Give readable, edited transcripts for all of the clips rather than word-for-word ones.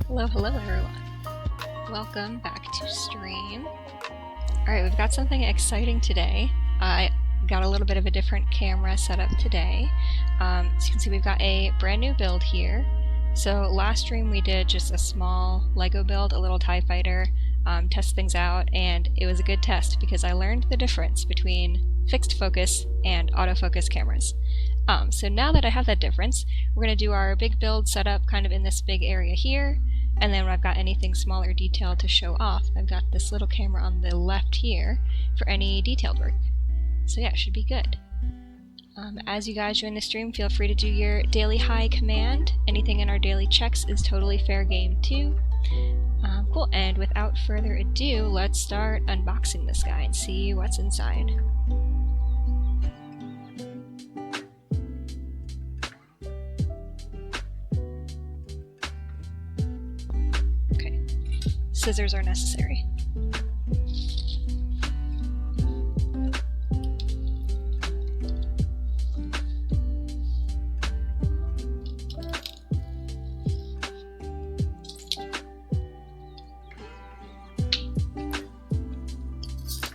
Hello, hello everyone. Welcome back to stream. Alright, we've got something exciting today. I got a little bit of a different camera set up today. As you can see, we've got a brand new build here. So last stream we did just a small Lego build, a little TIE fighter, test things out, and it was a good test because I learned the difference between fixed focus and autofocus cameras. So now that I have that difference, we're going to do our big build setup kind of in this big area here. And then when I've got anything smaller detail to show off, I've got this little camera on the left here for any detailed work. So yeah, it should be good. As you guys join the stream, feel free to do your daily hi command. Anything in our daily checks is totally fair game too. Cool, and without further ado, let's start unboxing this guy and see what's inside. Scissors are necessary.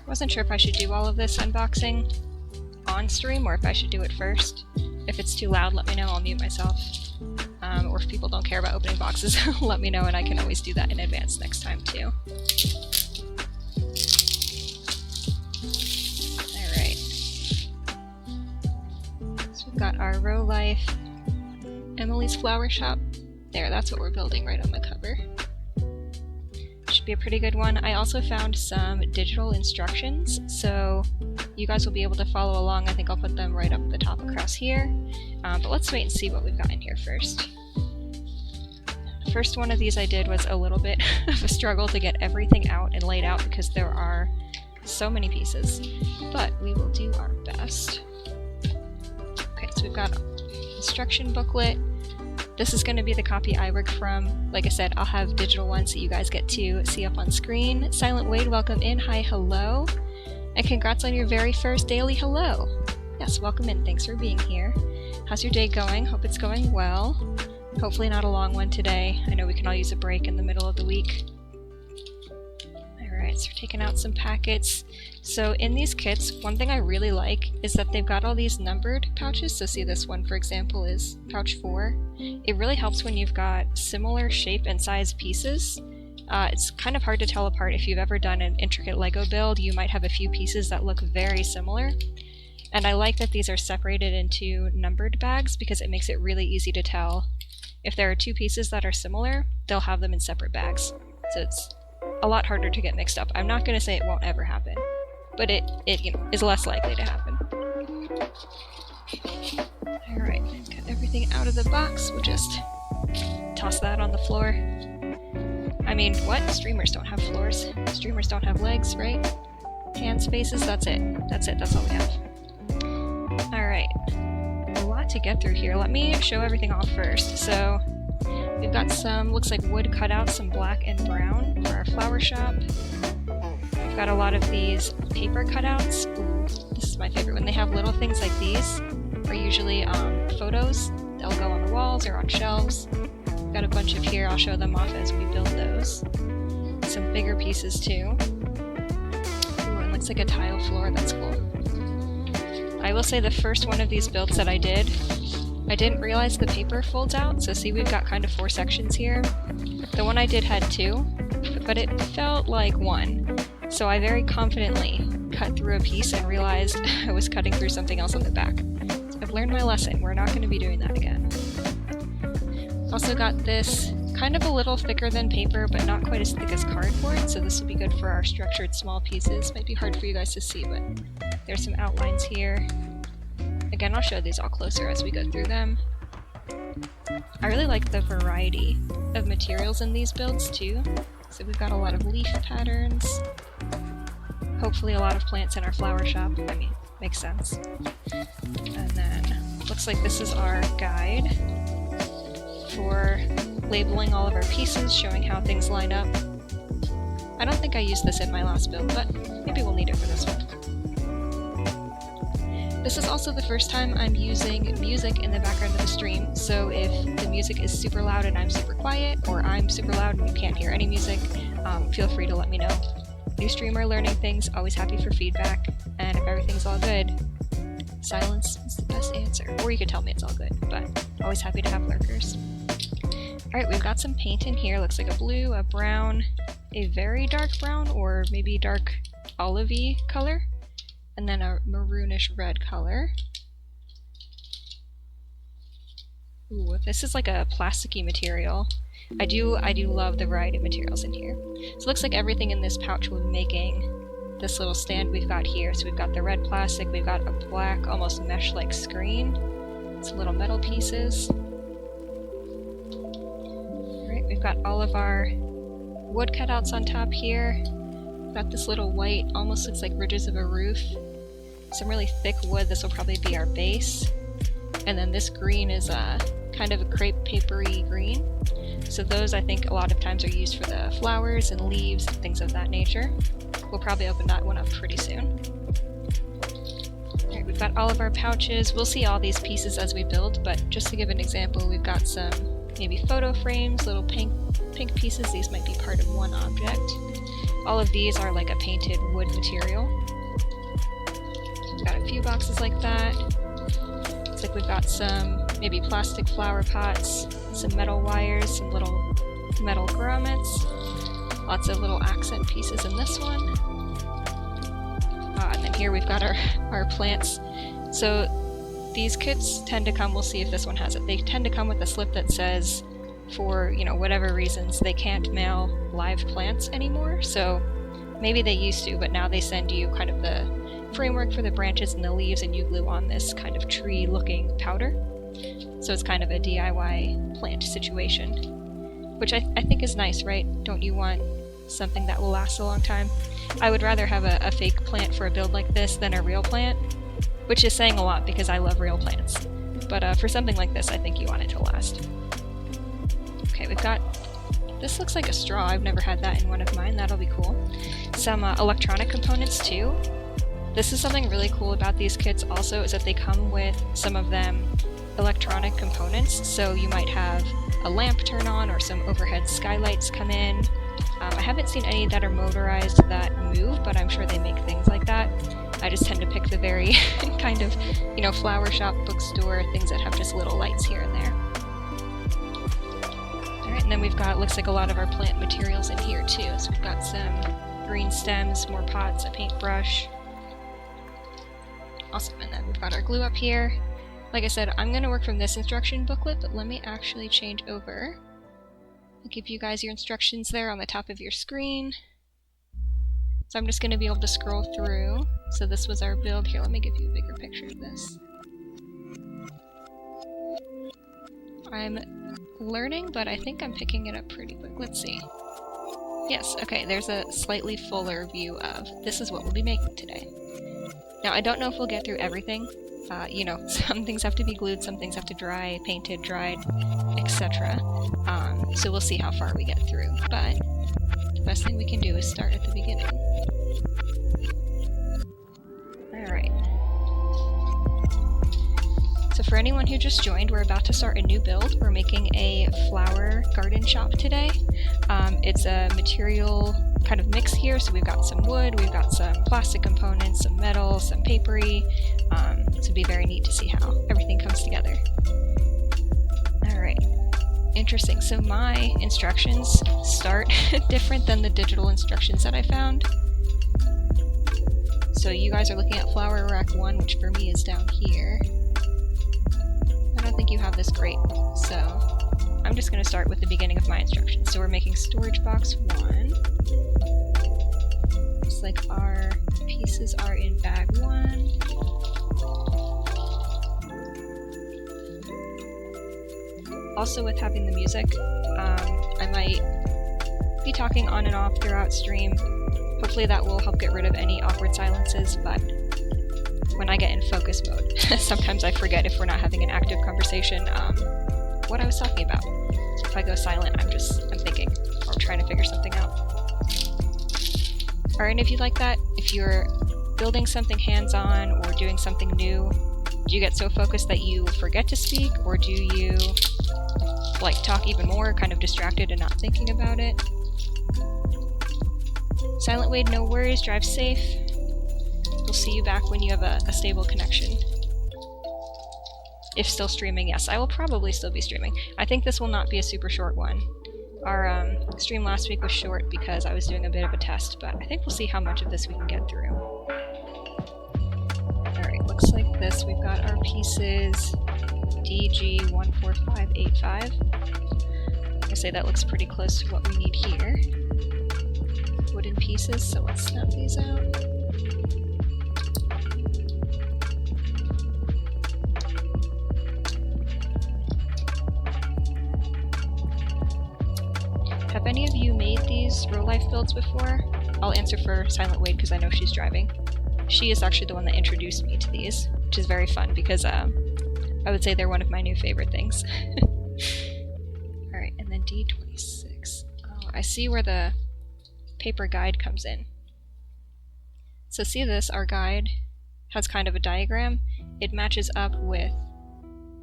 Wasn't sure if I should do all of this unboxing on stream or if I should do it first. If it's too loud, let me know, I'll mute myself. Or if people don't care about opening boxes, let me know and I can always do that in advance next time too. Alright. So we've got our Rolife Emily's Flower Shop. There, that's what we're building right on the cover. Should be a pretty good one. I also found some digital instructions, so you guys will be able to follow along. I think I'll put them right up the top across here. But let's wait and see what we've got in here first. The first one of these I did was a little bit of a struggle to get everything out and laid out because there are so many pieces, but we will do our best. Okay, so we've got instruction booklet. This is going to be the copy I work from. Like I said, I'll have digital ones that you guys get to see up on screen. Silent Wade, welcome in. Hi, hello. And congrats on your very first daily hello. Yes, welcome in. Thanks for being here. How's your day going? Hope it's going well. Hopefully not a long one today. I know we can all use a break in the middle of the week. Alright, so we're taking out some packets. So in these kits, one thing I really like is that they've got all these numbered pouches. So see, this one, for example, is pouch 4. It really helps when you've got similar shape and size pieces. It's kind of hard to tell apart. If you've ever done an intricate Lego build, you might have a few pieces that look very similar. And I like that these are separated into numbered bags because it makes it really easy to tell. If there are two pieces that are similar, they'll have them in separate bags. So it's a lot harder to get mixed up. I'm not going to say it won't ever happen, but it is less likely to happen. Alright, got everything out of the box. We'll just toss that on the floor. I mean, what? Streamers don't have floors. Streamers don't have legs, right? Hand spaces, that's it. That's it, that's all we have. Alright. A lot to get through here. Let me show everything off first. So, we've got some, looks like wood cutouts, some black and brown for our flower shop. We've got a lot of these paper cutouts. Ooh, this is my favorite. When they have little things like these, are usually photos. They'll go on the walls or on shelves. We've got a bunch of here. I'll show them off as we build those. Some bigger pieces too. Ooh, and looks like a tile floor. That's cool. I will say the first one of these builds that I didn't realize the paper folds out, so see we've got kind of 4 sections here. The one I did had 2, but it felt like 1. So I very confidently cut through a piece and realized I was cutting through something else on the back. So I've learned my lesson, we're not going to be doing that again. Also got this kind of a little thicker than paper, but not quite as thick as cardboard, so this will be good for our structured small pieces. Might be hard for you guys to see, but there's some outlines here. Again, I'll show these all closer as we go through them. I really like the variety of materials in these builds too. So we've got a lot of leaf patterns, hopefully a lot of plants in our flower shop. I mean, makes sense. And then, looks like this is our guide for labeling all of our pieces, showing how things line up. I don't think I used this in my last build, but maybe we'll need it for this one. This is also the first time I'm using music in the background of the stream, so if the music is super loud and I'm super quiet, or I'm super loud and you can't hear any music, feel free to let me know. New streamer, learning things, always happy for feedback, and if everything's all good, silence is the best answer. Or you could tell me it's all good, but always happy to have lurkers. Alright, we've got some paint in here. Looks like a blue, a brown, a very dark brown, or maybe dark olivey color, and then a maroonish red color. Ooh, this is like a plasticky material. I do love the variety of materials in here. So it looks like everything in this pouch will be making this little stand we've got here. So we've got the red plastic, we've got a black, almost mesh-like screen, some little metal pieces. Alright, we've got all of our wood cutouts on top here. We've got this little white, almost looks like ridges of a roof. Some really thick wood, this will probably be our base. And then this green is kind of a crepe papery green. So those I think a lot of times are used for the flowers and leaves and things of that nature. We'll probably open that one up pretty soon. Alright, we've got all of our pouches. We'll see all these pieces as we build, but just to give an example, we've got some maybe photo frames, little pink pieces. These might be part of one object. All of these are like a painted wood material. We've got a few boxes like that. Looks like we've got some maybe plastic flower pots, some metal wires, some little metal grommets, lots of little accent pieces in this one. And then here we've got our plants. So these kits tend to come, we'll see if this one has it, they tend to come with a slip that says for, you know, whatever reasons they can't mail live plants anymore. So maybe they used to, but now they send you kind of the framework for the branches and the leaves, and you glue on this kind of tree-looking powder. So it's kind of a DIY plant situation, which I think is nice, right? Don't you want something that will last a long time? I would rather have a fake plant for a build like this than a real plant, which is saying a lot because I love real plants. But for something like this, I think you want it to last. Okay, we've got, this looks like a straw. I've never had that in one of mine. That'll be cool. Some electronic components too. This is something really cool about these kits also, is that they come with, some of them, electronic components. So you might have a lamp turn on or some overhead skylights come in. I haven't seen any that are motorized that move, but I'm sure they make things like that. I just tend to pick the very kind of, you know, flower shop, bookstore, things that have just little lights here and there. Alright, and then we've got, looks like a lot of our plant materials in here too. So we've got some green stems, more pots, a paintbrush. Awesome, and then we've got our glue up here. Like I said, I'm going to work from this instruction booklet, but let me actually change over. I'll give you guys your instructions there on the top of your screen. So I'm just going to be able to scroll through. So this was our build. Here, let me give you a bigger picture of this. I'm learning, but I think I'm picking it up pretty quick. Let's see. Yes, okay, there's a slightly fuller view of this is what we'll be making today. Now, I don't know if we'll get through everything. You know, some things have to be glued, some things have to dry, painted, dried, etc. So we'll see how far we get through. But the best thing we can do is start at the beginning. Alright. So for anyone who just joined, we're about to start a new build. We're making a flower garden shop today. It's a material kind of mix here, so we've got some wood, we've got some plastic components, some metal, some papery, This would be very neat to see how everything comes together. Alright. Interesting. So my instructions start different than the digital instructions that I found. So you guys are looking at flower rack 1, which for me is down here. I don't think you have this crate, so I'm just going to start with the beginning of my instructions. So we're making storage box 1. Looks like our pieces are in bag 1. Also, with having the music, I might be talking on and off throughout stream. Hopefully that will help get rid of any awkward silences, but when I get in focus mode, sometimes I forget, if we're not having an active conversation, what I was talking about. So if I go silent, I'm thinking, or trying to figure something out. Are any of you like that? If you're building something hands-on or doing something new, do you get so focused that you forget to speak, or do you like talk even more, kind of distracted and not thinking about it? Silent Wade, no worries, drive safe. We'll see you back when you have a stable connection. If still streaming, yes, I will probably still be streaming. I think this will not be a super short one. Our stream last week was short because I was doing a bit of a test, but I think we'll see how much of this we can get through. Alright, looks like this. We've got our pieces DG14585. I'm gonna say that looks pretty close to what we need here. Wooden pieces, so let's snap these out. Have any of you made these Rolife builds before? I'll answer for Silent Wade because I know she's driving. She is actually the one that introduced me to these, which is very fun because I would say they're one of my new favorite things. Alright, and then D26. Oh, I see where the paper guide comes in. So see this, our guide has kind of a diagram. It matches up with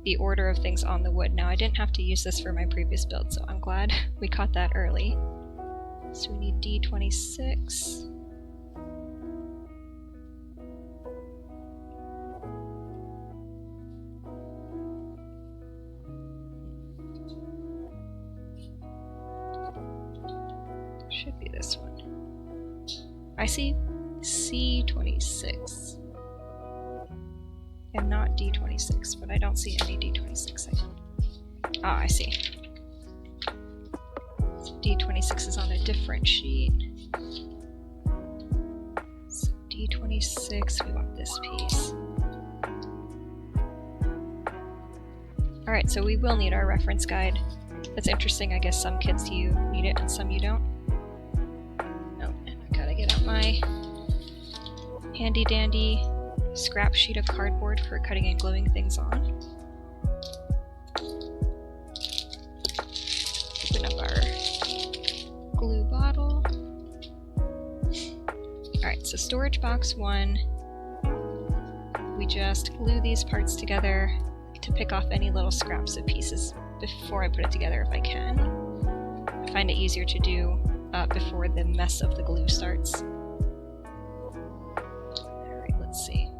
the order of things on the wood. Now I didn't have to use this for my previous build, so I'm glad we caught that early. So we need D26. Should be this one. I see C26 and not D26, but I don't see any D26. Ah, I see. So D26 is on a different sheet. So D26, we want this piece. Alright, so we will need our reference guide. That's interesting, I guess some kids you need it and some you don't. No, and I gotta get out my handy dandy scrap sheet of cardboard for cutting and gluing things on. Open up our glue bottle. Alright, so storage box 1. We just glue these parts together to pick off any little scraps of pieces before I put it together if I can. I find it easier to do before the mess of the glue starts. Alright, let's see.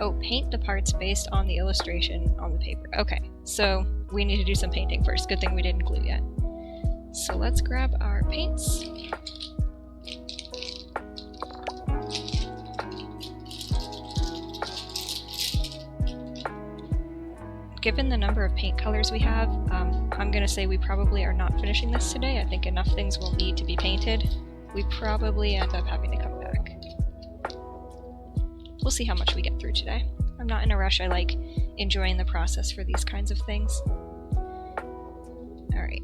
Oh, paint the parts based on the illustration on the paper. Okay, so we need to do some painting first. Good thing we didn't glue yet. So let's grab our paints. Given the number of paint colors we have, I'm gonna say we probably are not finishing this today. I think enough things will need to be painted. We probably end up having to come back. We'll see how much we get through today. I'm not in a rush. I like enjoying the process for these kinds of things. Alright.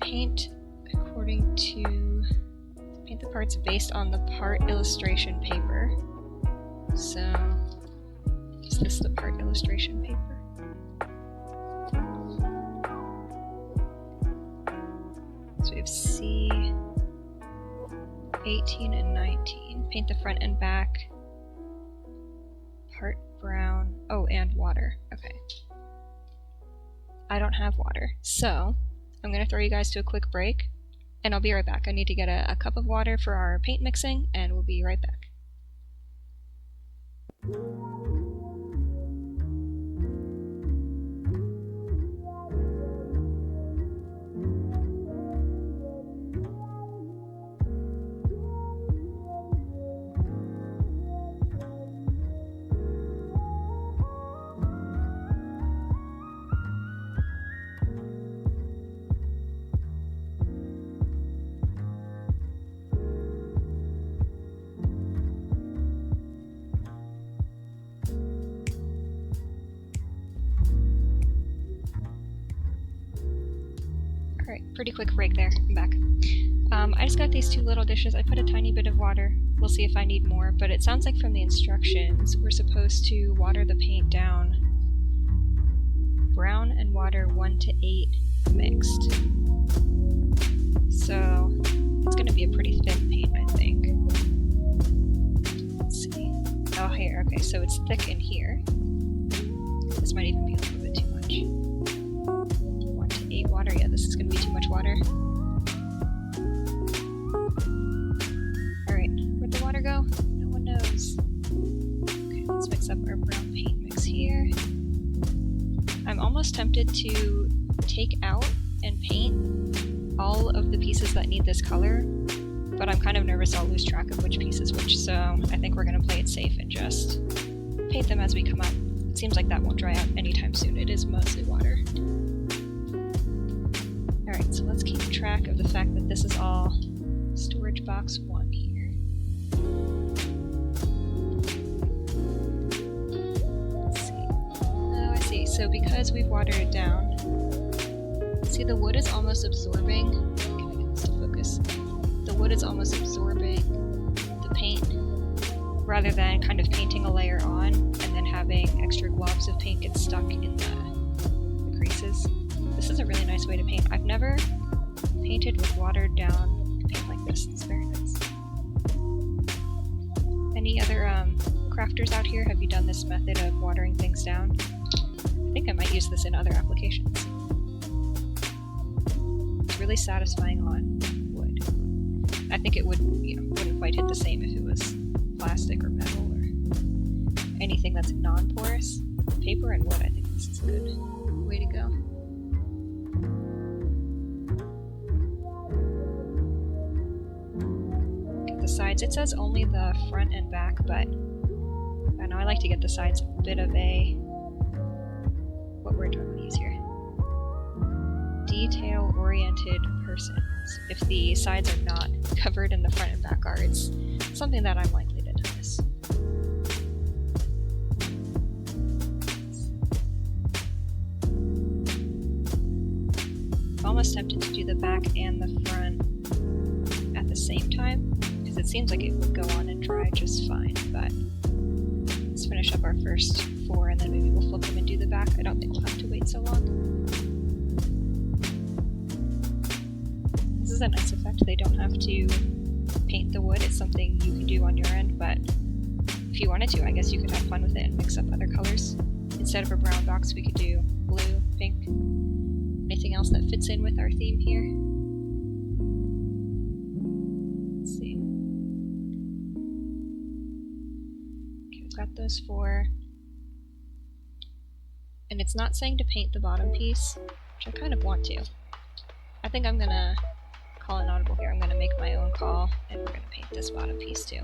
Paint according to... Paint the parts based on the part illustration paper. So... Is this the part illustration paper? So we have C18 and 19. Paint the front and back. Part brown. Oh, and water. Okay. I don't have water, so I'm going to throw you guys to a quick break, and I'll be right back. I need to get a cup of water for our paint mixing, and we'll be right back. pretty quick break there. I'm back. I just got these 2 little dishes. I put a tiny bit of water. We'll see if I need more, but it sounds like from the instructions we're supposed to water the paint down brown and water 1 to 8 mixed. So it's going to be a pretty thin paint, I think. Let's see. Oh, here. Okay, so it's thick in here. This might even be a little bit too much. 1 to 8 water. Yeah, this is going to be too much water. Alright, where'd the water go? No one knows. Okay, let's mix up our brown paint mix here. I'm almost tempted to take out and paint all of the pieces that need this color, but I'm kind of nervous I'll lose track of which piece is which, so I think we're going to play it safe and just paint them as we come up. It seems like that won't dry out anytime soon. It is mostly water. Alright, so let's keep track of the fact that this is all storage box 1 here. Let's see. Oh, I see. So because we've watered it down, see the wood is almost absorbing. Can I get this to focus? The wood is almost absorbing the paint rather than kind of painting a layer on and then having extra globs of paint get stuck in the creases. This is a really nice way to paint. I've never painted with watered down paint like this. It's very nice. Any other crafters out here? Have you done this method of watering things down? I think I might use this in other applications. It's really satisfying on wood. I think it would, wouldn't quite hit the same if it was plastic or metal or anything that's non-porous. Paper and wood, I think this is a good way to go. Get the sides. It says only the front and back, but I know I like to get the sides a bit of a... what word do I want to use here? Detail-oriented person. If the sides are not covered and the front and back are, it's something that I'm likely to notice. I'm almost tempted to do the back and the front at the same time, because it seems like it would go on and dry just fine, but let's finish up our first 4 and then maybe we'll flip them and do the back. I don't think we'll have to wait so long. This is a nice effect. They don't have to paint the wood. It's something you can do on your end, but if you wanted to, I guess you could have fun with it and mix up other colors. Instead of a brown box, we could do blue, pink, anything else that fits in with our theme here. Let's see. Okay, we've got those 4. And it's not saying to paint the bottom piece, which I kind of want to. I think I'm gonna call an audible here. I'm gonna make my own call, and we're gonna paint this bottom piece too.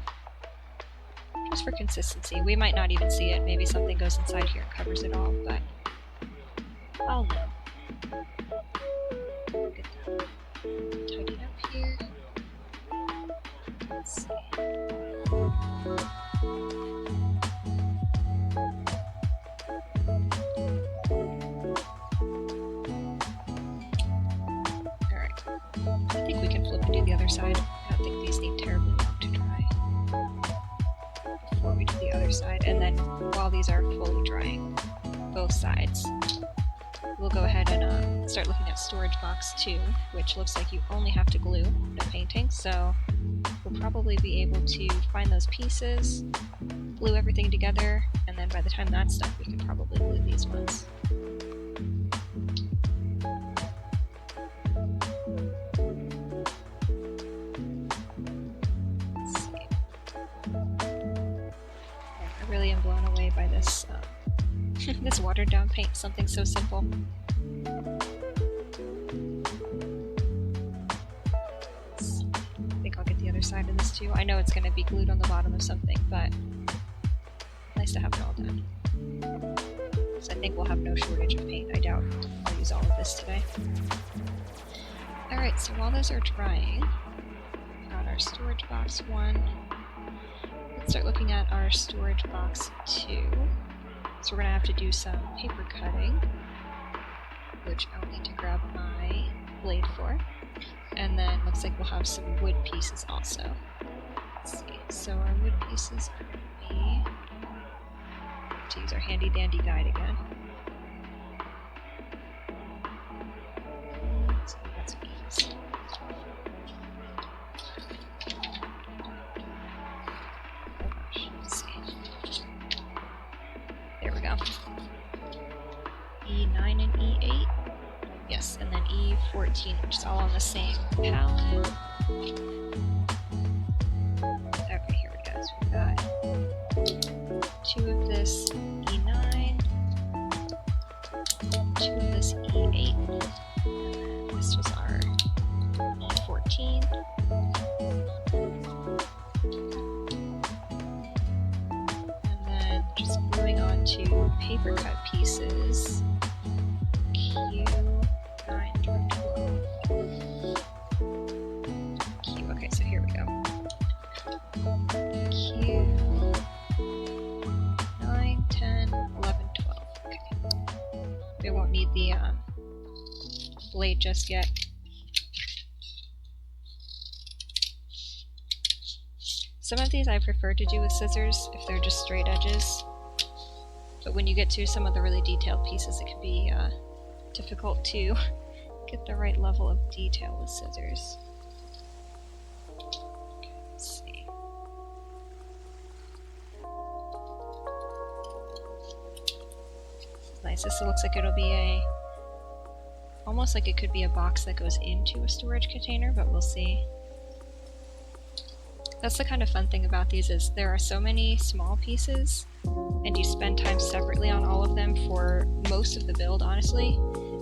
Just for consistency. We might not even see it. Maybe something goes inside here and covers it all, but I'll know. Get that tidied up here. Let's see. I think we can flip and do the other side. I don't think these need terribly long to dry before we do the other side. And then while these are fully drying, both sides, we'll go ahead and start looking at storage box 2, which looks like you only have to glue, no painting. So we'll probably be able to find those pieces, glue everything together, and then by the time that's done, we can probably glue these ones. I really am blown away by this this watered down paint, something so simple. I think I'll get the other side of this too. I know it's going to be glued on the bottom of something, but nice to have it all done. So I think we'll have no shortage of paint. I doubt I'll use all of this today. Alright, so while those are drying, we've got our storage box 1. Let's start looking at our storage box 2. So we're going to have to do some paper cutting, which I'll need to grab my blade for. And then looks like we'll have some wood pieces also. Let's see. So our wood pieces are going to be, to use our handy dandy guide again. So we got some keys. Oh gosh, let's see. There we go. E9 and E8. Yes, and then E14, which is all on the same palette. Okay, here we go. So we've got 2 of this E9, 2 of this E8, and then this was our E14. And then just moving on to paper cut pieces. Okay, so here we go. Q 9, 10, 11, 12. Okay. We won't need the blade just yet. Some of these I prefer to do with scissors if they're just straight edges. But when you get to some of the really detailed pieces, it can be difficult to get the right level of detail with scissors. Let's see. Nice. This looks like it'll be almost like it could be a box that goes into a storage container, but we'll see. That's the kind of fun thing about these is there are so many small pieces, and you spend time separately on all of them for most of the build, honestly.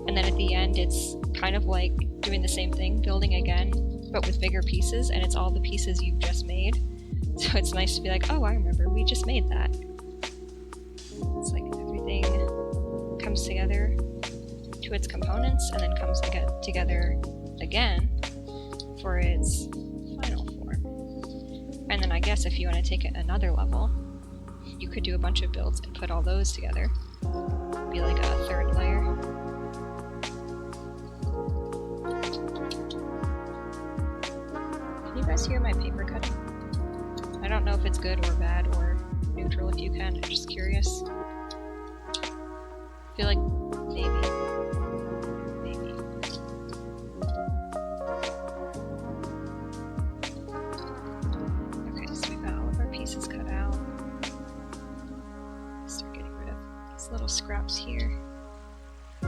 And then at the end, it's kind of like doing the same thing, building again, but with bigger pieces, and it's all the pieces you've just made. So it's nice to be like, oh, I remember, we just made that. It's like everything comes together to its components, and then comes together again for its final form. And then I guess if you want to take it another level, you could do a bunch of builds and put all those together. Be like a third layer. Can you guys hear my paper cutting? I don't know if it's good or bad or neutral. If you can, I'm just curious. I feel like maybe. Okay, so we've got all of our pieces cut out. Start getting rid of these little scraps here. I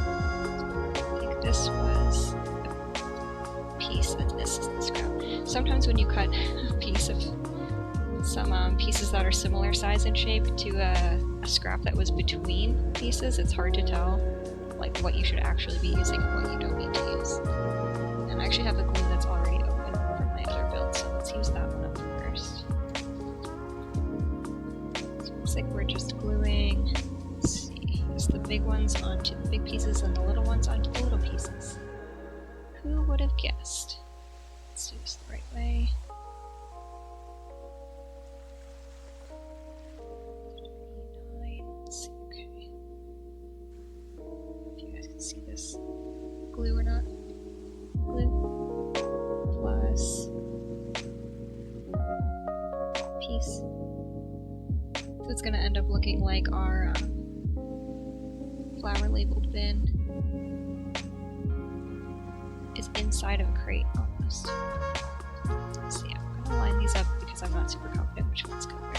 think this was a piece and this is the scrap. Sometimes when you cut a piece of some pieces that are similar size and shape to a scrap that was between pieces, it's hard to tell like what you should actually be using and what you don't need to use. And I actually have a glue that's already open from my other build, so let's use that one up first. So it looks like we're just gluing, let's see, just the big ones onto the big pieces and the little ones onto the little pieces. Who would have guessed? Let's do this the right way. See this glue or not. Glue plus piece. So it's going to end up looking like our flower labeled bin is inside of a crate almost. Let's see, I'm going to line these up because I'm not super confident which ones go where.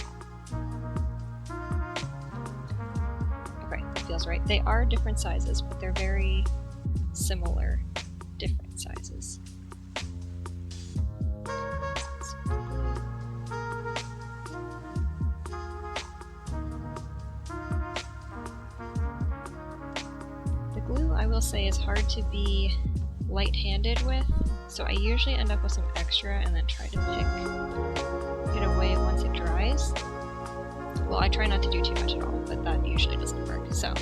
Feels right. They are different sizes, but they're very similar different sizes. The glue, I will say, is hard to be light-handed with, so I usually end up with some extra and then try to pick it away once it dries. Well, I try not to do too much at all, but that usually doesn't work. So,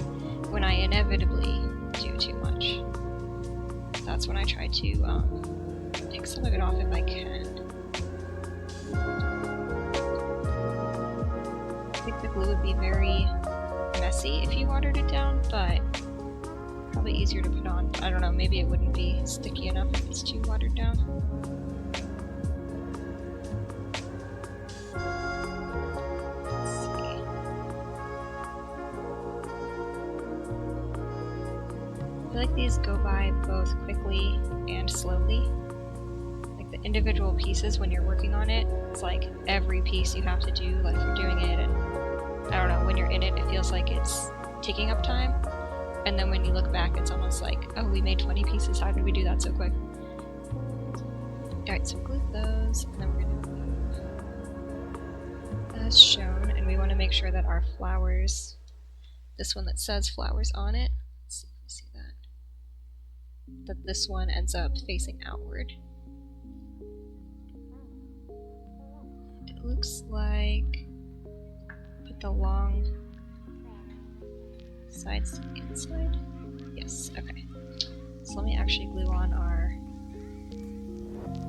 when I inevitably do too much, that's when I try to take some of it off if I can. I think the glue would be very messy if you watered it down, but Probably easier to put on. I don't know, maybe it wouldn't be sticky enough if it's too watered down. I feel like these go by both quickly and slowly. Like the individual pieces when you're working on it, it's like every piece you have to do, like you're doing it, and I don't know, when you're in it, it feels like it's taking up time. And then when you look back, it's almost like, oh, we made 20 pieces, how did we do that so quick? Alright, so glue those, and then we're going to glue as shown, and we want to make sure that our flowers, this one that says flowers on it, let's see if we see that this one ends up facing outward. And it looks like, put the long sides to the inside? Yes, okay. So let me actually glue on our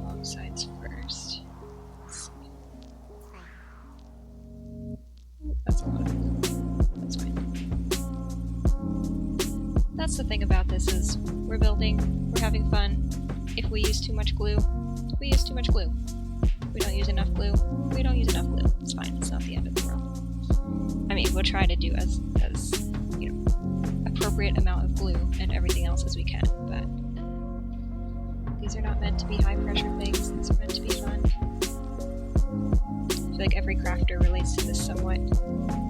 long sides first. Ooh, that's a lot of glue. That's fine. That's the thing about this is we're building, we're having fun. If we use too much glue, we use too much glue. If we don't use enough glue, we don't use enough glue. It's fine, it's not the end of the world. I mean, we'll try to do as you know, appropriate amount of glue and everything else as we can, but these are not meant to be high pressure things, these are meant to be fun. I feel like every crafter relates to this somewhat.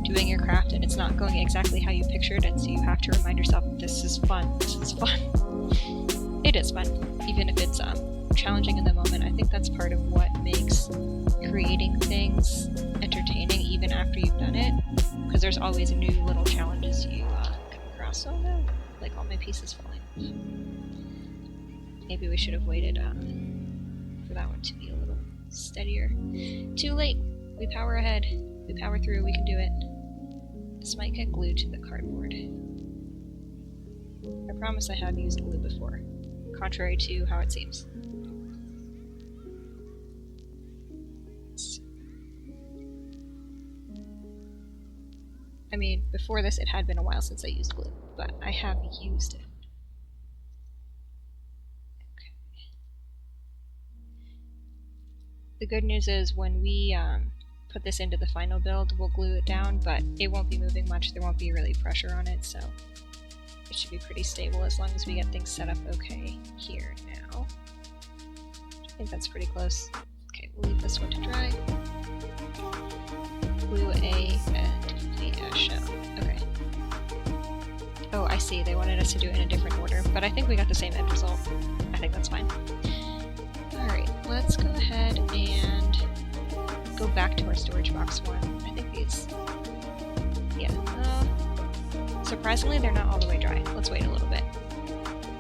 Doing your craft and it's not going exactly how you pictured it, so you have to remind yourself, this is fun, this is fun. It is fun, even if it's challenging in the moment. I think that's part of what makes creating things entertaining even after you've done it, because there's always new little challenges you come across. Oh no, like all my pieces falling off. Maybe we should have waited for that one to be a little steadier. Too late, we power ahead, we power through, we can do it. This might get glued to the cardboard. I promise I have used glue before, contrary to how it seems. I mean, before this it had been a while since I used glue, but I have used it. Okay. The good news is when we put this into the final build, we'll glue it down, but it won't be moving much, there won't be really pressure on it, so it should be pretty stable as long as we get things set up okay here now. I think that's pretty close. Okay, we'll leave this one to dry. Glue A and complete as shown. Okay. Oh, I see, they wanted us to do it in a different order, but I think we got the same end result. I think that's fine. Alright, let's go ahead and go back to our storage box one. I think these... yeah. Surprisingly, they're not all the way dry. Let's wait a little bit.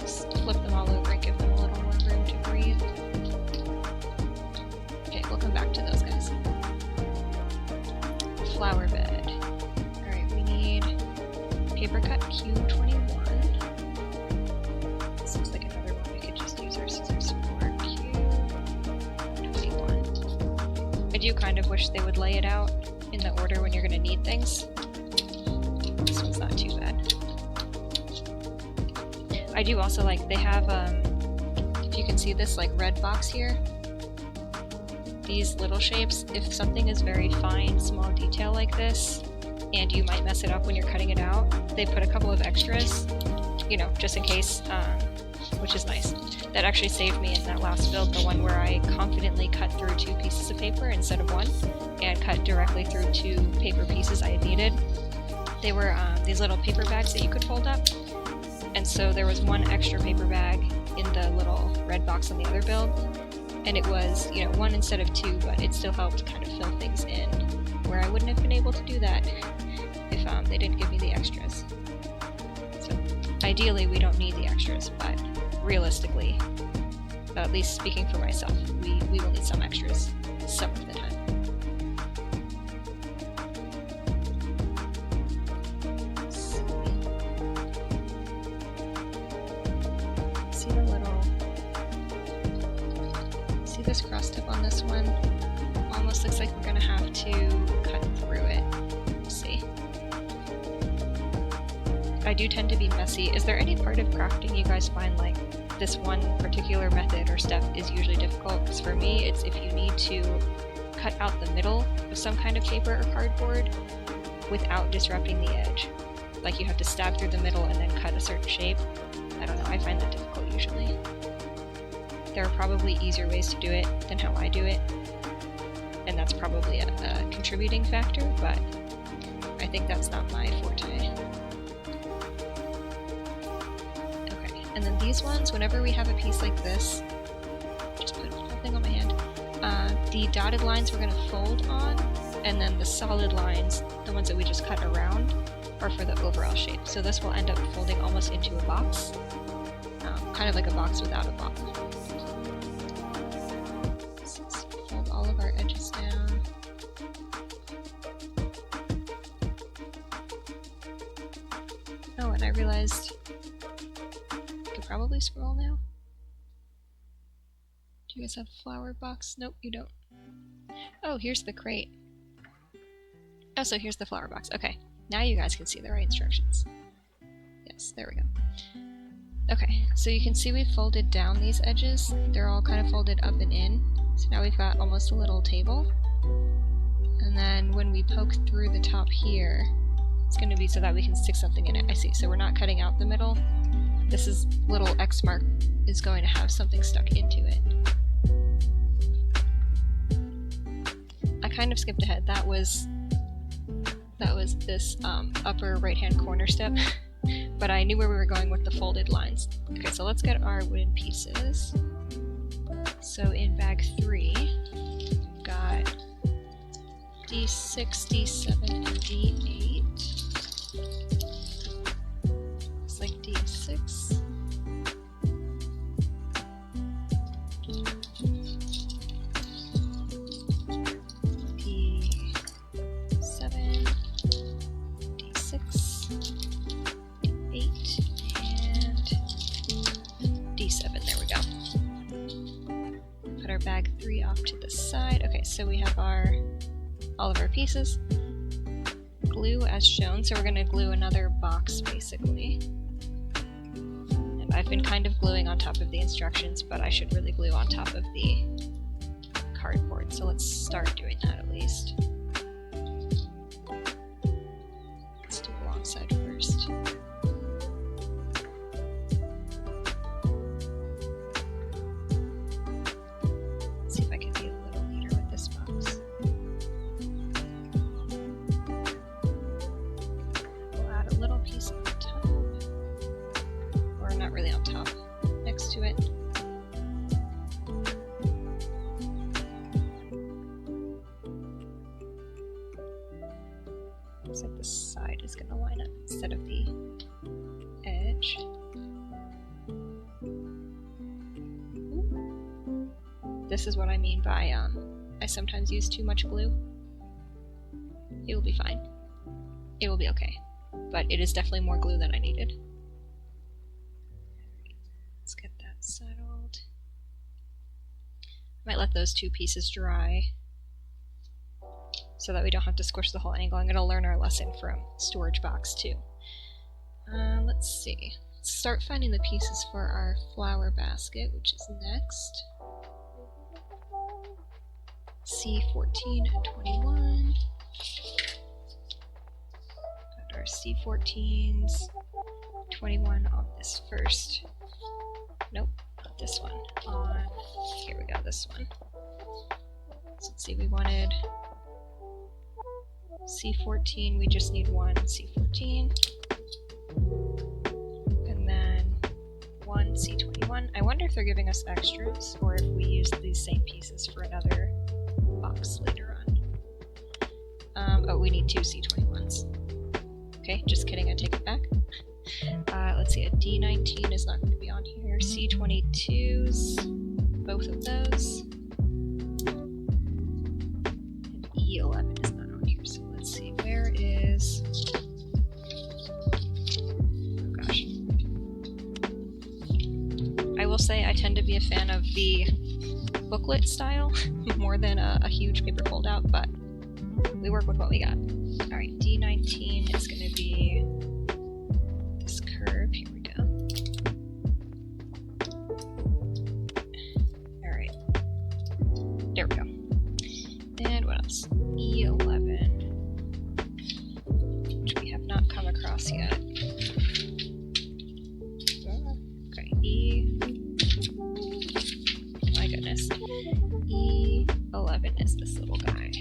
Just flip them all over and give them a little more room to breathe. Okay, we'll come back to those guys. Flower bed. Alright, we need paper cut Q21. This looks like another one we could just use our scissors for. Q21. I do kind of wish they would lay it out in the order when you're going to need things. This one's not too bad. I do also like, they have, if you can see this like red box here, these little shapes, if something is very fine, small detail like this, and you might mess it up when you're cutting it out, they put a couple of extras, you know, just in case, which is nice. That actually saved me in that last build, the one where I confidently cut through 2 pieces of paper instead of 1, and cut directly through 2 paper pieces I had needed. They were these little paper bags that you could fold up, and so there was 1 extra paper bag in the little red box on the other build, and it was, you know, 1 instead of 2, but it still helped kind of fill things in, where I wouldn't have been able to do that if they didn't give me the extras. So ideally we don't need the extras, but realistically, at least speaking for myself, we will need some extras some of the time. This cross tip on this one almost looks like we're going to have to cut through it. Let's see. I do tend to be messy. Is there any part of crafting you guys find like this one particular method or step is usually difficult? Because for me, it's if you need to cut out the middle of some kind of paper or cardboard without disrupting the edge. Like you have to stab through the middle and then cut a certain shape. I don't know, I find that difficult usually. There are probably easier ways to do it than how I do it, and that's probably a contributing factor, but I think that's not my forte. Okay, and then these ones, whenever we have a piece like this, just put something on my hand, the dotted lines we're going to fold on, and then the solid lines, the ones that we just cut around, are for the overall shape. So this will end up folding almost into a box, kind of like a box without a box. So let's fold all of our edges down. Oh, and I realized I could probably scroll now. Do you guys have a flower box? Nope, you don't. Oh, here's the crate. Oh, so here's the flower box. Okay, now you guys can see the right instructions. Yes, there we go. Okay, so you can see we've folded down these edges. They're all kind of folded up and in. So now we've got almost a little table. And then when we poke through the top here, it's going to be so that we can stick something in it. I see, so we're not cutting out the middle. This is little X mark is going to have something stuck into it. I kind of skipped ahead. That was this upper right-hand corner step, but I knew where we were going with the folded lines. Okay, so let's get our wooden pieces. So in bag 3, we've got D6, D7, and D8. Looks like D6. Bag 3 off to the side. Okay, so we have all of our pieces. Glue as shown, so we're going to glue another box basically. And I've been kind of gluing on top of the instructions, but I should really glue on top of the cardboard, so let's start doing that at least. Let's do the long side first. Looks like the side is going to line up instead of the edge. Ooh. This is what I mean by I sometimes use too much glue. It will be fine. It will be okay. But it is definitely more glue than I needed. Let's get that settled. Might let those two pieces dry so that we don't have to squish the whole angle. I'm going to learn our lesson from storage box too. Let's see. Let's start finding the pieces for our flower basket, which is next. C14 and 21. Got our C14s. 21 on this first. Nope, not this one. On, here we go, this one. So let's see, we wanted C14, we just need one C14. And then one C21. I wonder if they're giving us extras, or if we use these same pieces for another box later on. Oh, we need two C21s. Okay, just kidding, I take it back. Let's see, a D19 is not going to be on here. C22s, both of those. And E11 is not on here, so let's see, where is... Oh gosh. I will say I tend to be a fan of the booklet style more than a huge paper fold out, but we work with what we got. Alright, D19 is going to be across yet. Okay, E. My goodness. E11 is this little guy.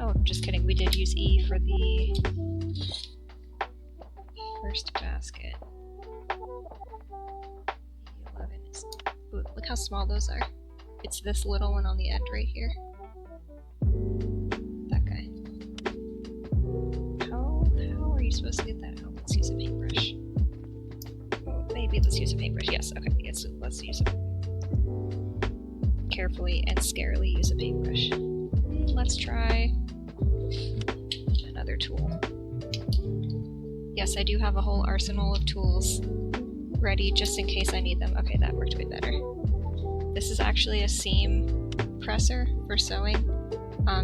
Oh, just kidding. We did use E for the first basket. E11 is... Ooh, look how small those are. It's this little one on the end right here. That guy. How are you supposed to get that out? Let's use a paintbrush. Oh, maybe let's use a paintbrush. Yes, okay, yes, let's use it. Carefully and scarily use a paintbrush. Let's try another tool. Yes, I do have a whole arsenal of tools ready just in case I need them. Okay, that worked way better. This is actually a seam presser for sewing.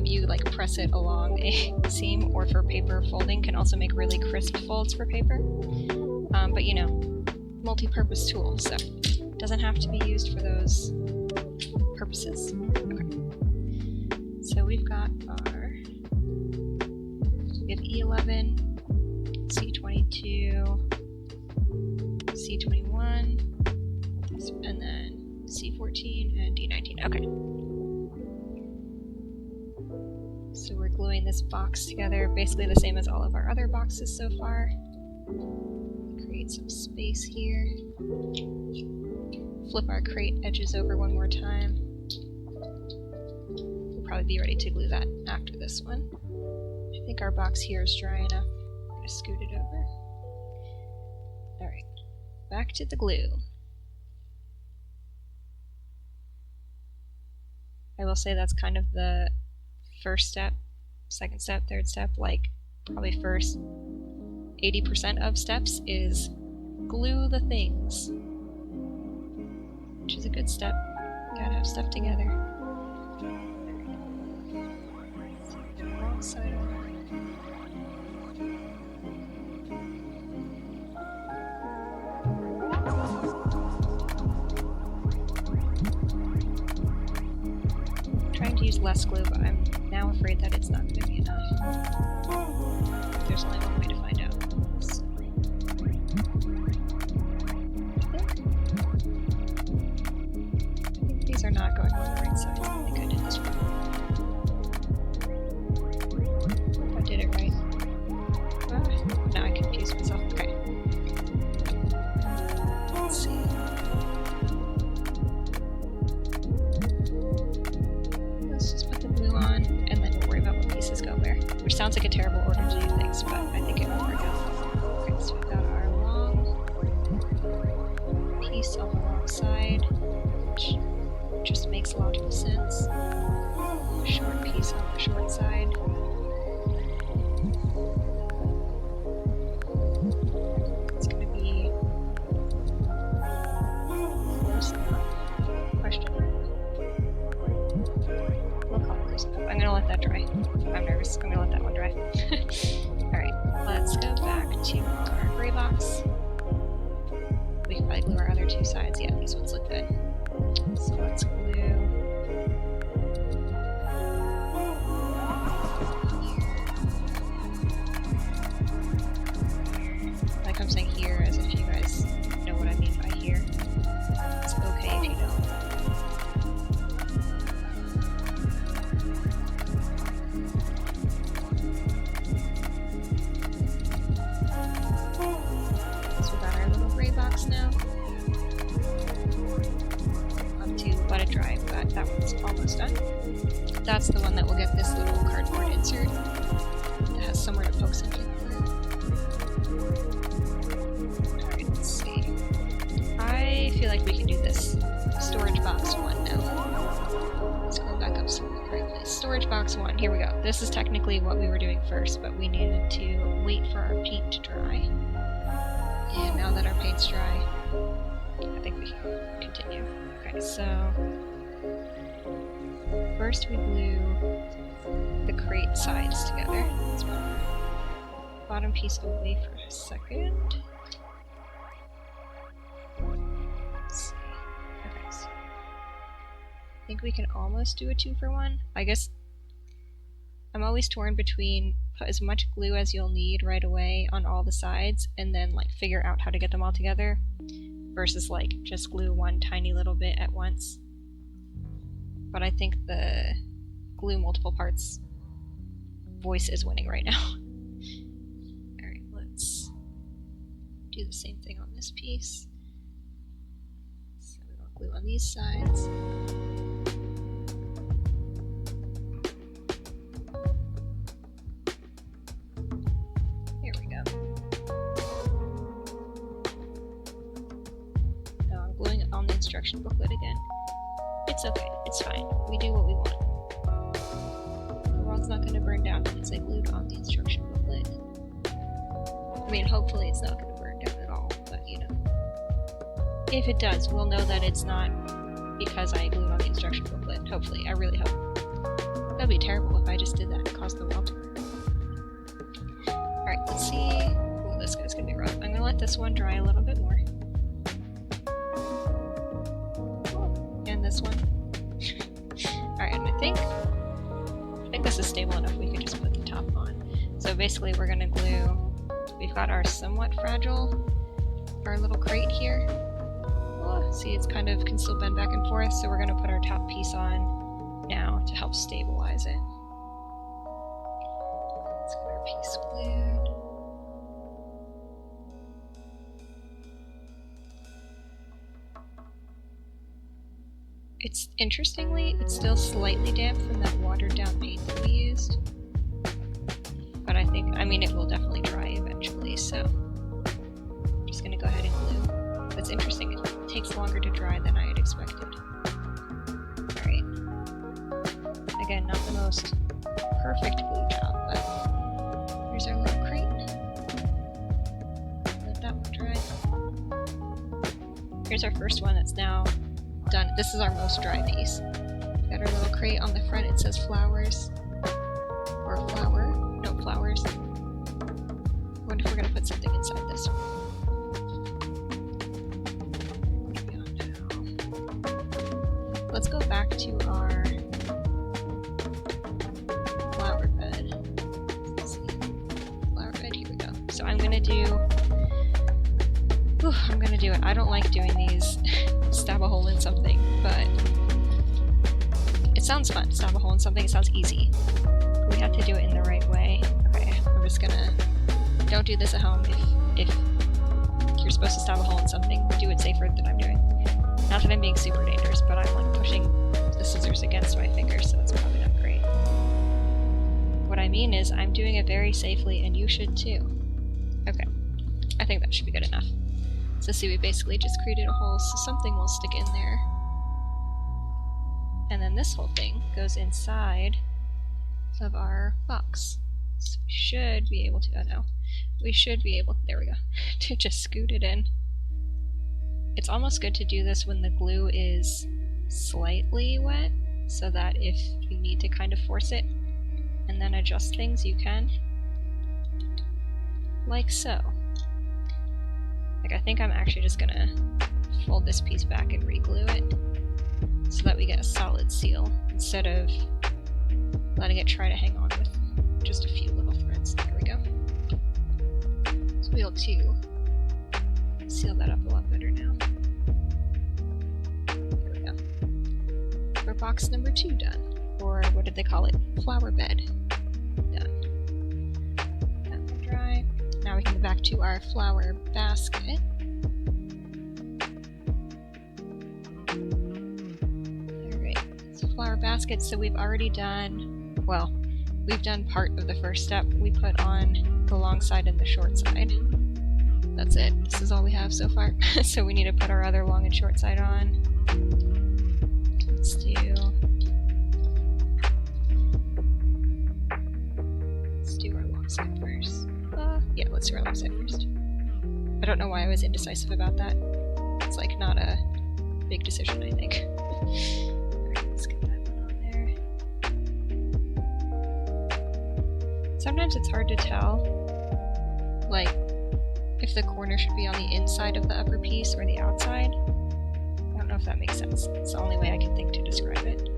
You like press it along a seam, or for paper folding can also make really crisp folds for paper. But you know, multi-purpose tool, so it doesn't have to be used for those purposes. Okay. So we've got our, we have E11, C22, C21, and then C14 and D19. Okay. So we're gluing this box together, basically the same as all of our other boxes so far. Create some space here. Flip our crate edges over one more time. We'll probably be ready to glue that after this one. I think our box here is dry enough. I'm going to scoot it over. Alright, back to the glue. I will say that's kind of the first step, second step, third step, like probably first 80% of steps is glue the things, which is a good step. Gotta have stuff together. Wrong side on. Trying to use less glue, but I'm now afraid that it's not going to be enough. There's only one way to find out. So, I think these are not going on the right side. I think I did this wrong. I did it right. Now I confused myself. Okay. Let's see. Let's just put the glue on, and then we'll worry about what pieces go where. Which sounds like a terrible order to do things, but I think it will work out. Okay, so we've got our long piece on the long side, which just makes logical sense. A short piece on the short side. It's going to be close enough. Question mark. We'll call it close enough. I'm going to let that dry. I'm nervous. I'm going to let that one dry. Alright, let's go back to our gray box. We can probably glue our other two sides. Yeah, these ones look good. So let's glue like I'm saying here, as if you guys know what I mean by here. It's okay if you don't. So we got our little gray box now. To let it dry, but that one's almost done. That's the one that will get this little cardboard insert. It has somewhere to poke something. Alright, let's see. I feel like we can do this storage box one now. Let's go back up to the right place. Storage box one, here we go. This is technically what we were doing first, but we needed to wait for our paint to dry. And now that our paint's dry, I think we can continue. Okay, so first we glue the crate sides together. Let's put the bottom piece away for a second. Let's see. Okay, so I think we can almost do a 2-for-1. I guess I'm always torn between put as much glue as you'll need right away on all the sides and then like figure out how to get them all together versus like just glue one tiny little bit at once. But I think the glue multiple parts voice is winning right now. Alright, let's do the same thing on this piece. So we want glue on these sides. Here we go. Now I'm gluing it on the instruction booklet again. It's okay, it's fine. We do what we want. The world's not going to burn down because I glued on the instruction booklet. I mean, hopefully it's not going to burn down at all, but you know. If it does, we'll know that it's not because I glued on the instruction booklet. Hopefully, I really hope. That'd be terrible if I just did that and caused the world to burn. Alright, let's see. Ooh, this guy's going to be rough. I'm going to let this one dry a little bit more. And this one. Alright, and I think this is stable enough. We can just put the top on. So basically we're gonna glue, we've got our somewhat fragile, our little crate here. Oh, see, it's kind of can still bend back and forth, so we're gonna put our top piece on now to help stabilize it. Let's get our piece glued. It's interestingly, it's still slightly damp from that watered down paint that we used. But I mean, it will definitely dry eventually, so I'm just gonna go ahead and glue. It's interesting, it takes longer to dry than I had expected. Alright. Again, not the most perfect glue job, but here's our little crate. Let that one dry. Here's our first one that's now done. This is our most dry piece. Got our little crate on the front. It says flowers. Or flower. No, flowers. I wonder if we're gonna put something inside this one. Let's go back to our flower bed. Let's see. Flower bed, here we go. So I'm gonna do it. I don't like doing these stab a hole in something, but it sounds fun. Stab a hole in something, it sounds easy. We have to do it in the right way. Okay, I'm just gonna... Don't do this at home if you're supposed to stab a hole in something. Do it safer than I'm doing. Not that I'm being super dangerous, but I'm like pushing the scissors against my finger, so that's probably not great. What I mean is, I'm doing it very safely, and you should too. Okay, I think that should be good enough. So see, we basically just created a hole so something will stick in there. And then this whole thing goes inside of our box. So we should be able to, oh no, we should be able, there we go, to just scoot it in. It's almost good to do this when the glue is slightly wet, so that if you need to kind of force it and then adjust things, you can. Like so. Like, I think I'm actually just gonna fold this piece back and re-glue it so that we get a solid seal instead of letting it try to hang on with just a few little threads. There we go. So we'll be able to seal that up a lot better now. There we go. For box number 2 done. Or what did they call it? Flower bed. Done. That one dry. Now we can go back to our flower basket. Alright, so flower basket, so we've already done, well, we've done part of the first step. We put on the long side and the short side. That's it. This is all we have so far. So we need to put our other long and short side on. Let's do our long side first. Yeah, let's do our long side first. I don't know why I was indecisive about that. It's like not a big decision, I think. Alright, let's get that one on there. Sometimes it's hard to tell, like, if the corner should be on the inside of the upper piece or the outside. I don't know if that makes sense. It's the only way I can think to describe it.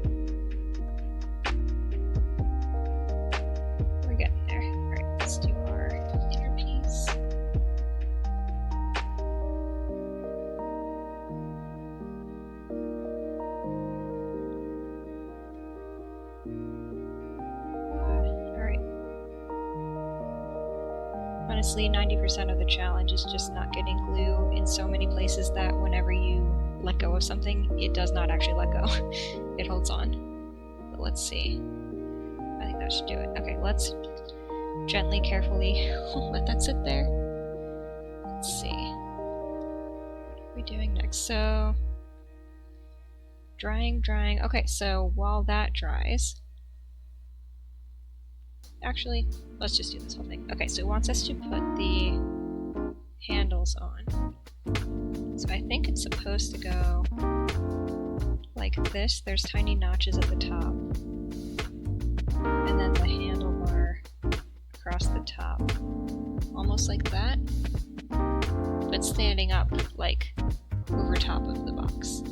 Honestly, 90% of the challenge is just not getting glue in so many places that whenever you let go of something, it does not actually let go. It holds on. But let's see. I think that should do it. Okay, let's gently, carefully let that sit there. Let's see. What are we doing next? So, drying. Okay, so while that dries, actually, let's just do this whole thing. Okay, so it wants us to put the handles on. So I think it's supposed to go like this. There's tiny notches at the top. And then the handlebar across the top. Almost like that. But standing up, like, over top of the box.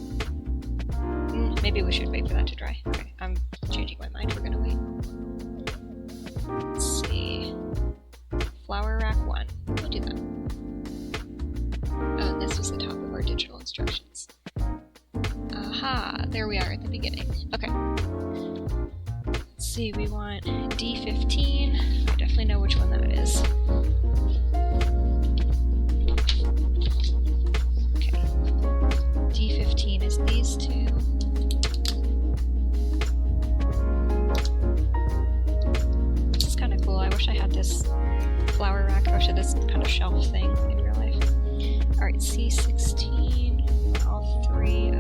Maybe we should wait for that to dry. Okay, I'm changing my mind. We're gonna wait. Let's see. Flower rack 1. We'll do that. Oh, this was the top of our digital instructions. Aha! There we are at the beginning. Okay. Let's see, we want D15. I definitely know which one that is. Okay. D15 is these two. This is kind of cool. I wish I had this flower rack. I wish I had this kind of shelf thing in real life. Alright, C16. All three of...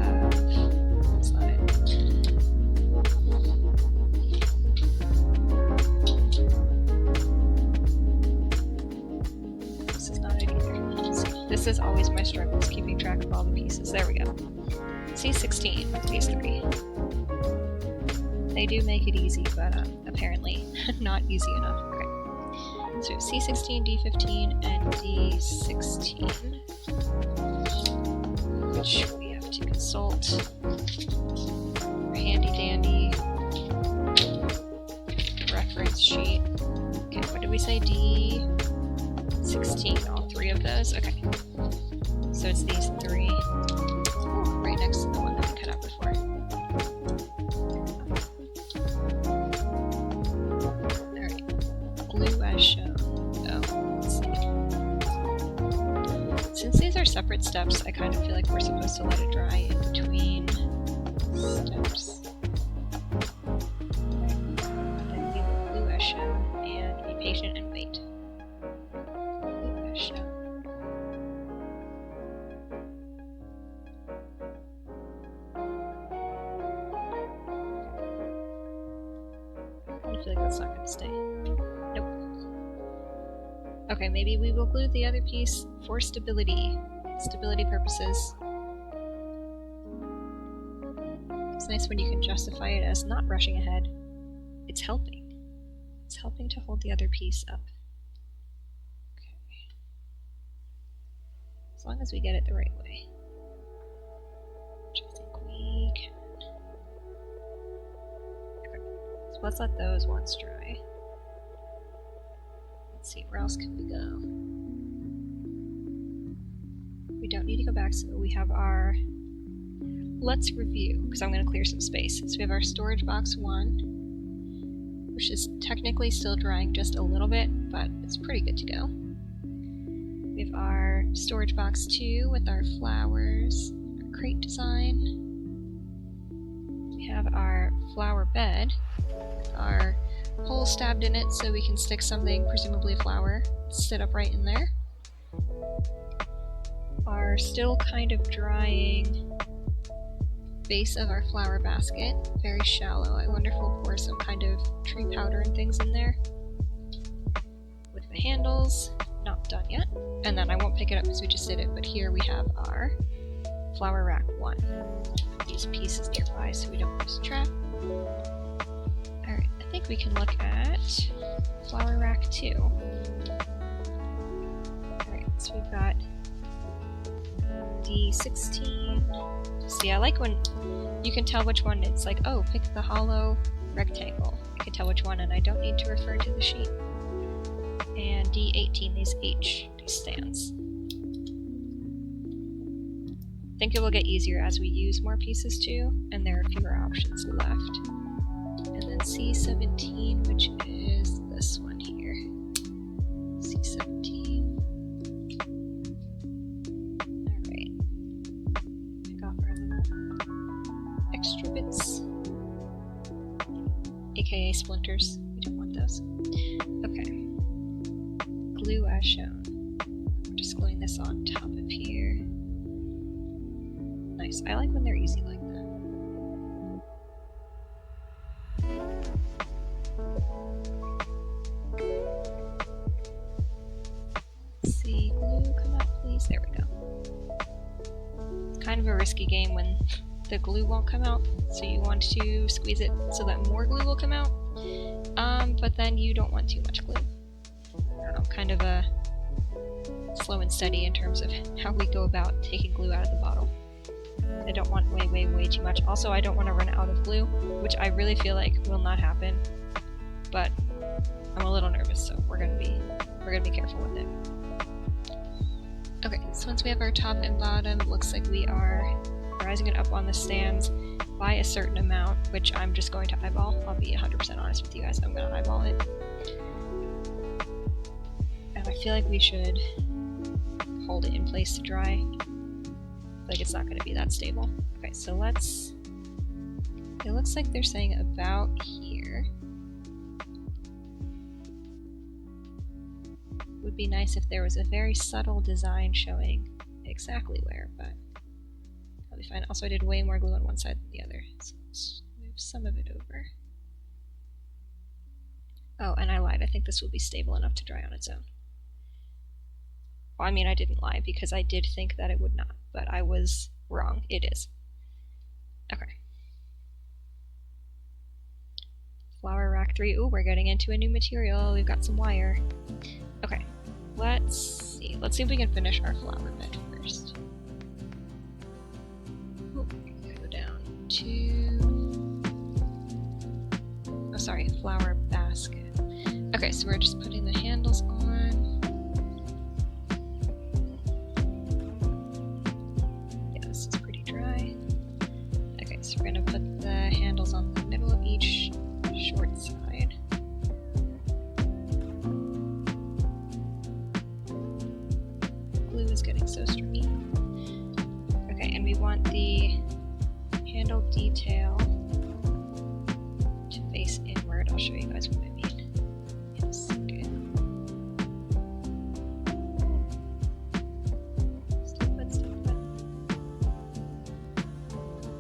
That's not it. This is not it either. Let's see. This is always my struggle, is keeping track of all the pieces. There we go. C16, these three. They do make it easy, but apparently not easy enough. Okay. So we have C16, D15, and D16. Which we have to consult our handy dandy reference sheet. Okay, what did we say? D16, all three of those? Okay. So it's these three. Ooh, right next to the one that we cut out before. Alright. Glue as shown. Oh, let's see. Since these are separate steps, I kind of feel like we're supposed to let it dry in between steps. Then we will glue as shown and be patient and wait. Glue as shown. I feel like that's not going to stay. Nope. Okay, maybe we will glue the other piece for stability purposes. It's nice when you can justify it as not rushing ahead. It's helping. It's helping to hold the other piece up. Okay. As long as we get it the right way. Which I think we can. Okay. So let's let those ones dry. Let's see, where else can we go? We don't need to go back, so we have our... Let's review, because I'm going to clear some space. So we have our storage box 1, which is technically still drying just a little bit, but it's pretty good to go. We have our storage box 2 with our flowers, our crate design. We have our flower bed with our hole stabbed in it so we can stick something, presumably a flower, sit upright in there. Our still kind of drying base of our flower basket, very shallow. I wonder if we'll pour some kind of tree powder and things in there. With the handles, not done yet. And then I won't pick it up because we just did it, but here we have our flower rack 1. Put these pieces nearby so we don't lose track. Alright, I think we can look at flower rack 2. Alright, so we've got D16. See, I like when you can tell which one it's like, oh, pick the hollow rectangle. I can tell which one and I don't need to refer to the sheet. And D18, these stands. I think it will get easier as we use more pieces too, and there are fewer options left. And then C17, which is this one here. C17. C17. Alright. Pick off our little extra bits. AKA splinters. We don't want those. Okay. Glue as shown. We're just gluing this on top of here. Nice. I like when they're easy like that. See, glue, come out please. There we go. It's kind of a risky game when the glue won't come out, so you want to squeeze it so that more glue will come out, but then you don't want too much glue. I don't know, kind of a slow and steady in terms of how we go about taking glue out of the bottle. I don't want way too much. Also, I don't want to run out of glue, which I really feel like will not happen, but I'm a little nervous, so we're gonna be careful with it. Okay, so once we have our top and bottom, it looks like we are rising it up on the stands by a certain amount, which I'm just going to eyeball. I'll be 100% honest with you guys, I'm gonna eyeball it. And I feel like we should hold it in place to dry. Like it's not going to be that stable. Okay, so let's... It looks like they're saying about here. Would be nice if there was a very subtle design showing exactly where, but that'll be fine. Also, I did way more glue on one side than the other, so let's move some of it over. Oh, and I lied. I think this will be stable enough to dry on its own. Well, I mean, I didn't lie because I did think that it would not, but I was wrong. It is. Okay. Flower rack 3. Ooh, we're getting into a new material. We've got some wire. Okay. Let's see. Let's see if we can finish our flower bed first. Ooh, go down to... Oh, sorry. Flower basket. Okay, so we're just putting the handles on. So we're going to put the handles on the middle of each short side. Glue is getting so stringy. Okay, and we want the handle detail to face inward. I'll show you guys what I mean in a second.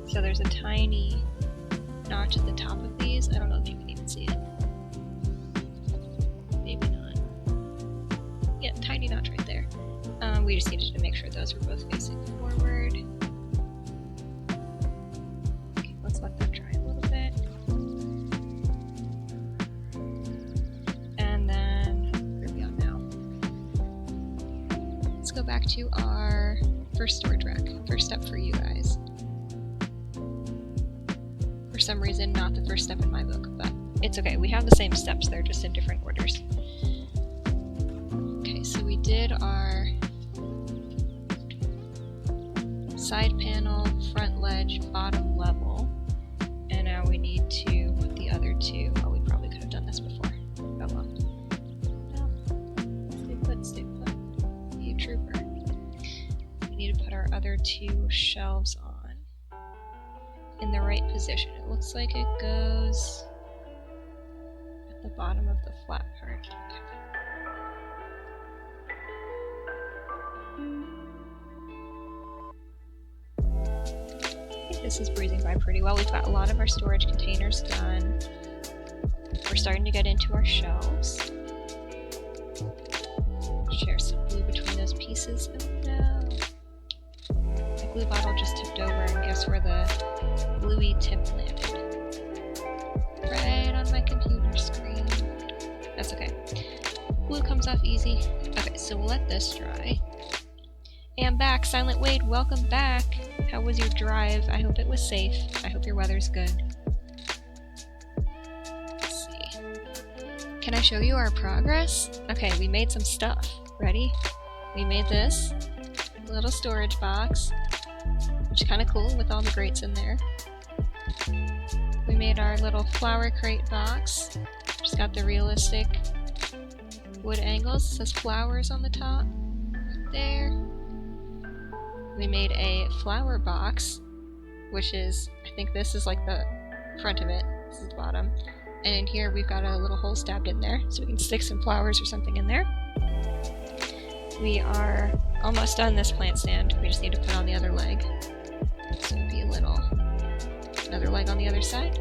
So there's a tiny notch at the top of these. I don't know if you can even see it. Maybe not. Yeah, tiny notch right there. We just needed to make sure those were both facing forward. Okay, let's let that dry a little bit. And then, where are we on now? Let's go back to our first storage rack. First step for you guys. For some reason, not the first step in my book, but it's okay. We have the same steps, they're just in different orders. Okay, so we did our side panel, front ledge, bottom level, and now we need to put the other two. Oh, we probably could have done this before. Oh well. No. Stay put. Be a trooper. We need to put our other two shelves on in the right position. It looks like it goes at the bottom of the flat part. I think this is breezing by pretty well. We've got a lot of our storage containers done. We're starting to get into our shelves. Share some glue between those pieces. Oh no! My glue bottle just tipped over, and guess where the gluey tip landed? Right on my computer screen. That's okay. Glue comes off easy. Okay, so we'll let this dry. Hey, I'm back. Silent Wade, welcome back. How was your drive? I hope it was safe. I hope your weather's good. Let's see. Can I show you our progress? Okay, we made some stuff. Ready? We made this little storage box, which is kind of cool with all the grates in there. We made our little flower crate box. Just got the realistic wood angles. It says flowers on the top, right there. We made a flower box, which is, I think this is like the front of it, this is the bottom. And in here we've got a little hole stabbed in there, so we can stick some flowers or something in there. We are almost done this plant stand. We just need to put on the other leg. So it'll be another leg on the other side.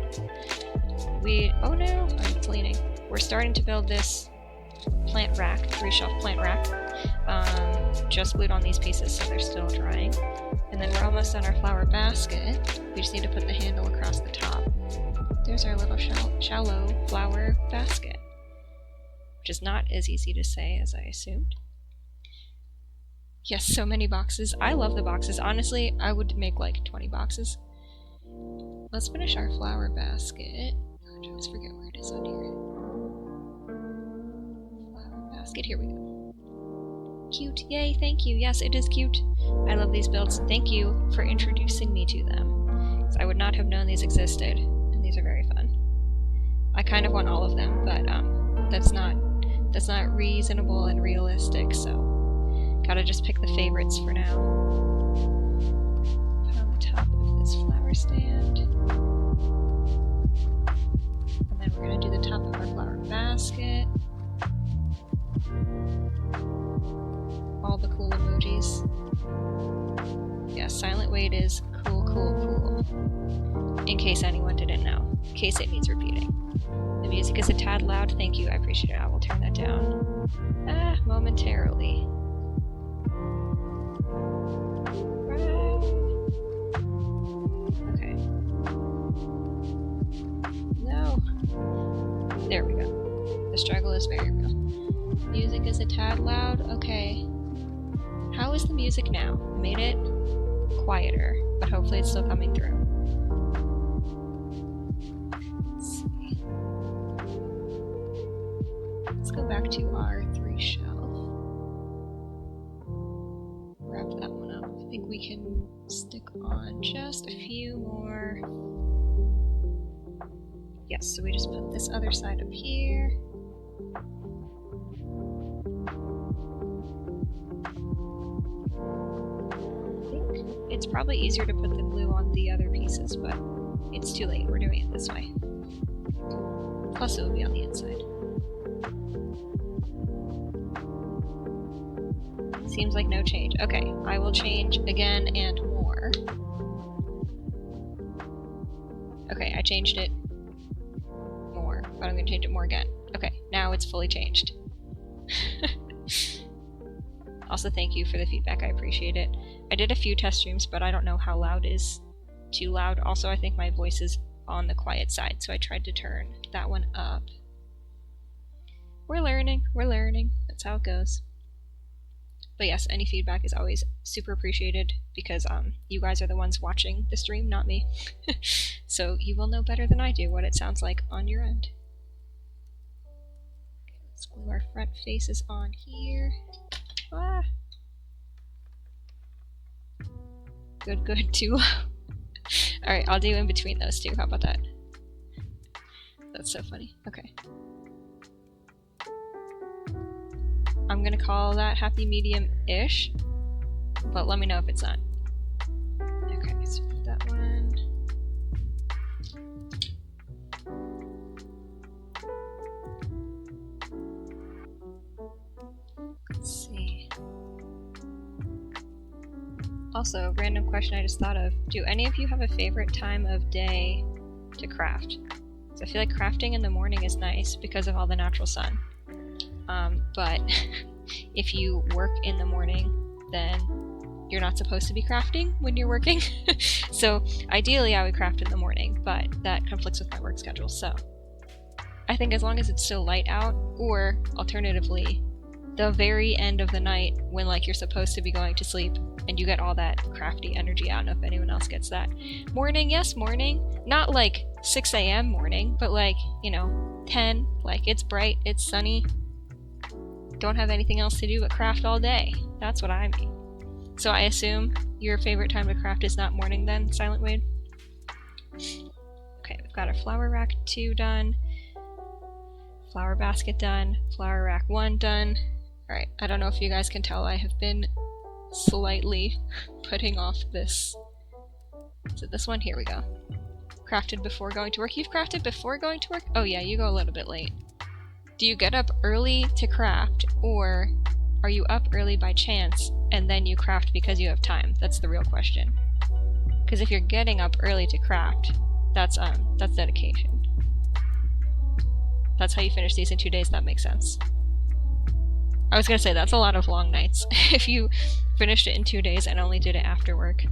Oh no, it's leaning. We're starting to build this plant rack, 3-shelf plant rack. Just glued on these pieces so they're still drying. And then we're almost on our flower basket. We just need to put the handle across the top. There's our little shallow flower basket, which is not as easy to say as I assumed. Yes, so many boxes. I love the boxes. Honestly, I would make like 20 boxes. Let's finish our flower basket. I always forget where it is on here. Flower basket, here we go. Cute, yay, thank you. Yes, it is cute. I love these builds. Thank you for introducing me to them. Because I would not have known these existed, and these are very fun. I kind of want all of them, but that's not reasonable and realistic, so gotta just pick the favorites for now. Put on the top of this flower stand. And then we're gonna do the top of our flower basket. All the cool emojis. Yeah, Silent Wade is cool, cool, cool. In case anyone didn't know. In case it needs repeating. The music is a tad loud. Thank you, I appreciate it. I will turn that down. Momentarily. Okay. No. There we go. The struggle is very real. Music is a tad loud. Okay. How is the music now? I made it quieter, but hopefully it's still coming through. Let's see. Let's go back to our 3-shelf. Wrap that one up. I think we can stick on just a few more. Yes, so we just put this other side up here. It's probably easier to put the glue on the other pieces, but it's too late. We're doing it this way. Plus it will be on the inside. Seems like no change. Okay, I will change again and more. Okay, I changed it more, but I'm going to change it more again. Okay, now it's fully changed. Also, thank you for the feedback. I appreciate it. I did a few test streams, but I don't know how loud is too loud. Also, I think my voice is on the quiet side, so I tried to turn that one up. We're learning. We're learning. That's how it goes. But yes, any feedback is always super appreciated because you guys are the ones watching the stream, not me. So you will know better than I do what it sounds like on your end. Okay, let's glue our front faces on here. Ah. Good, good, too. Alright, I'll do in between those two. How about that? That's so funny. Okay. I'm gonna call that happy medium-ish, but let me know if it's not. Okay, so that one. Let's see. Also, random question I just thought of. Do any of you have a favorite time of day to craft? So I feel like crafting in the morning is nice because of all the natural sun. But if you work in the morning, then you're not supposed to be crafting when you're working. So ideally I would craft in the morning, but that conflicts with my work schedule. So I think as long as it's still light out, or alternatively, the very end of the night when like you're supposed to be going to sleep and you get all that crafty energy. I don't know if anyone else gets that. Morning, yes, morning. Not like 6 a.m. morning, but like, you know, 10, like it's bright, it's sunny. Don't have anything else to do but craft all day. That's what I mean. So I assume your favorite time to craft is not morning then, Silent Wade? Okay, we've got our flower rack 2 done. Flower basket done. Flower rack 1 done. Alright, I don't know if you guys can tell, I have been slightly putting off this. Is it this one? Here we go. Crafted before going to work. You've crafted before going to work? Oh yeah, you go a little bit late. Do you get up early to craft, or are you up early by chance and then you craft because you have time? That's the real question. Because if you're getting up early to craft, that's dedication. That's how you finish these in 2 days. That makes sense. I was gonna say that's a lot of long nights if you finished it in 2 days and only did it after work.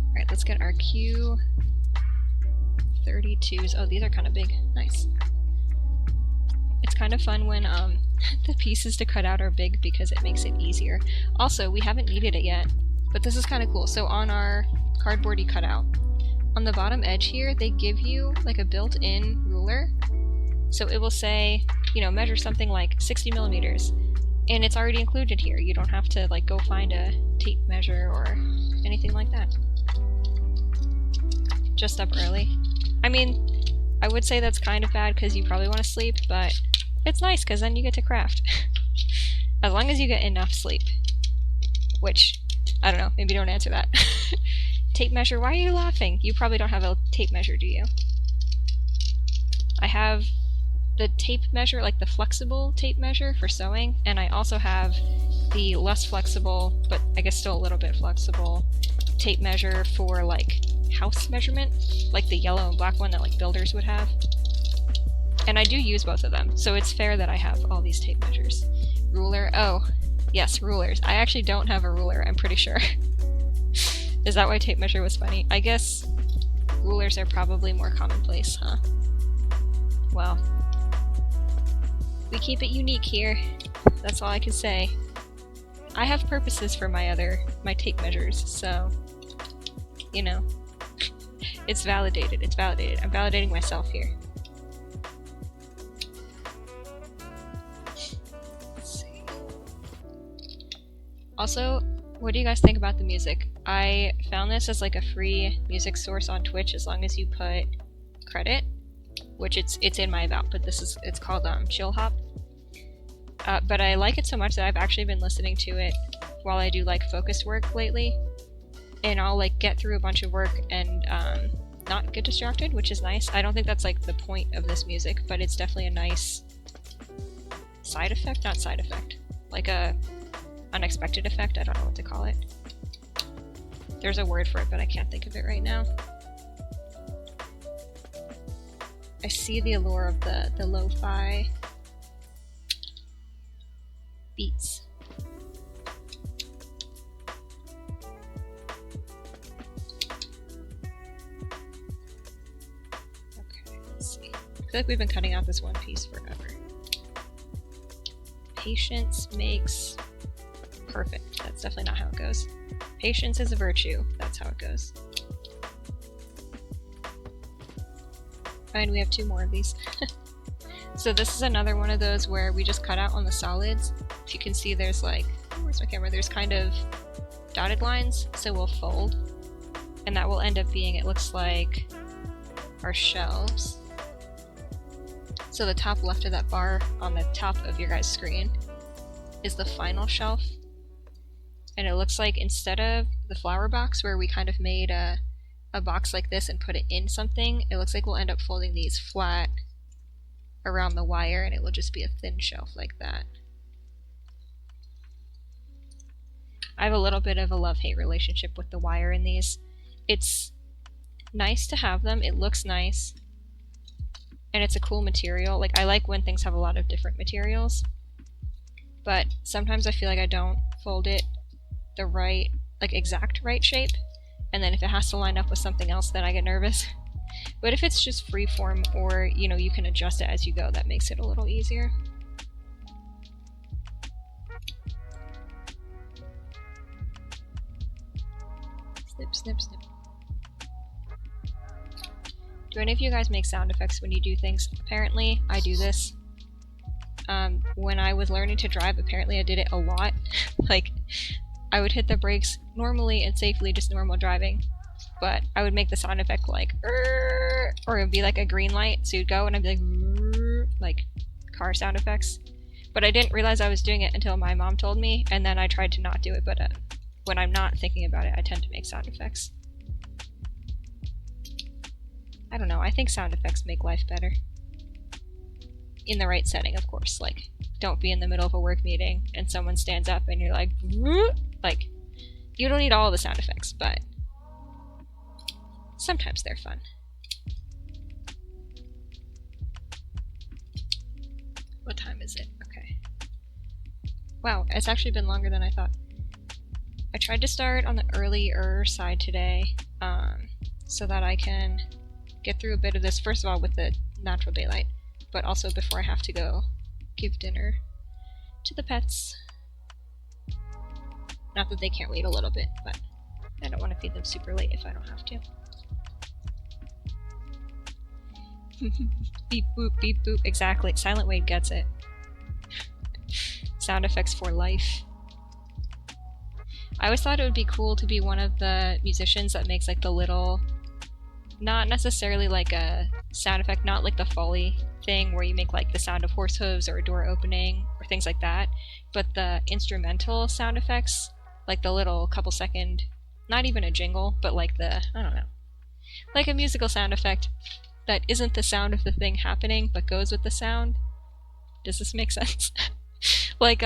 Alright, let's get our Q32s. Oh, these are kind of big. Nice. It's kind of fun when the pieces to cut out are big because it makes it easier. Also, we haven't needed it yet, but this is kind of cool. So on our cardboardy cutout, on the bottom edge here, they give you like a built-in ruler. So it will say, you know, measure something like 60 millimeters, and it's already included here. You don't have to like go find a tape measure or anything like that. Just up early. I mean, I would say that's kind of bad because you probably want to sleep, but it's nice because then you get to craft. As long as you get enough sleep. Which, I don't know, maybe don't answer that. Tape measure, why are you laughing? You probably don't have a tape measure, do you? I have the tape measure, like the flexible tape measure for sewing, and I also have the less flexible, but I guess still a little bit flexible, tape measure for like house measurement, like the yellow and black one that like builders would have. And I do use both of them, so it's fair that I have all these tape measures. Ruler, oh, yes, rulers. I actually don't have a ruler, I'm pretty sure. Is that why tape measure was funny? I guess rulers are probably more commonplace, huh? Well, we keep it unique here. That's all I can say. I have purposes for my tape measures, so, you know, it's validated, it's validated. I'm validating myself here. Let's see. Also, what do you guys think about the music? I found this as like a free music source on Twitch as long as you put credit, which it's in my about, but it's called Chill Hop. But I like it so much that I've actually been listening to it while I do like focused work lately, and I'll like get through a bunch of work and not get distracted, which is nice. I don't think that's like the point of this music, but it's definitely a nice side effect, not side effect, like a unexpected effect. I don't know what to call it. There's a word for it, but I can't think of it right now. I see the allure of the lo-fi beats. Okay, let's see. I feel like we've been cutting out this one piece forever. Patience makes perfect. That's definitely not how it goes. Patience is a virtue. That's how it goes. And we have 2 more of these. So this is another one of those where we just cut out on the solids. If you can see, there's like, where's my camera? There's kind of dotted lines, so we'll fold. And that will end up being, it looks like, our shelves. So the top left of that bar on the top of your guys' screen is the final shelf. And it looks like instead of the flower box where we kind of made a box like this and put it in something, it looks like we'll end up folding these flat around the wire, and it will just be a thin shelf like that. I have a little bit of a love-hate relationship with the wire in these. It's nice to have them, it looks nice, and it's a cool material. Like, I like when things have a lot of different materials, but sometimes I feel like I don't fold it the right, like exact right shape, and then if it has to line up with something else, then I get nervous. But if it's just freeform, or, you know, you can adjust it as you go, that makes it a little easier. Snip, snip, snip. Do any of you guys make sound effects when you do things? Apparently, I do this. When I was learning to drive, apparently I did it a lot. Like, I would hit the brakes normally and safely, just normal driving. But I would make the sound effect like, or it would be like a green light, so you'd go and I'd be like, like car sound effects. But I didn't realize I was doing it until my mom told me, and then I tried to not do it, but when I'm not thinking about it, I tend to make sound effects. I don't know, I think sound effects make life better. In the right setting, of course. Like, don't be in the middle of a work meeting and someone stands up and you're like, you don't need all the sound effects, but sometimes they're fun. What time is it? Okay. Wow, it's actually been longer than I thought. I tried to start on the earlier side today, so that I can get through a bit of this, first of all, with the natural daylight, but also before I have to go give dinner to the pets. Not that they can't wait a little bit, but I don't want to feed them super late if I don't have to. Beep boop, beep boop. Exactly. Silent Wade gets it. Sound effects for life. I always thought it would be cool to be one of the musicians that makes like the little, not necessarily like a sound effect, not like the Foley thing where you make like the sound of horse hooves or a door opening or things like that, but the instrumental sound effects, like the little couple second, not even a jingle, but like the, I don't know, like a musical sound effect that isn't the sound of the thing happening but goes with the sound. Does this make sense? Like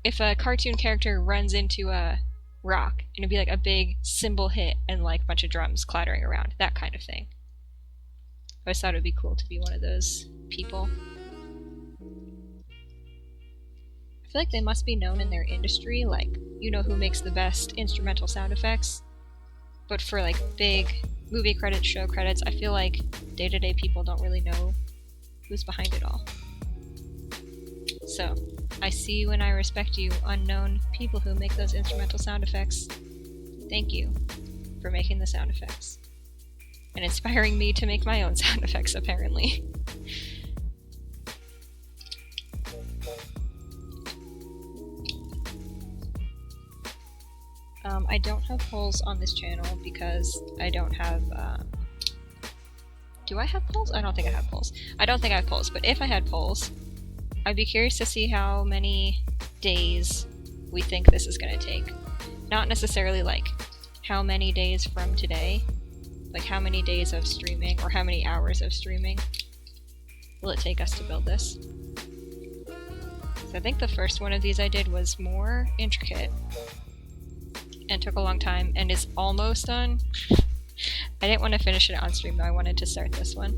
if a cartoon character runs into a rock and it'd be like a big cymbal hit and like a bunch of drums clattering around, that kind of thing. I always thought it would be cool to be one of those people. I feel like they must be known in their industry, like, you know who makes the best instrumental sound effects? But for like big movie credits, show credits, I feel like day-to-day people don't really know who's behind it all. So, I see you and I respect you, unknown people who make those instrumental sound effects. Thank you for making the sound effects. And inspiring me to make my own sound effects, apparently. I don't have polls on this channel because I don't have, do I have polls? I don't think I have polls. I don't think I have polls, but if I had polls, I'd be curious to see how many days we think this is going to take. Not necessarily like how many days from today, like how many days of streaming or how many hours of streaming will it take us to build this. So I think the first one of these I did was more intricate and took a long time and is almost done. I didn't want to finish it on stream though, I wanted to start this one.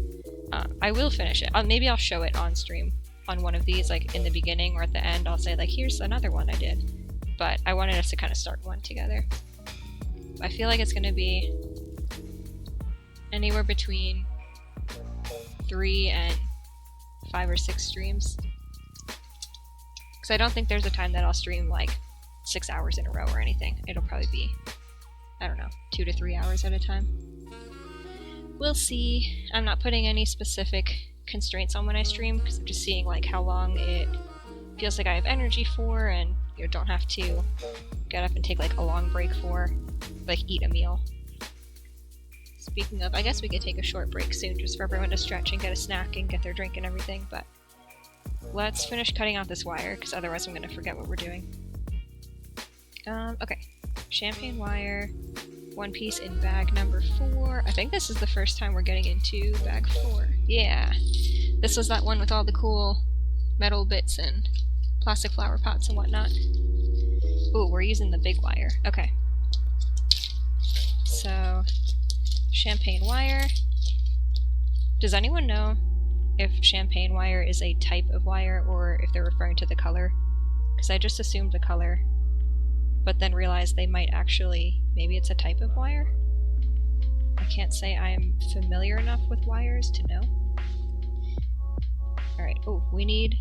I will finish it. Maybe I'll show it on stream on one of these, like in the beginning or at the end. I'll say like, here's another one I did. But I wanted us to kind of start one together. I feel like it's going to be anywhere between 3 and 5 or 6 streams. Because I don't think there's a time that I'll stream like 6 hours in a row or anything. It'll probably be, I don't know, 2 to 3 hours at a time. We'll see. I'm not putting any specific constraints on when I stream because I'm just seeing like how long it feels like I have energy for, and you know, don't have to get up and take like a long break for, like eat a meal. Speaking of, I guess we could take a short break soon just for everyone to stretch and get a snack and get their drink and everything, but let's finish cutting out this wire because otherwise I'm going to forget what we're doing. Okay, champagne wire, one piece in bag number 4. I think this is the first time we're getting into bag 4. Yeah, this was that one with all the cool metal bits and plastic flower pots and whatnot. Ooh, we're using the big wire. Okay. So, champagne wire. Does anyone know if champagne wire is a type of wire or if they're referring to the color? Because I just assumed the color, but then realized they might actually, maybe it's a type of wire? I can't say I'm familiar enough with wires to know. Alright, oh, we need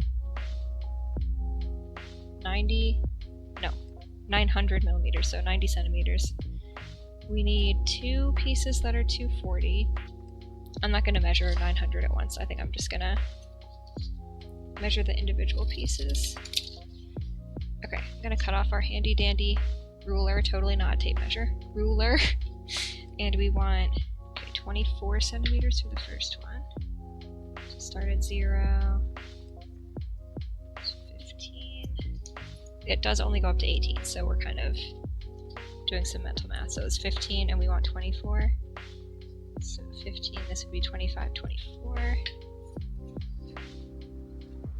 900 millimeters, so 90 centimeters. We need 2 pieces that are 240. I'm not going to measure 900 at once. I think I'm just going to measure the individual pieces. Okay, I'm going to cut off our handy dandy ruler, totally not a tape measure, ruler. And we want 24 centimeters for the first one. So start at 0, it does only go up to 18, so we're kind of doing some mental math. So it's 15 and we want 24. So 15, this would be 25, 24.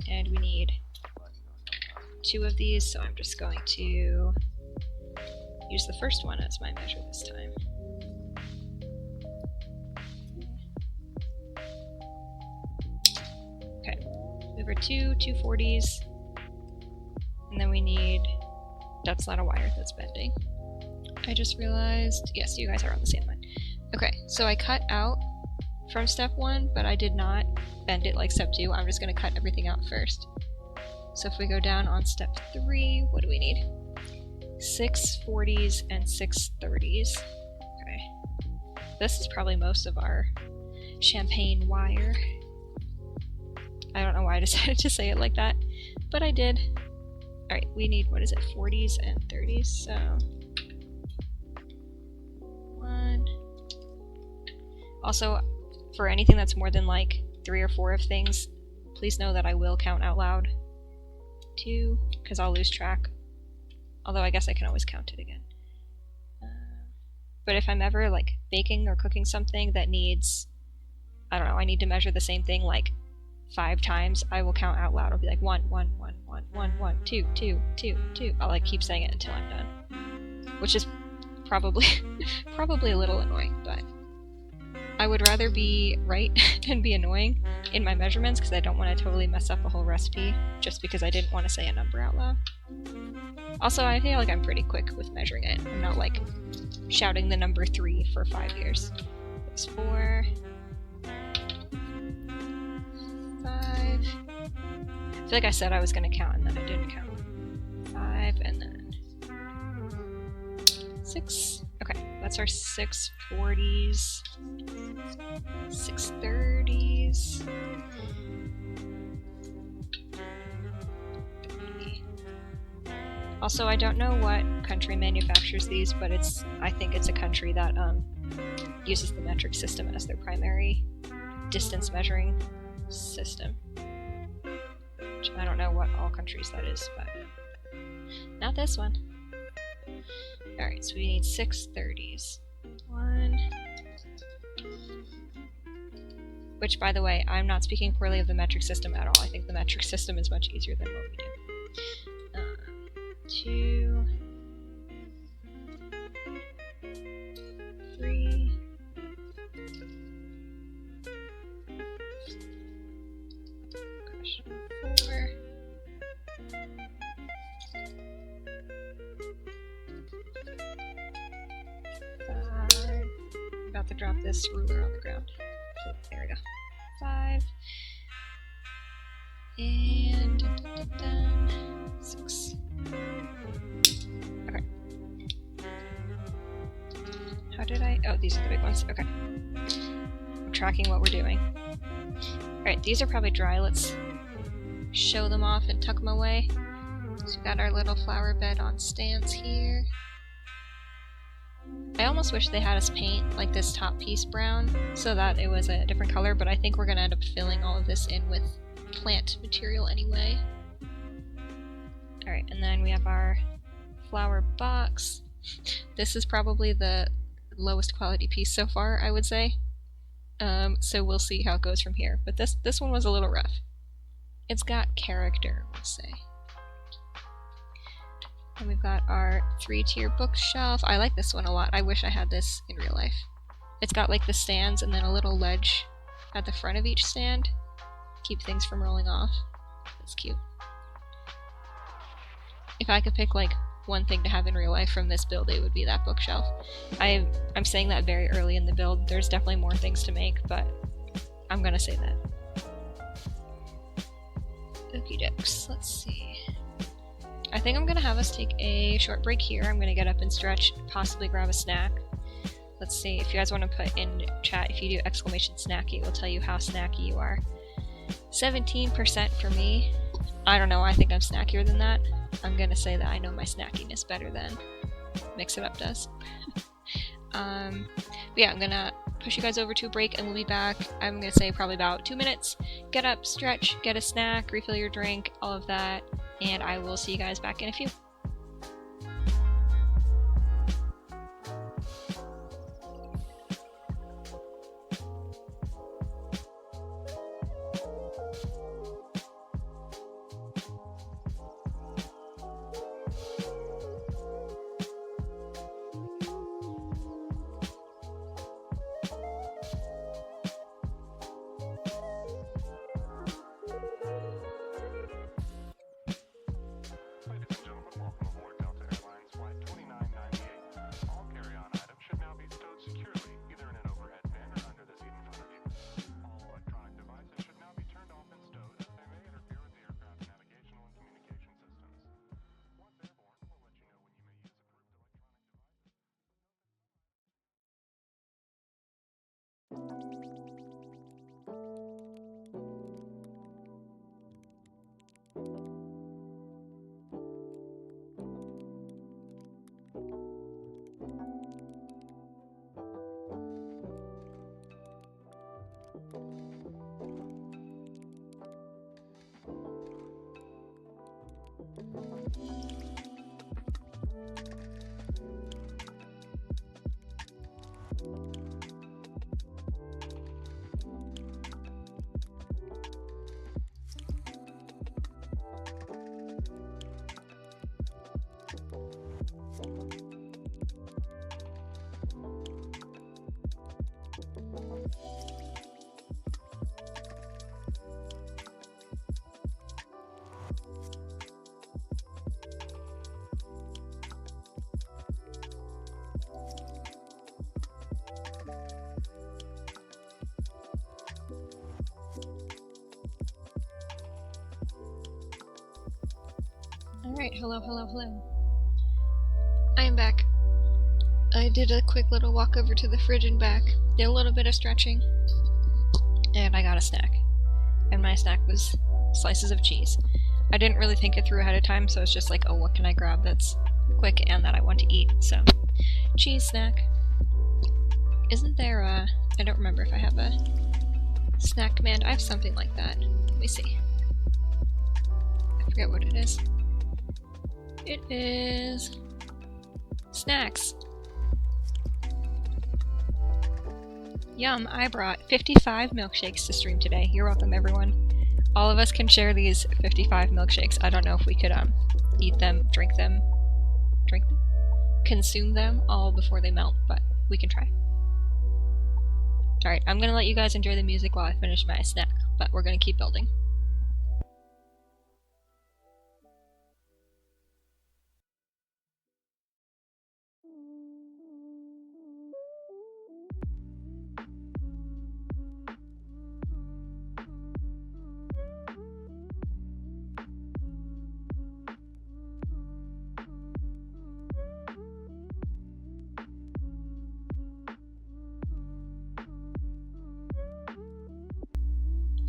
And we need 2 of these, so I'm just going to use the first one as my measure this time. Okay, we have our 2 240s, and then we need, that's not a wire that's bending. I just realized, yes, you guys are on the same line. Okay, so I cut out from step 1, but I did not bend it like step 2. I'm just going to cut everything out first. So if we go down on step 3, what do we need? 6 40s and 6 30s. Okay. This is probably most of our champagne wire. I don't know why I decided to say it like that, but I did. Alright, we need, what is it, 40s and 30s, so 1. Also, for anything that's more than like 3 or 4 of things, please know that I will count out loud. 2, because I'll lose track. Although I guess I can always count it again. But if I'm ever like baking or cooking something that needs, I don't know, I need to measure the same thing like 5 times, I will count out loud. I'll be like 1, 1, 1, 1, 1, 1, 2, 2, 2, 2. I'll like keep saying it until I'm done. Which is probably probably a little annoying, but I would rather be right and be annoying in my measurements because I don't want to totally mess up a whole recipe just because I didn't want to say a number out loud. Also, I feel like I'm pretty quick with measuring it. I'm not like shouting the number 3 for 5 years. It's 4, 5. I feel like I said I was going to count and then I didn't count. 5 and then 6. Okay, that's our 6 40s, 6 30s. Also, I don't know what country manufactures these, but I think it's a country that uses the metric system as their primary distance measuring system. Which I don't know what all countries that is, but not this one. Alright, so we need 6 30s. 1. Which, by the way, I'm not speaking poorly of the metric system at all. I think the metric system is much easier than what we do. 2, 3, 4, 5. I'm about to drop this ruler on the ground. There we go. 5. And 6. Okay. How did I? Oh, these are the big ones. Okay. I'm tracking what we're doing. Alright, these are probably dry. Let's show them off and tuck them away. So we got our little flower bed on stands here. I almost wish they had us paint like this top piece brown so that it was a different color, but I think we're going to end up filling all of this in with plant material anyway. Alright, and then we have our flower box. This is probably the lowest quality piece so far, I would say. So we'll see how it goes from here. But this one was a little rough. It's got character, we'll say. And we've got our 3-tier bookshelf. I like this one a lot. I wish I had this in real life. It's got like the stands and then a little ledge at the front of each stand. Keep things from rolling off. That's cute. If I could pick like one thing to have in real life from this build, it would be that bookshelf. I'm saying that very early in the build. There's definitely more things to make, but I'm gonna say that. Okie dokes. Let's see. I think I'm gonna have us take a short break here. I'm gonna get up and stretch, possibly grab a snack. Let's see, if you guys want to put in chat, if you do exclamation snacky, it will tell you how snacky you are. 17% for me. I don't know, I think I'm snackier than that. I'm gonna say that I know my snackiness better than Mix It Up does. But yeah, I'm gonna push you guys over to a break and we'll be back. I'm gonna say probably about 2 minutes. Get up, stretch, get a snack, refill your drink, all of that. and I will see you guys back in a few. Alright, hello. I am back. I did a quick little walk over to the fridge and back, did a little bit of stretching, and I got a snack. And my snack was slices of cheese. I didn't really think it through ahead of time, so it's just like, oh, what can I grab that's quick and that I want to eat? So, cheese snack. Isn't there a... I don't remember if I have a snack command. I have something like that. Let me see. I forget what it is. It is... snacks. Yum, I brought 55 milkshakes to stream today. You're welcome, everyone. All of us can share these 55 milkshakes. I don't know if we could eat them, drink them, consume them all before they melt, but we can try. Alright, I'm gonna let you guys enjoy the music while I finish my snack, but we're gonna keep building.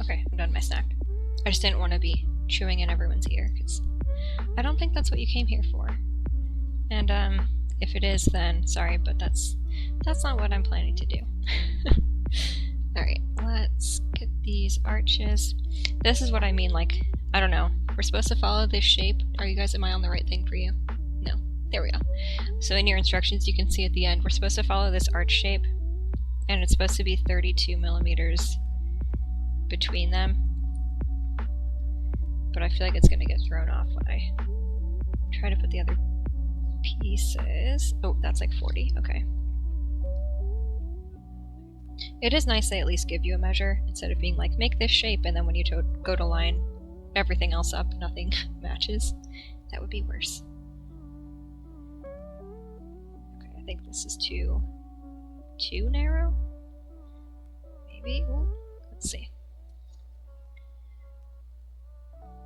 Okay, I'm done my snack. I just didn't want to be chewing in everyone's ear, because I don't think that's what you came here for. And, if it is, then sorry, but that's not what I'm planning to do. Alright, let's get these arches. This is what I mean, like, I don't know. We're supposed to follow this shape. Am I on the right thing for you? No. There we go. So in your instructions, you can see at the end, we're supposed to follow this arch shape, and it's supposed to be 32 millimeters between them, but I feel like it's gonna get thrown off when I try to put the other pieces. Oh, that's like 40. Okay. It is nice they at least give you a measure instead of being like, make this shape, and then when you go to line everything else up, nothing matches. That would be worse. Okay, I think this is too narrow? Maybe? Ooh, let's see.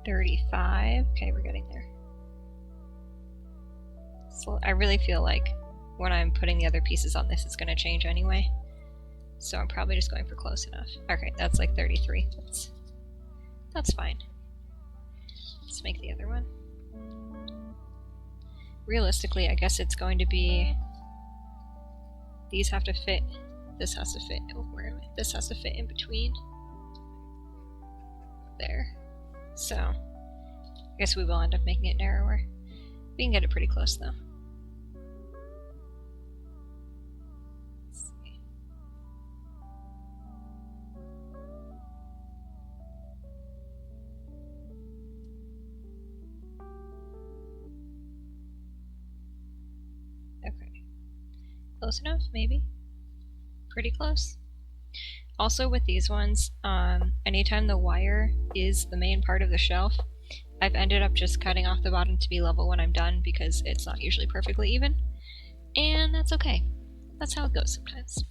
35. Okay, we're getting there. So I really feel like when I'm putting the other pieces on this, it's going to change anyway. So I'm probably just going for close enough. Okay, that's like 33. That's fine. Let's make the other one. Realistically, I guess it's going to be... These have to fit. This has to fit. Oh, where am I? This has to fit in between. There. So, guess we will end up making it narrower. We can get it pretty close though. Let's see. Okay. Close enough, maybe? Pretty close. Also with these ones, anytime the wire is the main part of the shelf, I've ended up just cutting off the bottom to be level when I'm done because it's not usually perfectly even. And that's okay. That's how it goes sometimes.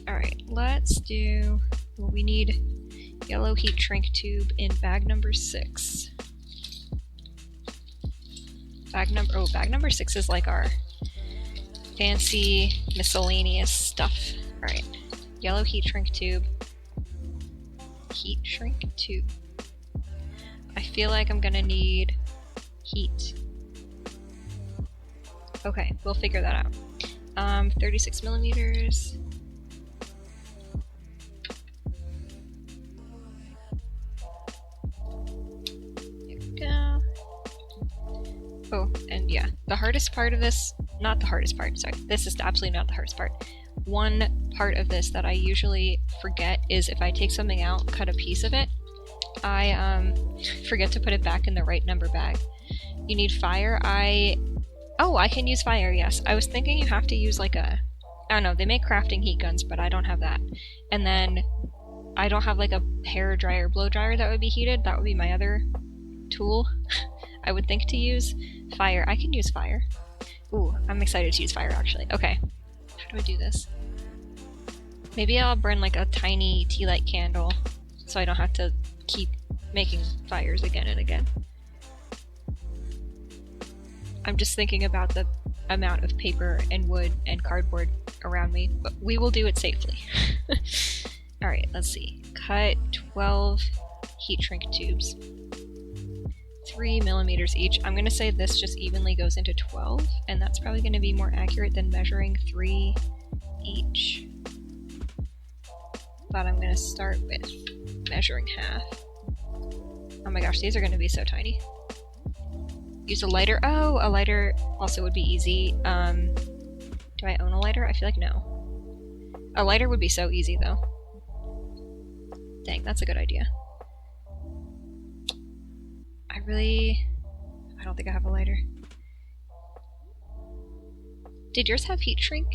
Alright, let's do... Well, we need yellow heat shrink tube in bag number 6. Bag number 6 is like our fancy miscellaneous stuff. Alright, yellow heat shrink tube. Heat shrink tube. I feel like I'm gonna need heat. Okay, we'll figure that out. 36 millimeters. There we go. Oh, and yeah, the hardest part of this, not the hardest part, sorry, this is absolutely not the hardest part. One part of this that I usually forget is if I take something out, cut a piece of it, I forget to put it back in the right number bag. You need fire. Oh, I can use fire, yes. I was thinking you have to use like a... I don't know, they make crafting heat guns, but I don't have that. And then I don't have like a hair dryer, blow dryer that would be heated. That would be my other tool I would think to use. Fire. I can use fire. Ooh, I'm excited to use fire actually. Okay. How do I do this? Maybe I'll burn like a tiny tea light candle so I don't have to keep making fires again and again. I'm just thinking about the amount of paper and wood and cardboard around me, but we will do it safely. Alright, let's see. Cut 12 heat shrink tubes. 3 millimeters each. I'm gonna say this just evenly goes into 12, and that's probably gonna be more accurate than measuring 3 each. But I'm gonna start with measuring half. Oh my gosh, these are gonna be so tiny. Use a lighter. Oh, a lighter also would be easy. Do I own a lighter? I feel like no. A lighter would be so easy though. Dang, that's a good idea. I don't think I have a lighter. Did yours have heat shrink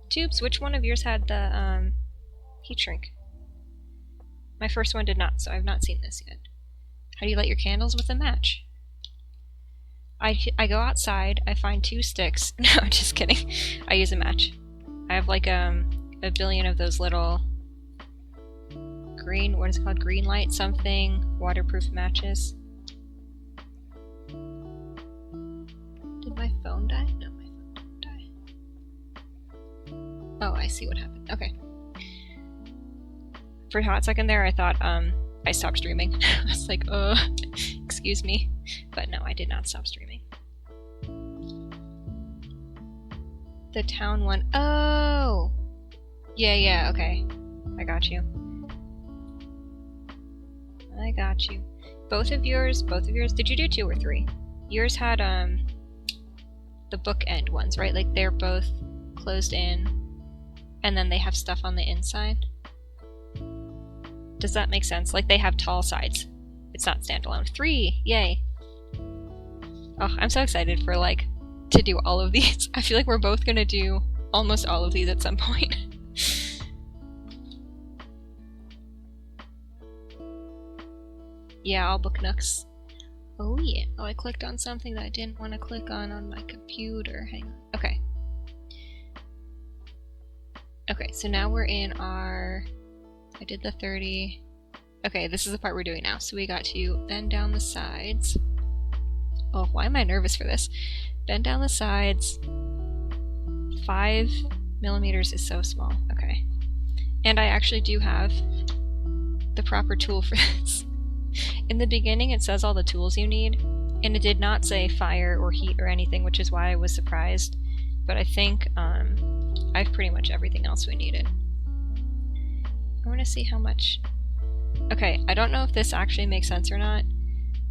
tubes? Which one of yours had the heat shrink? My first one did not, so I've not seen this yet. How do you light your candles? With a match. I go outside, I find 2 sticks. No, I'm just kidding. I use a match. I have like a billion of those little green, what is it called? Green light something, waterproof matches. Did my phone die? No, my phone didn't die. Oh, I see what happened. Okay. For a hot second there, I thought I stopped streaming. I was like, excuse me. But no, I did not stop streaming. The town one. Oh! Yeah, okay. I got you. I got you. Both of yours, did you do 2 or 3? Yours had, the bookend ones, right? Like, they're both closed in, and then they have stuff on the inside. Does that make sense? Like, they have tall sides. It's not standalone. 3! Yay! Oh, I'm so excited for, like, to do all of these. I feel like we're both gonna do almost all of these at some point. Yeah, I'll book nooks. Oh yeah. Oh, I clicked on something that I didn't want to click on my computer. Hang on. Okay. Okay, so now we're in our... I did the 30. Okay, this is the part we're doing now. So we got to bend down the sides. Oh, why am I nervous for this? Bend down the sides. 5 millimeters is so small. Okay. And I actually do have the proper tool for this. In the beginning it says all the tools you need, and it did not say fire or heat or anything, which is why I was surprised. But I think I have pretty much everything else we needed. I want to see how much... Okay, I don't know if this actually makes sense or not,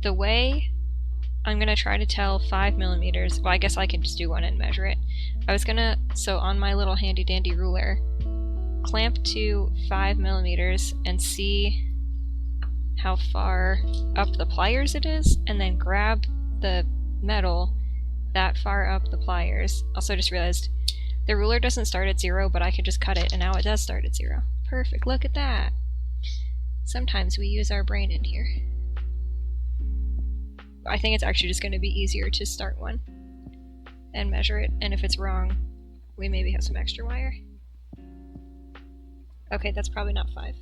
the way I'm gonna try to tell 5 millimeters, well, I guess I can just do one and measure it. I was gonna, so on my little handy dandy ruler, clamp to 5 millimeters and see how far up the pliers it is, and then grab the metal that far up the pliers. Also just realized the ruler doesn't start at 0, but I could just cut it, and now it does start at 0. Perfect, look at that! Sometimes we use our brain in here. I think it's actually just going to be easier to start one and measure it, and if it's wrong, we maybe have some extra wire. Okay, that's probably not 5.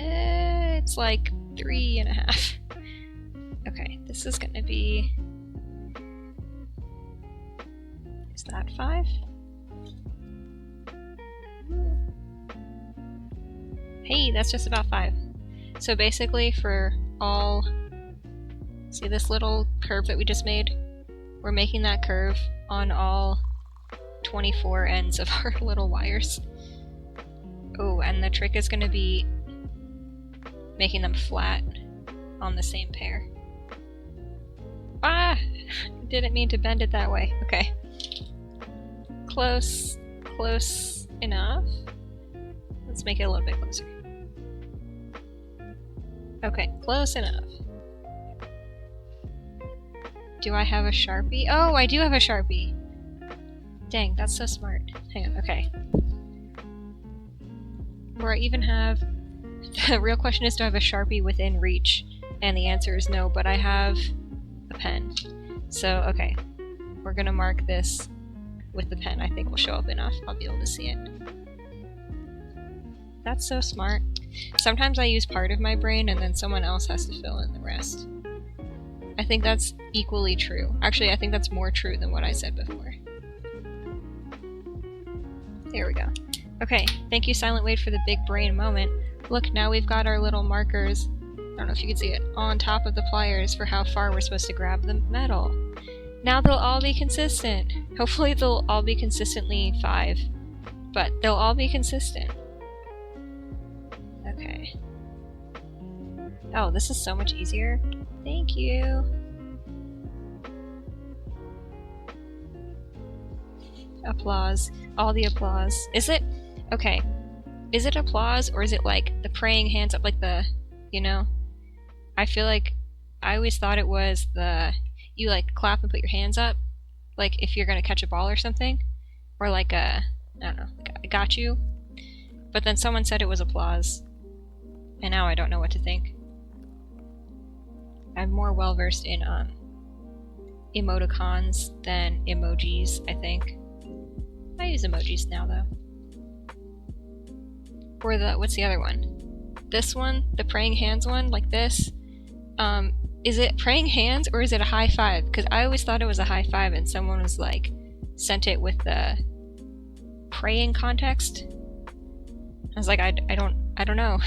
It's like 3.5. Okay, this is gonna be... Is that 5? Hey, that's just about 5. So basically for all... See this little curve that we just made? We're making that curve on all 24 ends of our little wires. Oh, and the trick is gonna be making them flat on the same pair. Ah! Didn't mean to bend it that way. Okay. Close enough. Let's make it a little bit closer. Okay, close enough. Do I have a Sharpie? Oh, I do have a Sharpie! Dang, that's so smart. Hang on, okay. Or I even have... The real question is, do I have a Sharpie within reach? And the answer is no, but I have a pen. So, okay. We're gonna mark this with the pen. I think will show up enough. I'll be able to see it. That's so smart. Sometimes I use part of my brain and then someone else has to fill in the rest. I think that's equally true. Actually, I think that's more true than what I said before. There we go. Okay, thank you Silent Wade for the big brain moment. Look, now we've got our little markers, I don't know if you can see it, on top of the pliers for how far we're supposed to grab the metal. Now they'll all be consistent. Hopefully they'll all be consistently 5, but they'll all be consistent. Okay. Oh, this is so much easier. Thank you. Applause. All the applause. Is it? Okay. Is it applause or is it like the praying hands up, like the, you know? I feel like I always thought it was the, you like clap and put your hands up, like if you're gonna catch a ball or something, or like a, I don't know, like I got you. But then someone said it was applause, and now I don't know what to think. I'm more well versed in emoticons than emojis, I think. I use emojis now though. Or the, what's the other one? This one, the praying hands one, like this. Is it praying hands or is it a high five? Because I always thought it was a high five and someone was like, sent it with the praying context. I was like, I don't know.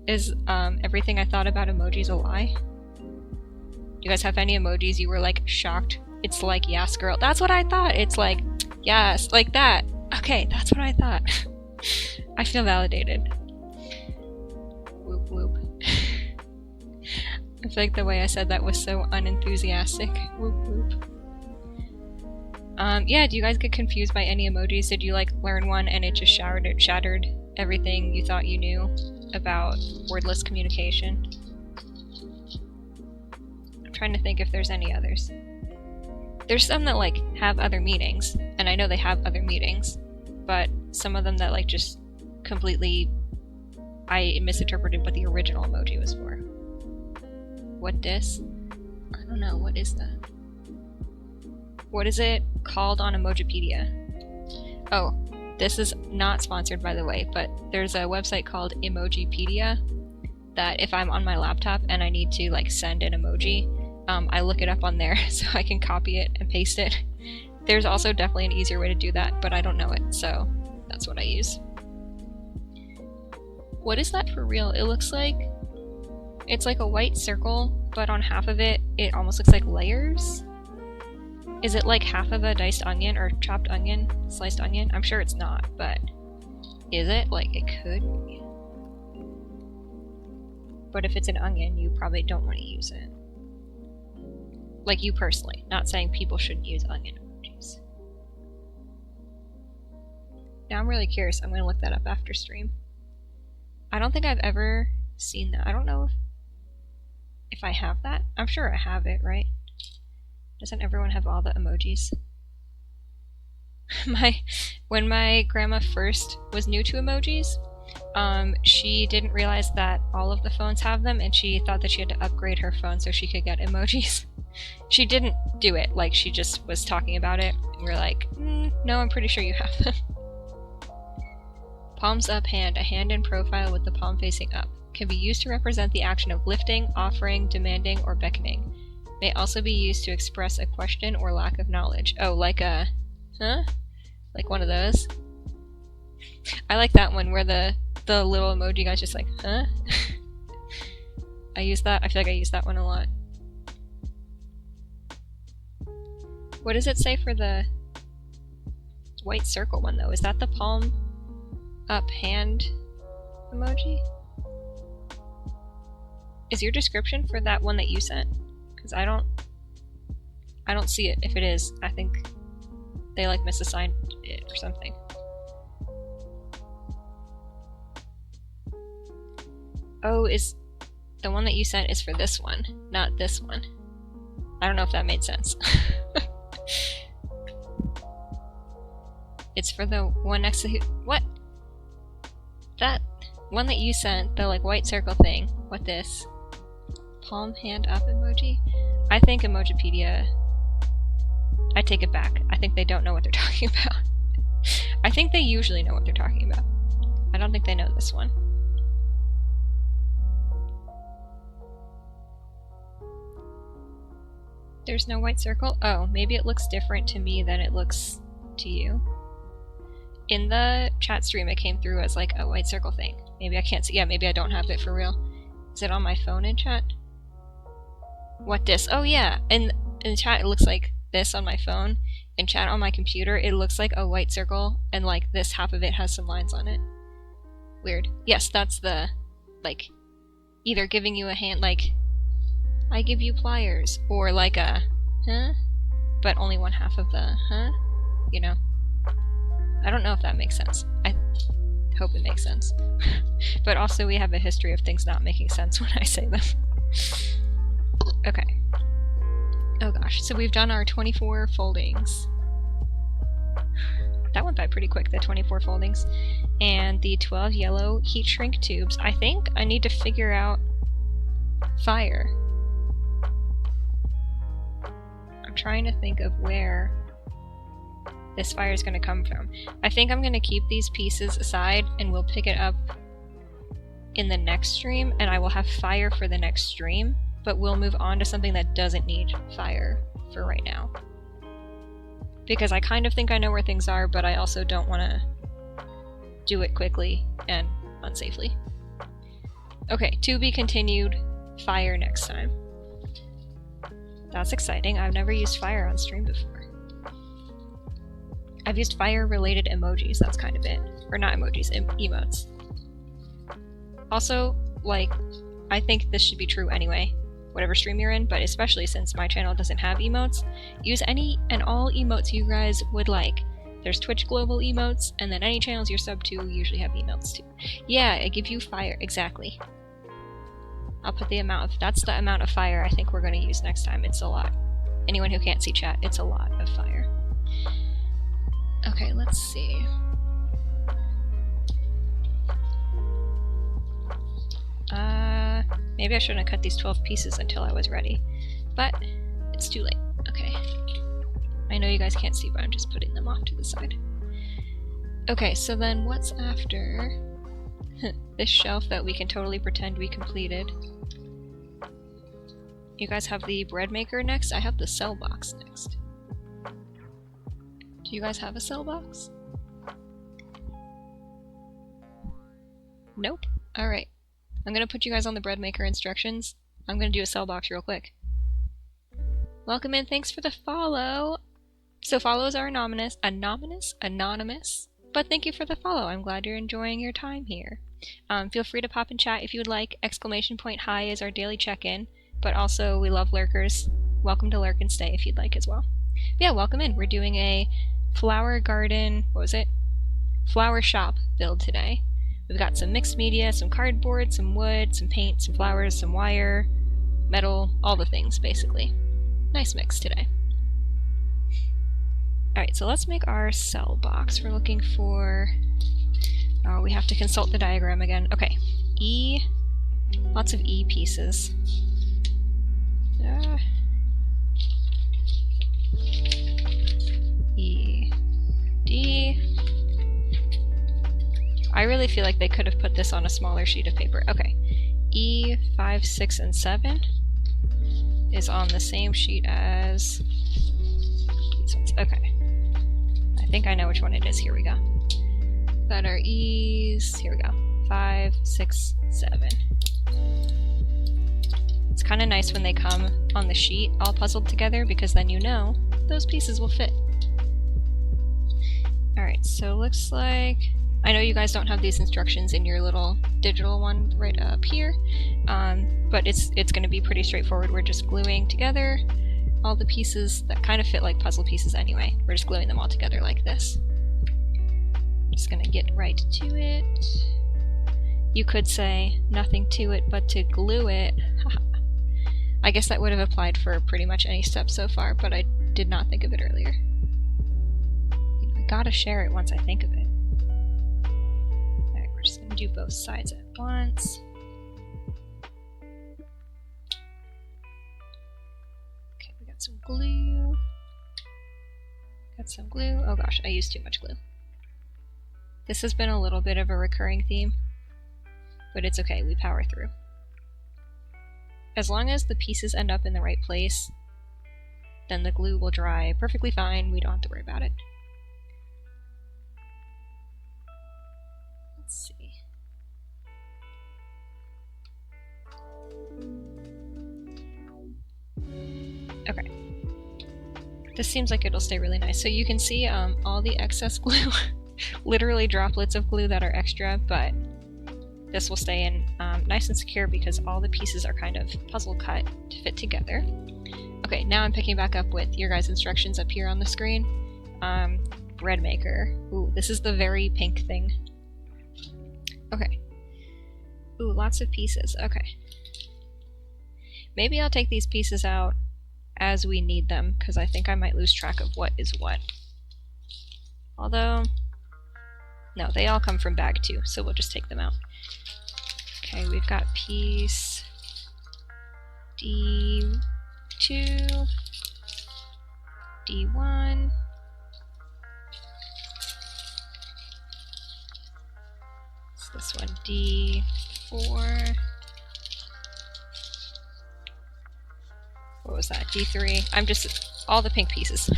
Is everything I thought about emojis a lie? Do you guys have any emojis you were like shocked? It's like, yes girl. That's what I thought. It's like, yes, like that. Okay, that's what I thought. I feel validated. Whoop whoop. I feel like the way I said that was so unenthusiastic. Whoop whoop. Yeah, do you guys get confused by any emojis? Did you like learn one and it just shattered everything you thought you knew about wordless communication? I'm trying to think if there's any others. There's some that like have other meanings, and I know they have other meanings, but some of them that like just completely I misinterpreted what the original emoji was for. What dis? I don't know, what is that? What is it called on Emojipedia? Oh, this is not sponsored by the way, but there's a website called Emojipedia that if I'm on my laptop and I need to like send an emoji, I look it up on there so I can copy it and paste it. There's also definitely an easier way to do that, but I don't know it, so that's what I use. What is that for real? It looks like it's like a white circle, but on half of it, it almost looks like layers. Is it like half of a diced onion or chopped onion, sliced onion? I'm sure it's not, but is it? Like, it could be. But if it's an onion, you probably don't want to use it. Like you personally, not saying people shouldn't use onion emojis. Now I'm really curious. I'm going to look that up after stream. I don't think I've ever seen that. I don't know if I have that. I'm sure I have it, right? Doesn't everyone have all the emojis? When my grandma first was new to emojis, she didn't realize that all of the phones have them, and she thought that she had to upgrade her phone so she could get emojis. She didn't do it, like she just was talking about it, and we're like, no, I'm pretty sure you have them. Palms up hand, a hand in profile with the palm facing up. Can be used to represent the action of lifting, offering, demanding, or beckoning. May also be used to express a question or lack of knowledge. Oh, like a, huh? Like one of those. I like that one where the little emoji guy's just like, huh? I use that. I feel like I use that one a lot. What does it say for the white circle one though? Is that the palm up hand emoji? Is your description for that one that you sent? Because I don't see it. If it is, I think they like misassigned it or something. Oh, is the one that you sent is for this one, not this one. I don't know if that made sense. It's for the one next to what? That one that you sent, the like white circle thing. What this? Palm hand up emoji? I think Emojipedia, I take it back. I think they don't know what they're talking about. I think they usually know what they're talking about. I don't think they know this one. There's no white circle? Oh, maybe it looks different to me than it looks to you. In the chat stream it came through as like a white circle thing. Maybe I can't see. Yeah, maybe I don't have it for real. Is it on my phone in chat? What this? Oh yeah, in chat it looks like this on my phone. In chat on my computer it looks like a white circle and like this half of it has some lines on it. Weird. Yes, that's the, like, either giving you a hand, like, I give you pliers, or like a, huh? But only one half of the, huh? You know? I don't know if that makes sense. I hope it makes sense. But also we have a history of things not making sense when I say them. Okay. Oh gosh, so we've done our 24 foldings. That went by pretty quick, the 24 foldings. And the 12 yellow heat shrink tubes. I think I need to figure out fire. I'm trying to think of where this fire is going to come from. I think I'm going to keep these pieces aside and we'll pick it up in the next stream, and I will have fire for the next stream, but we'll move on to something that doesn't need fire for right now. Because I kind of think I know where things are, but I also don't want to do it quickly and unsafely. Okay, to be continued, fire next time. That's exciting. I've never used fire on stream before. I've used fire-related emojis, that's kind of it. Or not emojis, emotes. Also, like, I think this should be true anyway, whatever stream you're in, but especially since my channel doesn't have emotes, use any and all emotes you guys would like. There's Twitch global emotes, and then any channels you're sub to usually have emotes too. Yeah, I give you fire, exactly. I'll put the amount of, that's the amount of fire I think we're going to use next time. It's a lot. Anyone who can't see chat, it's a lot of fire. Okay, let's see. Maybe I shouldn't have cut these 12 pieces until I was ready, but it's too late. Okay. I know you guys can't see, but I'm just putting them off to the side. Okay, so then what's after this shelf that we can totally pretend we completed? You guys have the bread maker next? I have the cell box next. Do you guys have a cell box? Nope. Alright. I'm gonna put you guys on the bread maker instructions. I'm gonna do a cell box real quick. Welcome in, thanks for the follow! So follows are anonymous, but thank you for the follow. I'm glad you're enjoying your time here. Feel free to pop in chat if you would like. !hi is our daily check-in, but also we love lurkers. Welcome to lurk and stay if you'd like as well. But yeah, welcome in. We're doing a flower garden, flower shop build today. We've got some mixed media, some cardboard, some wood, some paint, some flowers, some wire, metal, all the things basically. Nice mix today. Alright, so let's make our cell box. We're looking for... oh, we have to consult the diagram again. Okay, E. Lots of E pieces. E. D. I really feel like they could have put this on a smaller sheet of paper. Okay, E, 5, 6, and 7 is on the same sheet as these ones. Okay. I think I know which one it is. Here we go. That are E's. Here we go. 5, 6, 7. It's kind of nice when they come on the sheet all puzzled together because then you know those pieces will fit. Alright, so looks like... I know you guys don't have these instructions in your little digital one right up here, but it's going to be pretty straightforward. We're just gluing together all the pieces that kind of fit like puzzle pieces anyway. We're just gluing them all together like this. Just gonna get right to it. You could say nothing to it but to glue it. I guess that would have applied for pretty much any step so far, but I did not think of it earlier. I gotta share it once I think of it. Alright, we're just gonna do both sides at once. Some glue. Got some glue. Oh gosh, I used too much glue. This has been a little bit of a recurring theme, but it's okay, we power through. As long as the pieces end up in the right place, then the glue will dry perfectly fine, we don't have to worry about it. Let's see. Okay. This seems like it'll stay really nice. So you can see all the excess glue, literally droplets of glue that are extra, but this will stay in nice and secure because all the pieces are kind of puzzle cut to fit together. Okay, now I'm picking back up with your guys' instructions up here on the screen. Bread maker. Ooh, this is the very pink thing. Okay. Ooh, lots of pieces. Okay. Maybe I'll take these pieces out as we need them, because I think I might lose track of what is what. Although, no, they all come from bag 2, so we'll just take them out. Okay, we've got piece D2, D1, this one D4, what was that, D3, I'm just, all the pink pieces,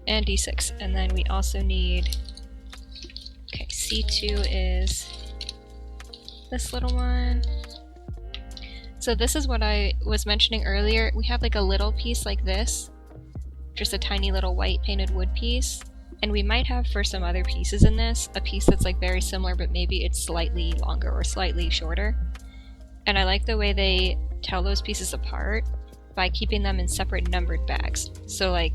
and D6, and then we also need, okay, C2 is this little one. So this is what I was mentioning earlier, we have like a little piece like this, just a tiny little white painted wood piece, and we might have for some other pieces in this, a piece that's like very similar but maybe it's slightly longer or slightly shorter. And I like the way they tell those pieces apart by keeping them in separate numbered bags. So like,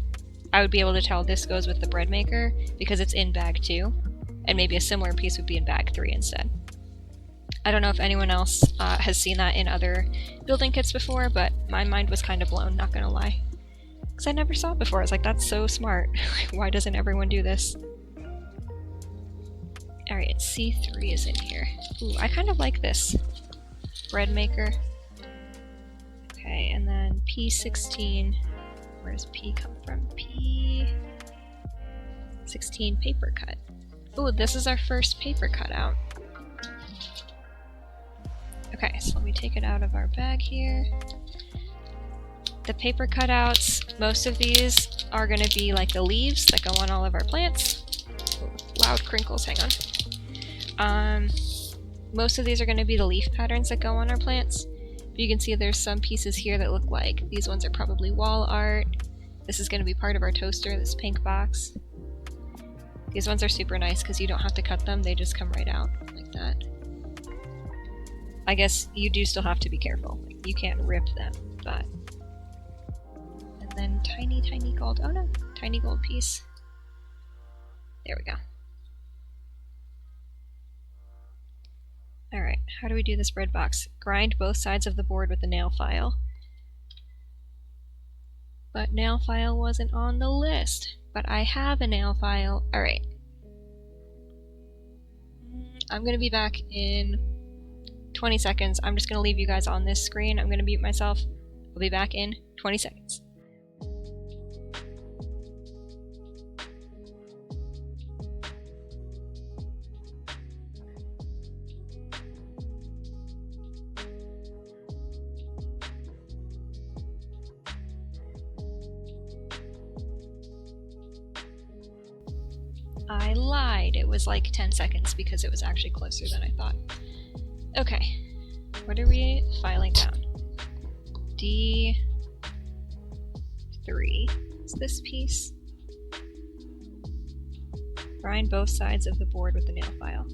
I would be able to tell this goes with the bread maker because it's in bag 2, and maybe a similar piece would be in bag 3 instead. I don't know if anyone else has seen that in other building kits before, but my mind was kind of blown, not gonna lie. Because I never saw it before. I was like, that's so smart. Why doesn't everyone do this? Alright, C3 is in here. Ooh, I kind of like this. Bread maker. Okay, and then P16. Where does P come from? P16 paper cut. Ooh, this is our first paper cutout. Okay, so let me take it out of our bag here. The paper cutouts, most of these are going to be like the leaves that go on all of our plants. Ooh, loud crinkles, hang on. Most of these are going to be the leaf patterns that go on our plants. But you can see there's some pieces here that look like these ones are probably wall art. This is going to be part of our toaster, this pink box. These ones are super nice because you don't have to cut them, they just come right out like that. I guess you do still have to be careful. Like, you can't rip them, but... And then tiny, tiny gold. Oh no, tiny gold piece. There we go. Alright, how do we do this bread box? Grind both sides of the board with the nail file. But nail file wasn't on the list. But I have a nail file. Alright. I'm gonna be back in 20 seconds. I'm just gonna leave you guys on this screen. I'm gonna mute myself. I'll be back in 20 seconds. I lied. It was like 10 seconds because it was actually closer than I thought. Okay. What are we filing down? D3 is this piece. Grind both sides of the board with the nail file.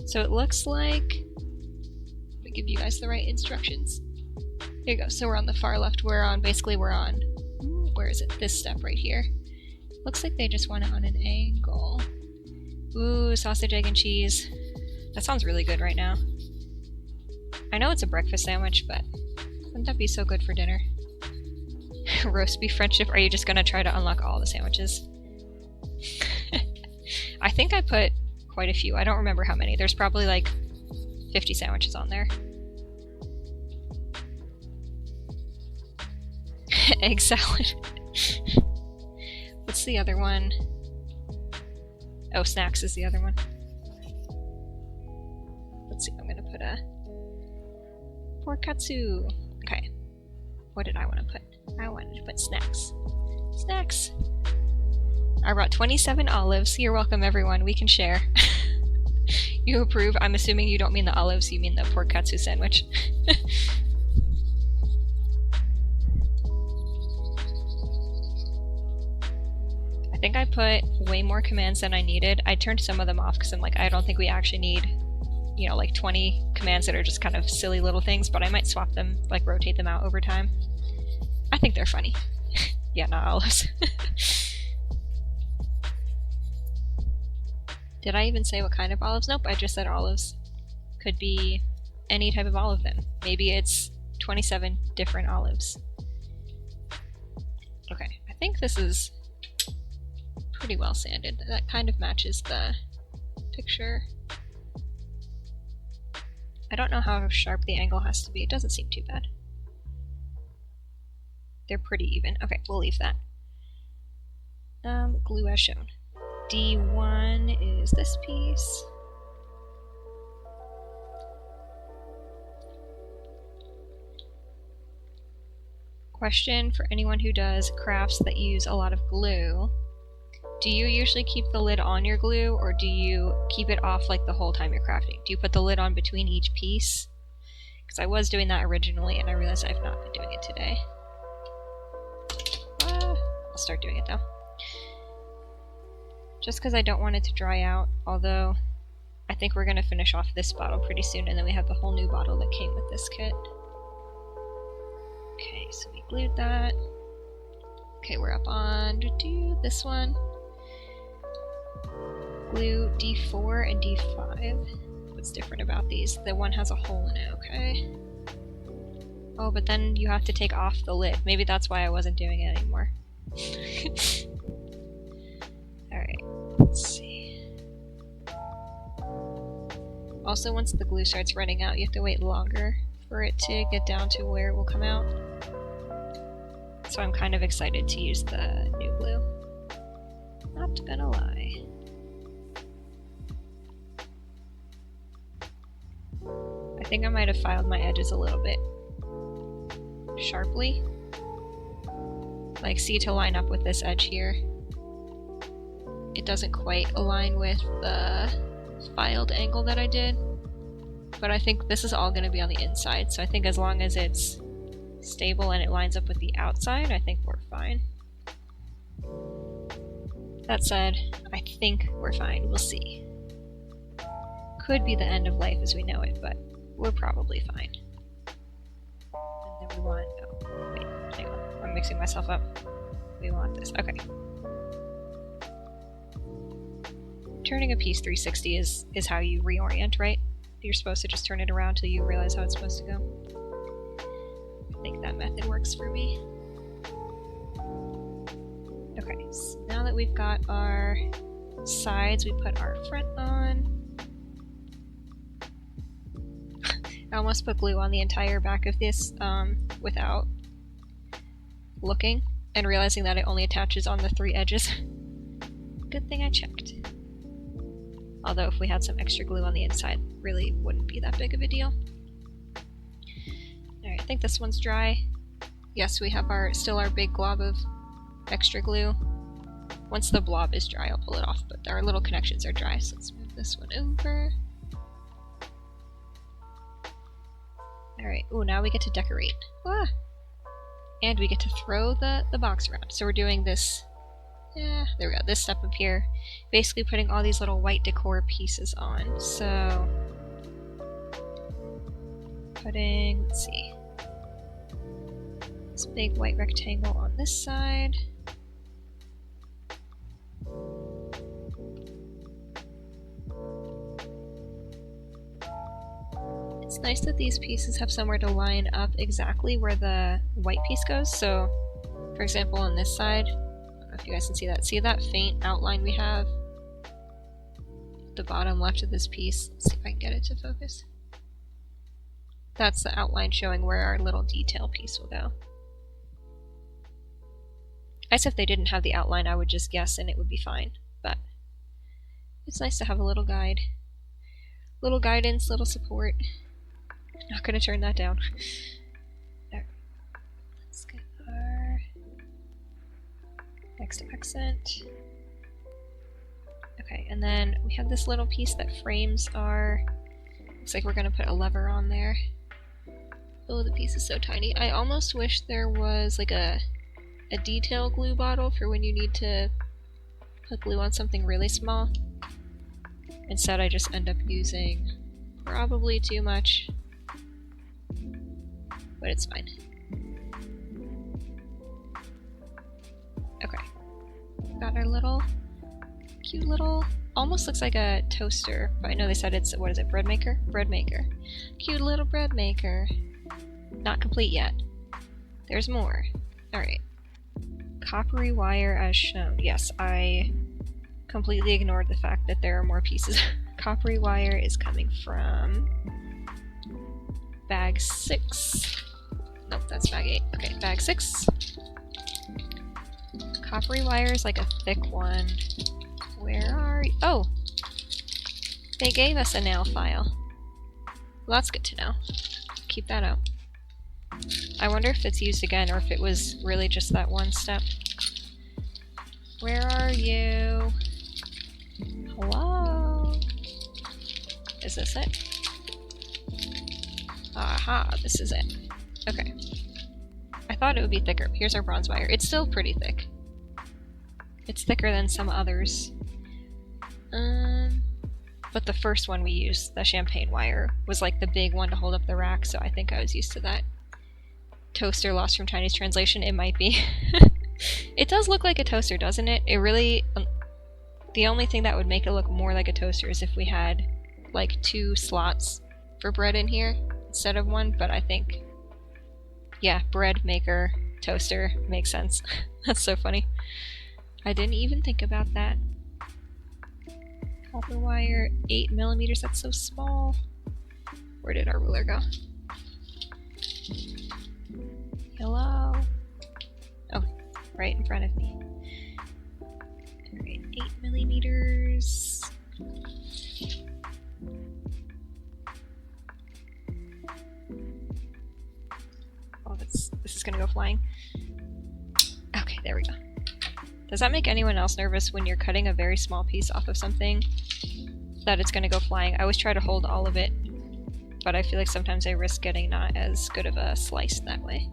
So it looks like... Let me give you guys the right instructions. There you go. So we're on the far left. Where is it? This step right here. Looks like they just want it on an angle. Ooh, sausage, egg, and cheese. That sounds really good right now. I know it's a breakfast sandwich, but wouldn't that be so good for dinner? Roast beef French dip. Are you just gonna try to unlock all the sandwiches? I think I put quite a few. I don't remember how many. There's probably like 50 sandwiches on there. Egg salad. What's the other one? Oh, snacks is the other one. Let's see, I'm gonna put a pork katsu. Okay. What did I want to put? I wanted to put snacks. Snacks! I brought 27 olives. You're welcome, everyone. We can share. You approve? I'm assuming you don't mean the olives, you mean the pork katsu sandwich. I think I put way more commands than I needed. I turned some of them off because I'm like, I don't think we actually need, you know, like 20 commands that are just kind of silly little things, but I might swap them, like rotate them out over time. I think they're funny. Yeah, not olives. Did I even say what kind of olives? Nope, I just said olives. Could be any type of olive then. Maybe it's 27 different olives. Okay, I think this is pretty well sanded. That kind of matches the picture. I don't know how sharp the angle has to be. It doesn't seem too bad. They're pretty even. Okay, we'll leave that. Glue as shown. D1 is this piece. Question for anyone who does crafts that use a lot of glue. Do you usually keep the lid on your glue, or do you keep it off like the whole time you're crafting? Do you put the lid on between each piece? Because I was doing that originally, and I realized I've not been doing it today. I'll start doing it though. Just because I don't want it to dry out, although I think we're going to finish off this bottle pretty soon, and then we have the whole new bottle that came with this kit. Okay, so we glued that. Okay, we're up on this one. Glue D4 and D5. What's different about these? The one has a hole in it, okay. Oh, but then you have to take off the lid. Maybe that's why I wasn't doing it anymore. Alright, let's see. Also, once the glue starts running out, you have to wait longer for it to get down to where it will come out. So I'm kind of excited to use the new glue. Not gonna lie. I think I might have filed my edges a little bit sharply. Like, see, to line up with this edge here. It doesn't quite align with the filed angle that I did. But I think this is all going to be on the inside, so I think as long as it's stable and it lines up with the outside, I think we're fine. That said, I think we're fine. We'll see. Could be the end of life as we know it, but we're probably fine. And then we want, oh, wait, hang on, I'm mixing myself up. We want this, okay. Turning a piece 360 is how you reorient, right? You're supposed to just turn it around till you realize how it's supposed to go. I think that method works for me. Okay, so now that we've got our sides, we put our front on. I almost put glue on the entire back of this without looking and realizing that it only attaches on the 3 edges. Good thing I checked. Although if we had some extra glue on the inside, really wouldn't be that big of a deal. Alright, I think this one's dry. Yes, we have still our big glob of extra glue. Once the blob is dry, I'll pull it off, but our little connections are dry, so let's move this one over. Alright, ooh, now we get to decorate. Ah! And we get to throw the box around. So we're doing this, yeah, there we go, this step up here. Basically putting all these little white decor pieces on. So, putting, let's see, this big white rectangle on this side. It's nice that these pieces have somewhere to line up exactly where the white piece goes. So, for example, on this side, I don't know if you guys can see that. See that faint outline we have? The bottom left of this piece. Let's see if I can get it to focus. That's the outline showing where our little detail piece will go. I guess if they didn't have the outline, I would just guess and it would be fine. But it's nice to have a little guide. Little guidance, little support. Not gonna turn that down. There. Let's get our next accent. Okay, and then we have this little piece that frames our... Looks like we're gonna put a lever on there. Oh, the piece is so tiny. I almost wish there was like a detail glue bottle for when you need to put glue on something really small. Instead, I just end up using probably too much. But it's fine. Okay. Got our little, cute little, almost looks like a toaster, but I know they said it's, what is it, bread maker? Bread maker. Cute little bread maker. Not complete yet. There's more. Alright. Coppery wire as shown. Yes, I completely ignored the fact that there are more pieces. Coppery wire is coming from bag 6. Nope, that's bag 8. Okay, bag 6. Coppery wire is like a thick one. Where are you? Oh! They gave us a nail file. Well, that's good to know. Keep that out. I wonder if it's used again or if it was really just that one step. Where are you? Hello? Is this it? Aha, this is it. Okay. I thought it would be thicker. Here's our bronze wire. It's still pretty thick. It's thicker than some others. But the first one we used, the champagne wire, was like the big one to hold up the rack, so I think I was used to that. Toaster lost from Chinese translation? It might be. It does look like a toaster, doesn't it? It really... the only thing that would make it look more like a toaster is if we had like 2 slots for bread in here instead of 1, but I think... yeah, bread maker, toaster, makes sense. That's so funny. I didn't even think about that. Copper wire, 8mm, that's so small. Where did our ruler go? Hello? Oh, right in front of me. Alright, 8mm. Oh, this is gonna go flying. Okay, there we go. Does that make anyone else nervous when you're cutting a very small piece off of something that it's gonna go flying? I always try to hold all of it, but I feel like sometimes I risk getting not as good of a slice that way.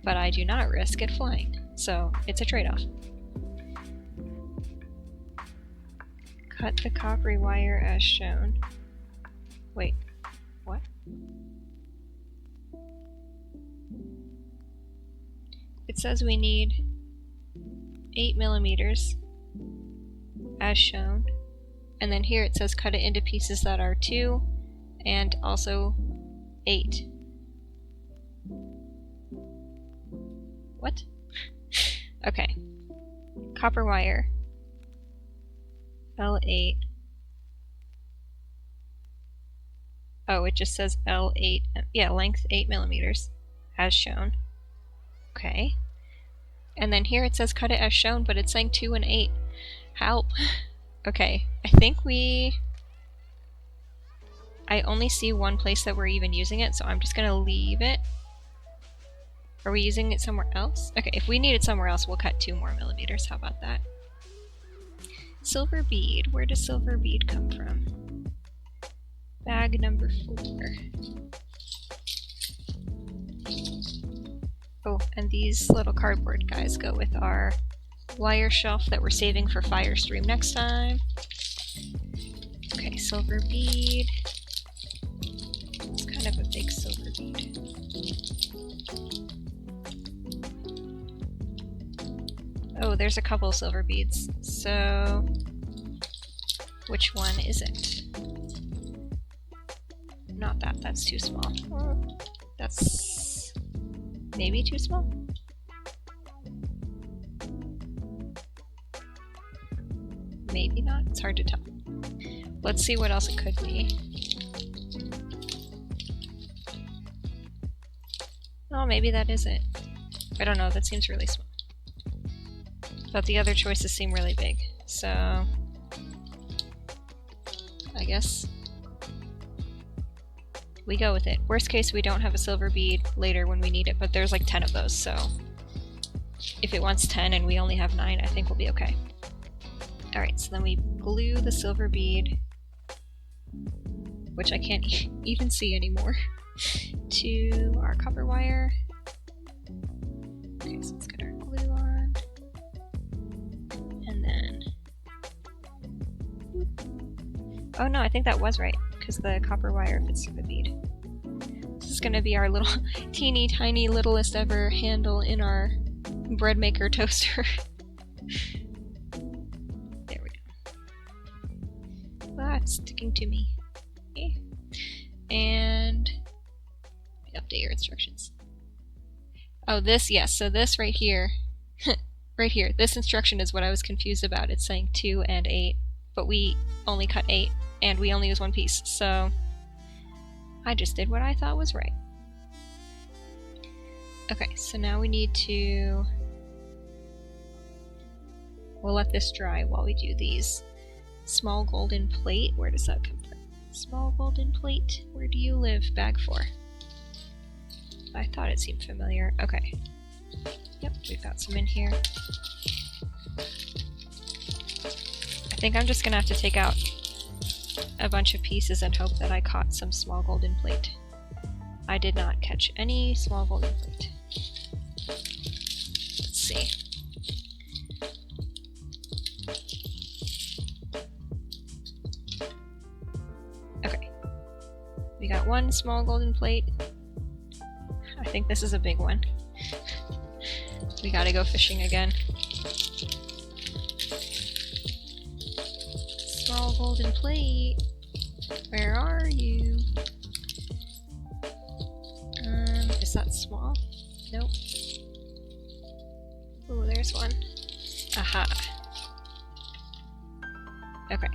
But I do not risk it flying, so it's a trade-off. Cut the coppery wire as shown. Wait, it says we need 8 millimeters as shown. And then here it says cut it into pieces that are 2 and also 8. What? Okay. Copper wire. L8. Oh, it just says L8. Yeah, length 8 millimeters as shown. Okay. And then here it says cut it as shown, but it's saying 2 and 8. Help. Okay, I think I only see one place that we're even using it, so I'm just gonna leave it. Are we using it somewhere else? Okay, if we need it somewhere else, we'll cut 2 more millimeters. How about that? Silver bead. Where does silver bead come from? Bag number 4. Oh, and these little cardboard guys go with our wire shelf that we're saving for fire stream next time. Okay, silver bead. It's kind of a big silver bead. Oh, there's a couple silver beads. So, which one is it? Not that, that's too small. That's maybe too small? Maybe not, it's hard to tell. Let's see what else it could be. Oh, maybe that is it. I don't know, that seems really small. But the other choices seem really big, so I guess we go with it. Worst case, we don't have a silver bead later when we need it, but there's like 10 of those, so if it wants 10 and we only have 9, I think we'll be okay. Alright, so then we glue the silver bead, which I can't even see anymore, to our copper wire. Okay, so let's get our glue on. And then... oh no, I think that was right, because the copper wire fits through the bead. This is going to be our little teeny tiny littlest ever handle in our bread maker toaster. There we go. Ah, it's sticking to me. Okay. And update your instructions. Oh, this, yes, so this right here, right here, this instruction is what I was confused about. It's saying 2 and 8, but we only cut 8, and we only use one piece, so I just did what I thought was right. Okay, so now we need to... we'll let this dry while we do these. Small golden plate, where does that come from? Small golden plate, where do you live? Bag 4. I thought it seemed familiar. Okay. Yep, we've got some in here. I think I'm just gonna have to take out a bunch of pieces and hope that I caught some small golden plate. I did not catch any small golden plate. Let's see. Okay. We got one small golden plate. I think this is a big one. We gotta go fishing again. Small golden plate. Where are you? Is that small? Nope. Ooh, there's one. Aha. Okay.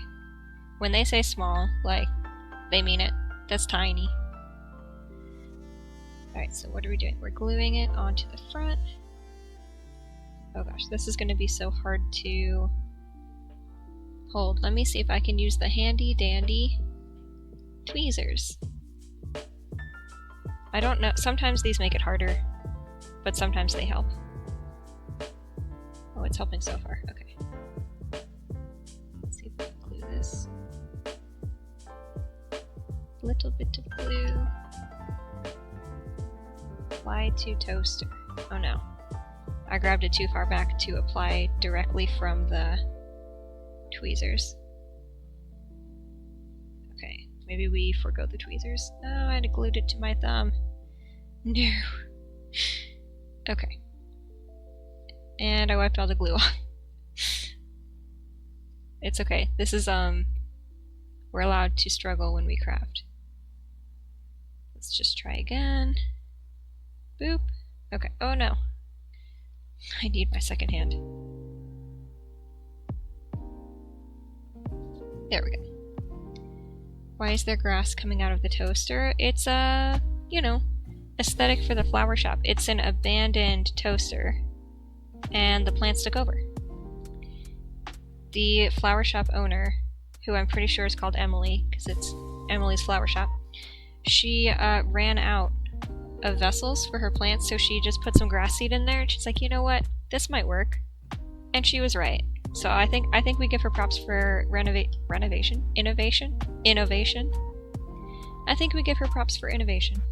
When they say small, like, they mean it. That's tiny. Alright, so what are we doing? We're gluing it onto the front. Oh gosh, this is going to be so hard to hold. Let me see if I can use the handy dandy tweezers. I don't know, sometimes these make it harder, but sometimes they help. Oh, it's helping so far, okay. Let's see if we can glue this. Little bit of glue. Apply to toaster. Oh no. I grabbed it too far back to apply directly from the tweezers. Okay, maybe we forgo the tweezers. Oh, I had glued it to my thumb. No. Okay. And I wiped all the glue off. It's okay. This is, we're allowed to struggle when we craft. Let's just try again. Boop. Okay. Oh no. I need my second hand. There we go. Why is there grass coming out of the toaster? It's you know, aesthetic for the flower shop. It's an abandoned toaster, and the plants took over. The flower shop owner, who I'm pretty sure is called Emily, because it's Emily's flower shop, she ran out of vessels for her plants, so she just put some grass seed in there, and she's like, you know what, this might work. And she was right. So I think we give her props for innovation. I think we give her props for innovation.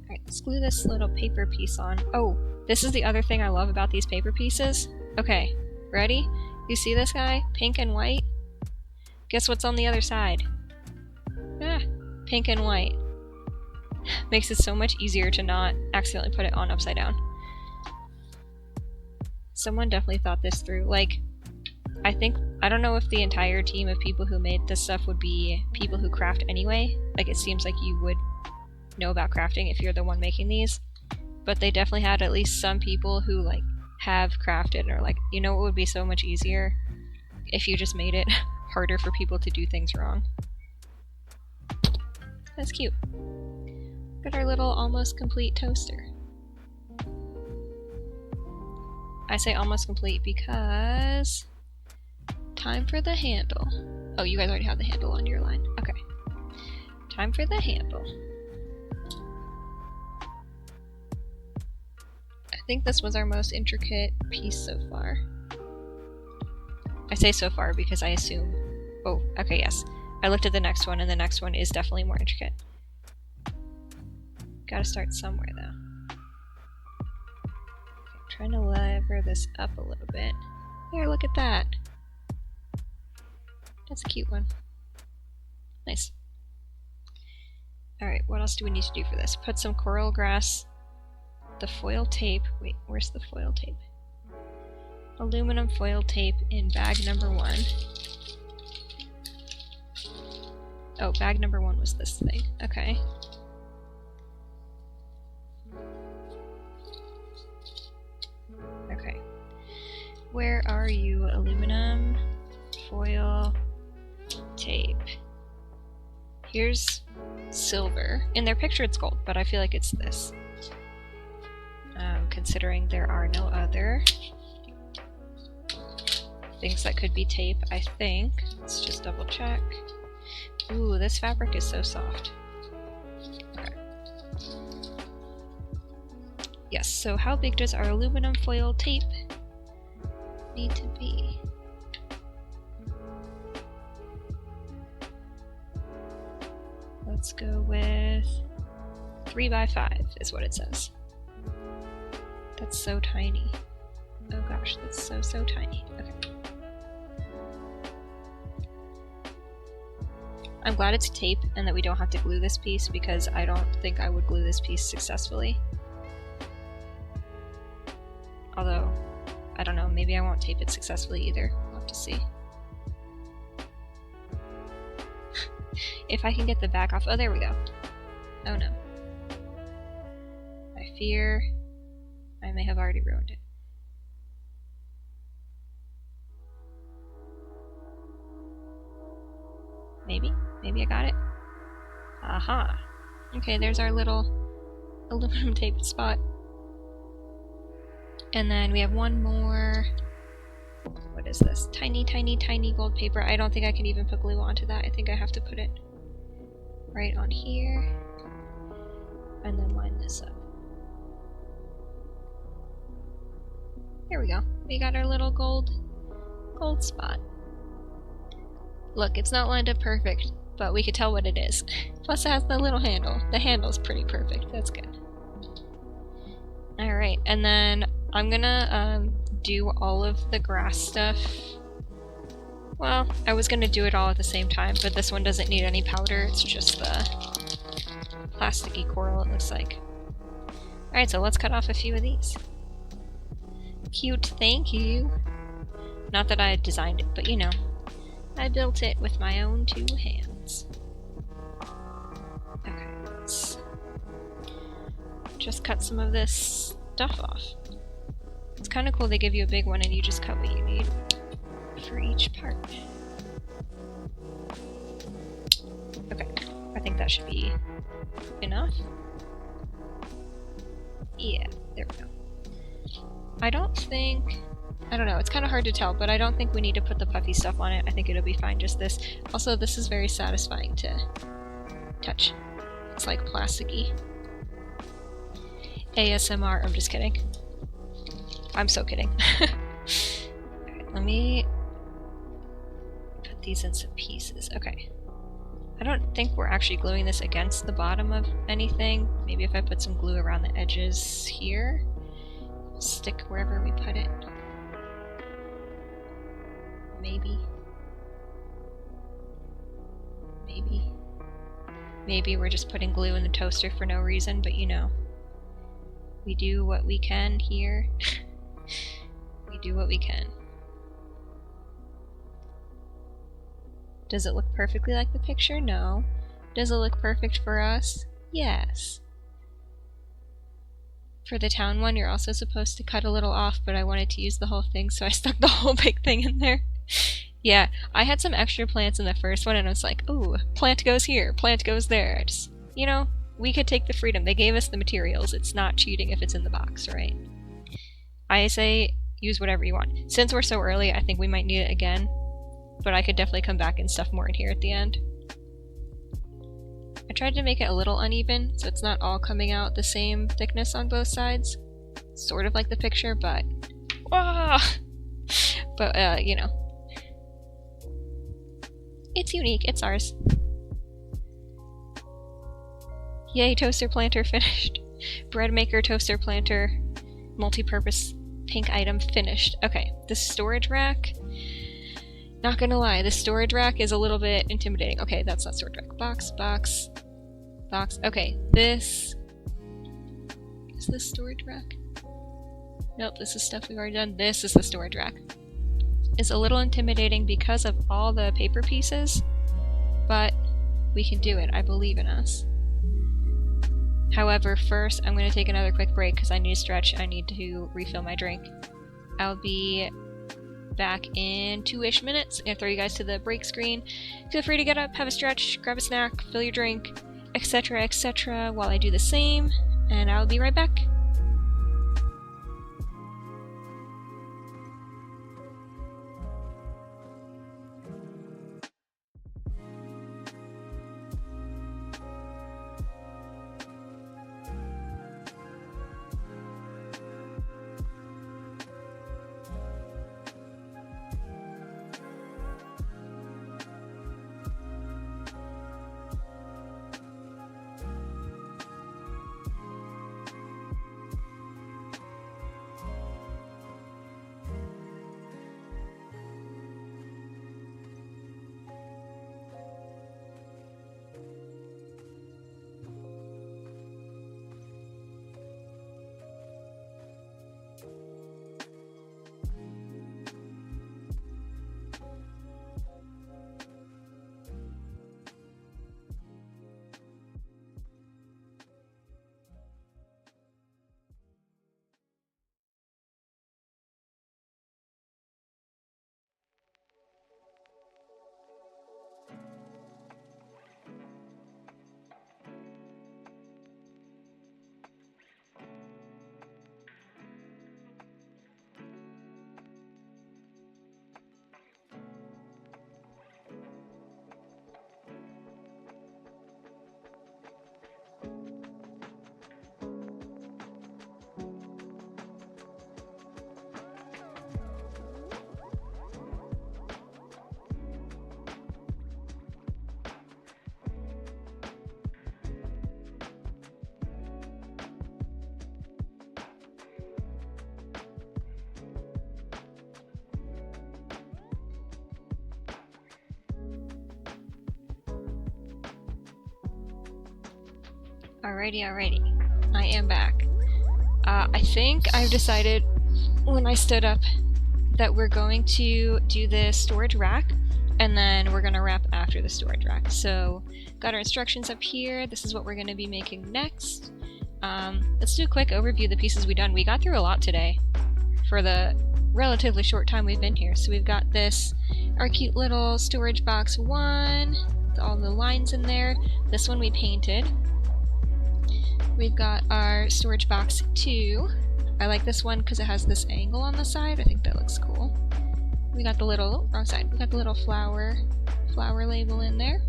Alright, let's glue this little paper piece on. Oh, this is the other thing I love about these paper pieces. Okay, ready? You see this guy? Pink and white? Guess what's on the other side? Ah, pink and white. Makes it so much easier to not accidentally put it on upside down. Someone definitely thought this through. Like, I don't know if the entire team of people who made this stuff would be people who craft anyway. Like, it seems like you would know about crafting if you're the one making these. But they definitely had at least some people who, like, have crafted and are like, you know what would be so much easier? If you just made it harder for people to do things wrong. That's cute. Look at our little almost complete toaster. I say almost complete because... time for the handle. Oh, you guys already have the handle on your line. Okay. Time for the handle. I think this was our most intricate piece so far. I say so far because I assume... oh, okay, yes. I looked at the next one, and the next one is definitely more intricate. Gotta start somewhere, though. Trying to lever this up a little bit. There, look at that. That's a cute one. Nice. Alright, what else do we need to do for this? Put some coral grass, the foil tape. Wait, where's the foil tape? Aluminum foil tape in bag number 1. Oh, bag number 1 was this thing. Okay. Okay. Where are you? Aluminum foil tape. Here's silver. In their picture it's gold, but I feel like it's this. Considering there are no other things that could be tape, I think. Let's just double check. Ooh, this fabric is so soft. Okay. Yes, so how big does our aluminum foil tape need to be? Let's go with 3 by 5 is what it says. That's so tiny. Oh gosh, that's so tiny. Okay. I'm glad it's tape and that we don't have to glue this piece because I don't think I would glue this piece successfully. Although, I don't know, maybe I won't tape it successfully either. We'll have to see. If I can get the back off. Oh, there we go. Oh no. I fear I may have already ruined it. Maybe? Maybe I got it? Aha! Okay, there's our little aluminum tape spot. And then we have one more... what is this? Tiny, tiny, tiny gold paper. I don't think I can even put glue onto that. I think I have to put it right on here. And then line this up. There we go. We got our little gold spot. Look, it's not lined up perfect, but we could tell what it is. Plus it has the little handle. The handle's pretty perfect. That's good. Alright, and then I'm gonna do all of the grass stuff. Well, I was gonna do it all at the same time, but this one doesn't need any powder. It's just the plasticky coral, it looks like. Alright, so let's cut off a few of these. Cute, thank you. Not that I designed it, but you know, I built it with my own 2 hands. Okay, let's just cut some of this stuff off. It's kind of cool they give you a big one and you just cut what you need for each part. Okay, I think that should be enough. Yeah, there we go. I don't know, it's kind of hard to tell, but I don't think we need to put the puffy stuff on it. I think it'll be fine just this. Also, this is very satisfying to touch. It's like plasticky. ASMR, I'm just kidding. I'm so kidding. Alright, let me put these in some pieces. Okay. I don't think we're actually gluing this against the bottom of anything. Maybe if I put some glue around the edges here, it'll stick wherever we put it. Maybe. Maybe we're just putting glue in the toaster for no reason, but you know. We do what we can here. We do what we can. Does it look perfectly like the picture? No. Does it look perfect for us? Yes. For the town one, you're also supposed to cut a little off, but I wanted to use the whole thing, so I stuck the whole big thing in there. Yeah, I had some extra plants in the first one, and I was like, ooh, plant goes here, plant goes there. Just, you know, we could take the freedom. They gave us the materials. It's not cheating if it's in the box, right? I say use whatever you want. Since we're so early, I think we might need it again, but I could definitely come back and stuff more in here at the end. I tried to make it a little uneven, so it's not all coming out the same thickness on both sides. Sort of like the picture, but... But, you know. It's unique, it's ours. Yay, toaster planter finished. Bread maker, toaster planter, multi-purpose pink item finished. Okay, the storage rack. Not gonna lie, the storage rack is a little bit intimidating. Okay, that's not storage rack. Box, box, box. Okay, this... Is this storage rack? Nope, this is stuff we've already done. This is the storage rack. It's a little intimidating because of all the paper pieces, but we can do it. I believe in us. However, first I'm going to take another quick break because I need to stretch. I need to refill my drink. I'll be back in 2-ish minutes. I'm going to throw you guys to the break screen. Feel free to get up, have a stretch, grab a snack, fill your drink, etc., while I do the same, and I'll be right back. Alrighty. I am back. I think I've decided when I stood up that we're going to do the storage rack, and then we're going to wrap after the storage rack. So got our instructions up here. This is what we're going to be making next. Let's do a quick overview of the pieces we've done. We got through a lot today for the relatively short time we've been here. So we've got this, our cute little storage box 1, with all the lines in there. This one we painted. We've got our storage box 2. I like this one because it has this angle on the side. I think that looks cool. We got the little, wrong side, we got the little flower label in there.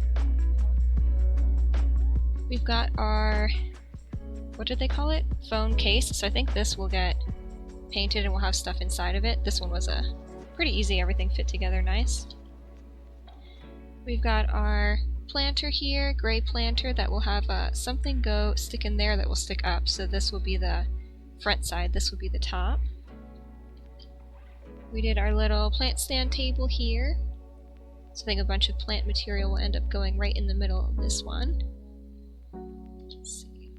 We've got our, what did they call it? Phone case. So I think this will get painted and we'll have stuff inside of it. This one was pretty easy, everything fit together nice. We've got our planter here, gray planter that will have something stick in there that will stick up. So this will be the front side, this will be the top. We did our little plant stand table here. So I think a bunch of plant material will end up going right in the middle of this one. Let's see.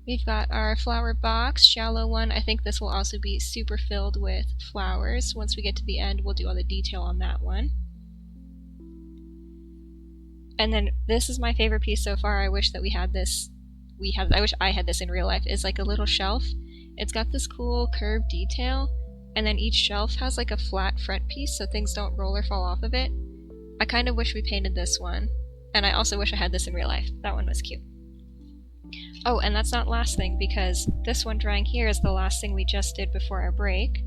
We've got our flower box, shallow one. I think this will also be super filled with flowers. Once we get to the end, we'll do all the detail on that one. And then this is my favorite piece so far. I wish that we had this. I wish I had this in real life. Is like a little shelf. It's got this cool curved detail, and then each shelf has like a flat front piece so things don't roll or fall off of it. I kind of wish we painted this one, and I also wish I had this in real life. That one was cute. Oh, and that's not last thing, because this one drying here is the last thing we just did before our break.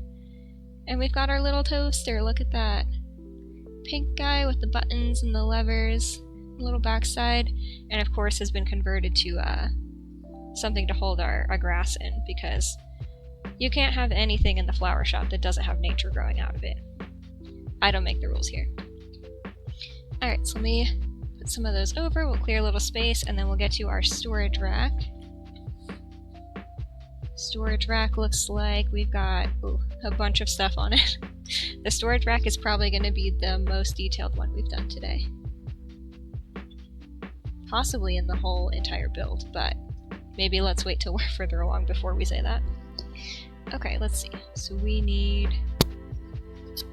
And we've got our little toaster. Look at that. Pink guy with the buttons and the levers. Little backside, and of course has been converted to something to hold our grass in, because you can't have anything in the flower shop that doesn't have nature growing out of it. I don't make the rules here. Alright, so let me put some of those over, we'll clear a little space, and then we'll get to our storage rack. Storage rack looks like we've got a bunch of stuff on it. The storage rack is probably going to be the most detailed one we've done today. Possibly in the whole entire build, but maybe let's wait till we're further along before we say that. Okay, let's see. So we need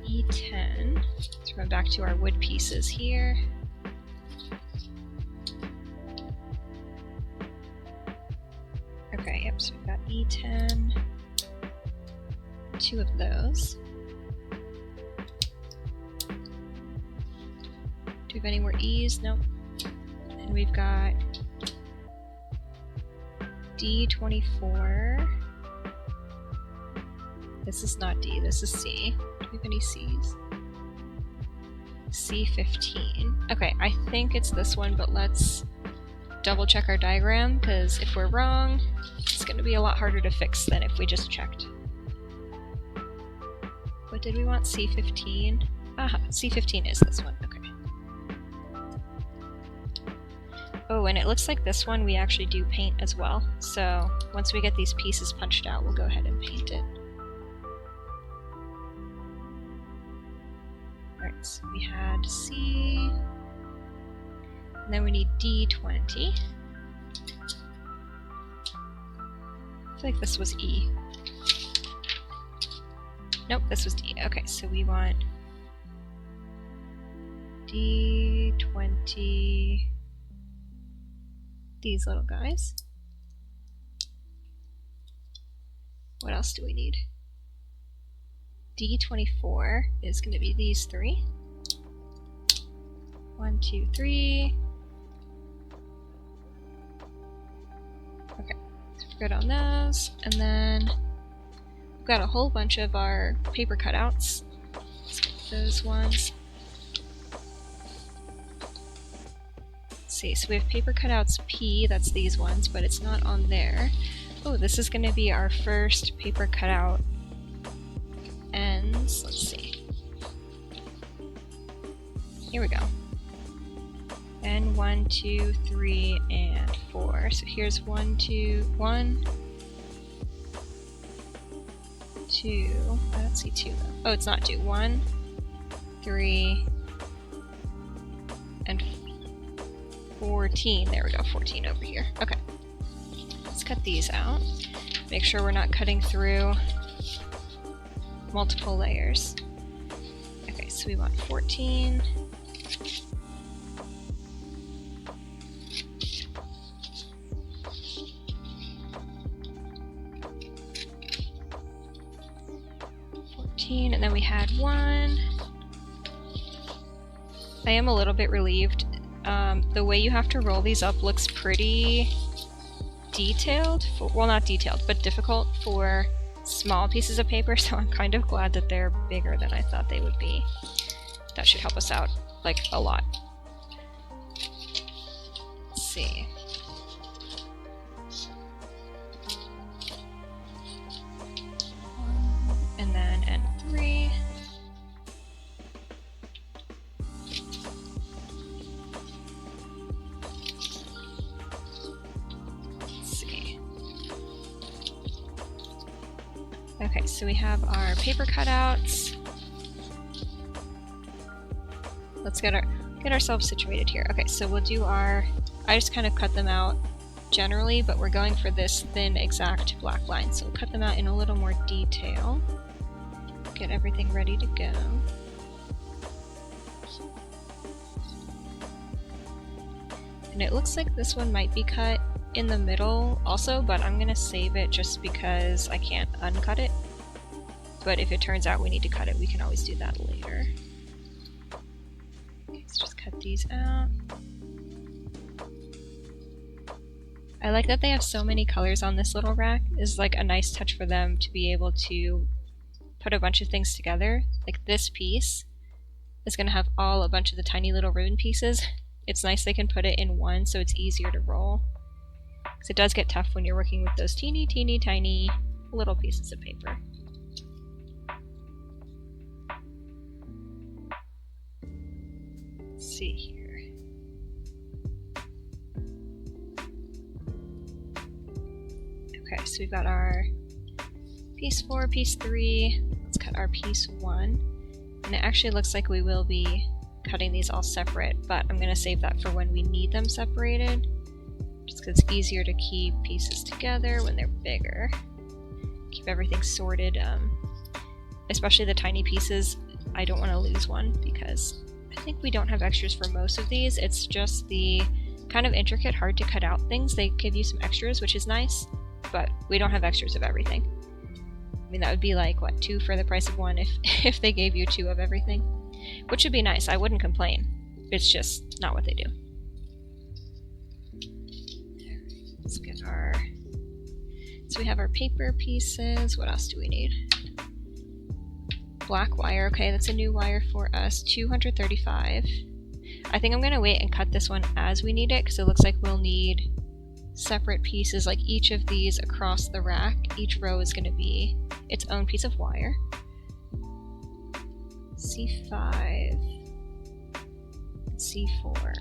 E10. Let's run back to our wood pieces here. Okay, yep, so we've got E10. 2 of those. Do we have any more E's? Nope. And we've got D24. This is not D, this is C. Do we have any C's? C15. Okay, I think it's this one, but let's double check our diagram, because if we're wrong, it's going to be a lot harder to fix than if we just checked. What did we want? C15? Aha, C15 is this one. Okay. Oh, and it looks like this one we actually do paint as well. So once we get these pieces punched out, we'll go ahead and paint it. Alright, so we had C, and then we need D20. I feel like this was E. Nope, this was D. Okay, so we want D20, these little guys. What else do we need? D24 is going to be these 3. 1, 2, 3. Okay, so we're good on those. And then we've got a whole bunch of our paper cutouts. Let's get those ones. See, so we have paper cutouts P, that's these ones, but it's not on there. Oh, this is going to be our first paper cutout ends. Let's see. Here we go. And 1, 2, 3, and 4. So here's 1, 2, 1, 2. I don't see 2 though. Oh, it's not 2. 1, 3, and 14. There we go, 14 over here. Okay. Let's cut these out. Make sure we're not cutting through multiple layers. Okay, so we want 14. And then we had 1. I am a little bit relieved. The way you have to roll these up looks pretty detailed. Well, not detailed, but difficult for small pieces of paper, so I'm kind of glad that they're bigger than I thought they would be. That should help us out, like, a lot. Let's see. And then N3. Okay, so we have our paper cutouts. Let's get ourselves situated here. Okay, so we'll do I just kind of cut them out generally, but we're going for this thin exact black line, so we'll cut them out in a little more detail. Get everything ready to go. And it looks like this one might be cut in the middle also, but I'm gonna save it just because I can't uncut it. But if it turns out we need to cut it, we can always do that later. Okay, let's just cut these out. I like that they have so many colors on this little rack. It's like a nice touch for them to be able to put a bunch of things together. Like this piece is gonna have a bunch of the tiny little ribbon pieces. It's nice they can put it in one so it's easier to roll. Because it does get tough when you're working with those teeny tiny little pieces of paper. Let's see here. Okay, so we've got our piece 4, piece 3. Let's cut our piece 1. And it actually looks like we will be cutting these all separate, but I'm going to save that for when we need them separated. Just because it's easier to keep pieces together when they're bigger. Keep everything sorted, especially the tiny pieces. I don't want to lose one because I think we don't have extras for most of these. It's just the kind of intricate, hard to cut out things. They give you some extras, which is nice, but we don't have extras of everything. I mean, that would be like, what, 2 for the price of 1 if they gave you 2 of everything? Which would be nice. I wouldn't complain. It's just not what they do. Let's get our... So we have our paper pieces. What else do we need? Black wire. Okay, that's a new wire for us. 235. I think I'm going to wait and cut this one as we need it, because it looks like we'll need separate pieces, like each of these across the rack. Each row is going to be its own piece of wire. C5, C4.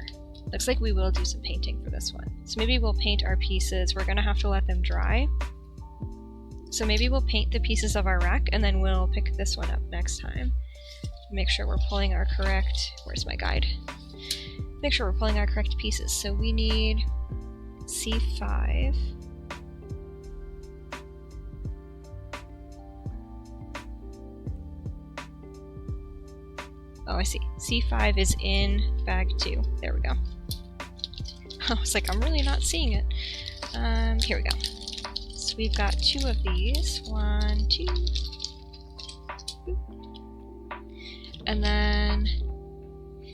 Looks like we will do some painting for this one. So maybe we'll paint our pieces. We're gonna have to let them dry. So maybe we'll paint the pieces of our rack and then we'll pick this one up next time. Make sure we're pulling our correct, where's my guide? Make sure we're pulling our correct pieces. So we need C5. Oh, I see. C5 is in bag 2. There we go. I was like, I'm really not seeing it. Here we go. So we've got 2 of these. 1, 2. And then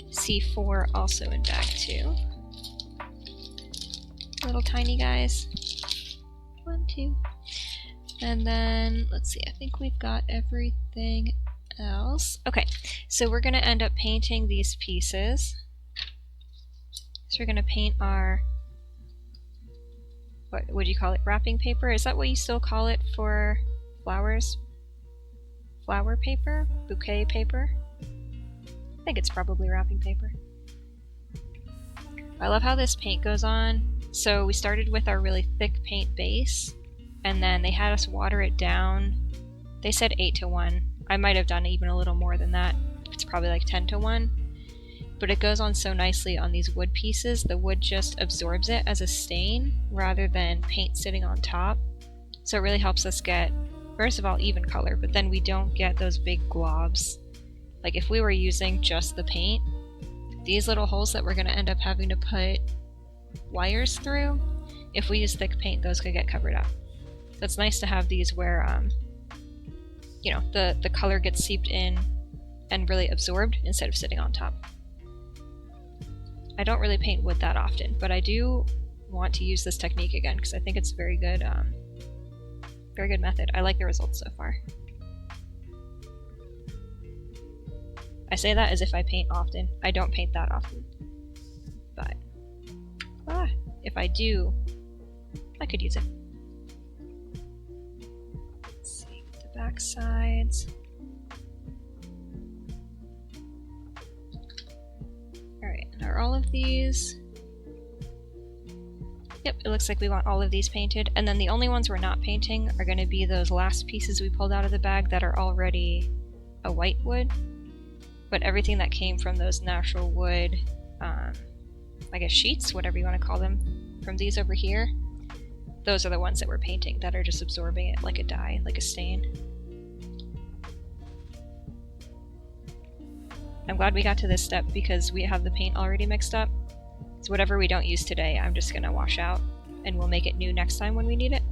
C4 also in bag 2. Little tiny guys. 1, 2. And then, let's see, I think we've got everything else. Okay, so we're going to end up painting these pieces. So we're going to paint our, what would you call it, wrapping paper? Is that what you still call it for flowers? Flower paper? Bouquet paper? I think it's probably wrapping paper. I love how this paint goes on. So we started with our really thick paint base, and then they had us water it down. They said 8-to-1. I might have done even a little more than that. It's probably like 10-to-1. But it goes on so nicely on these wood pieces. The wood just absorbs it as a stain rather than paint sitting on top. So it really helps us get first of all, even color, but then we don't get those big globs. Like if we were using just the paint, these little holes that we're going to end up having to put wires through, if we use thick paint, those could get covered up. So it's nice to have these where, you know, the color gets seeped in and really absorbed instead of sitting on top. I don't really paint wood that often, but I do want to use this technique again because I think it's a very good method. I like the results so far. I say that as if I paint often. I don't paint that often. But if I do, I could use it. Let's see, the back sides. Alright, and are all of these? Yep, it looks like we want all of these painted, and then the only ones we're not painting are going to be those last pieces we pulled out of the bag that are already a white wood. But everything that came from those natural wood, I guess sheets, whatever you want to call them, from these over here, those are the ones that we're painting that are just absorbing it like a dye, like a stain. I'm glad we got to this step because we have the paint already mixed up. So whatever we don't use today, I'm just going to wash out and we'll make it new next time when we need it.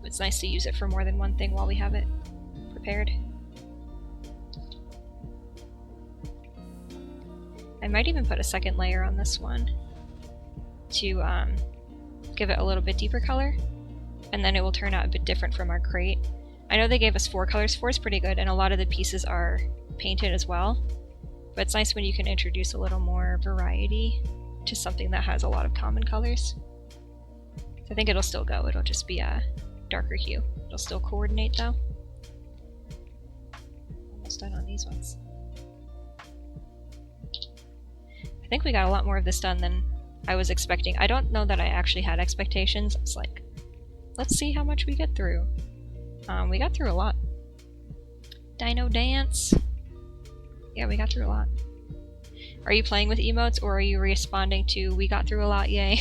It's nice to use it for more than one thing while we have it prepared. I might even put a second layer on this one to give it a little bit deeper color, and then it will turn out a bit different from our crate. I know they gave us 4 colors. 4 is pretty good, and a lot of the pieces are painted as well, but it's nice when you can introduce a little more variety to something that has a lot of common colors. So I think it'll still go. It'll just be a darker hue. It'll still coordinate though. Almost done on these ones. I think we got a lot more of this done than I was expecting. I don't know that I actually had expectations. I was like, let's see how much we get through. We got through a lot. Dino dance. Yeah, we got through a lot. Are you playing with emotes or are you responding to we got through a lot, yay?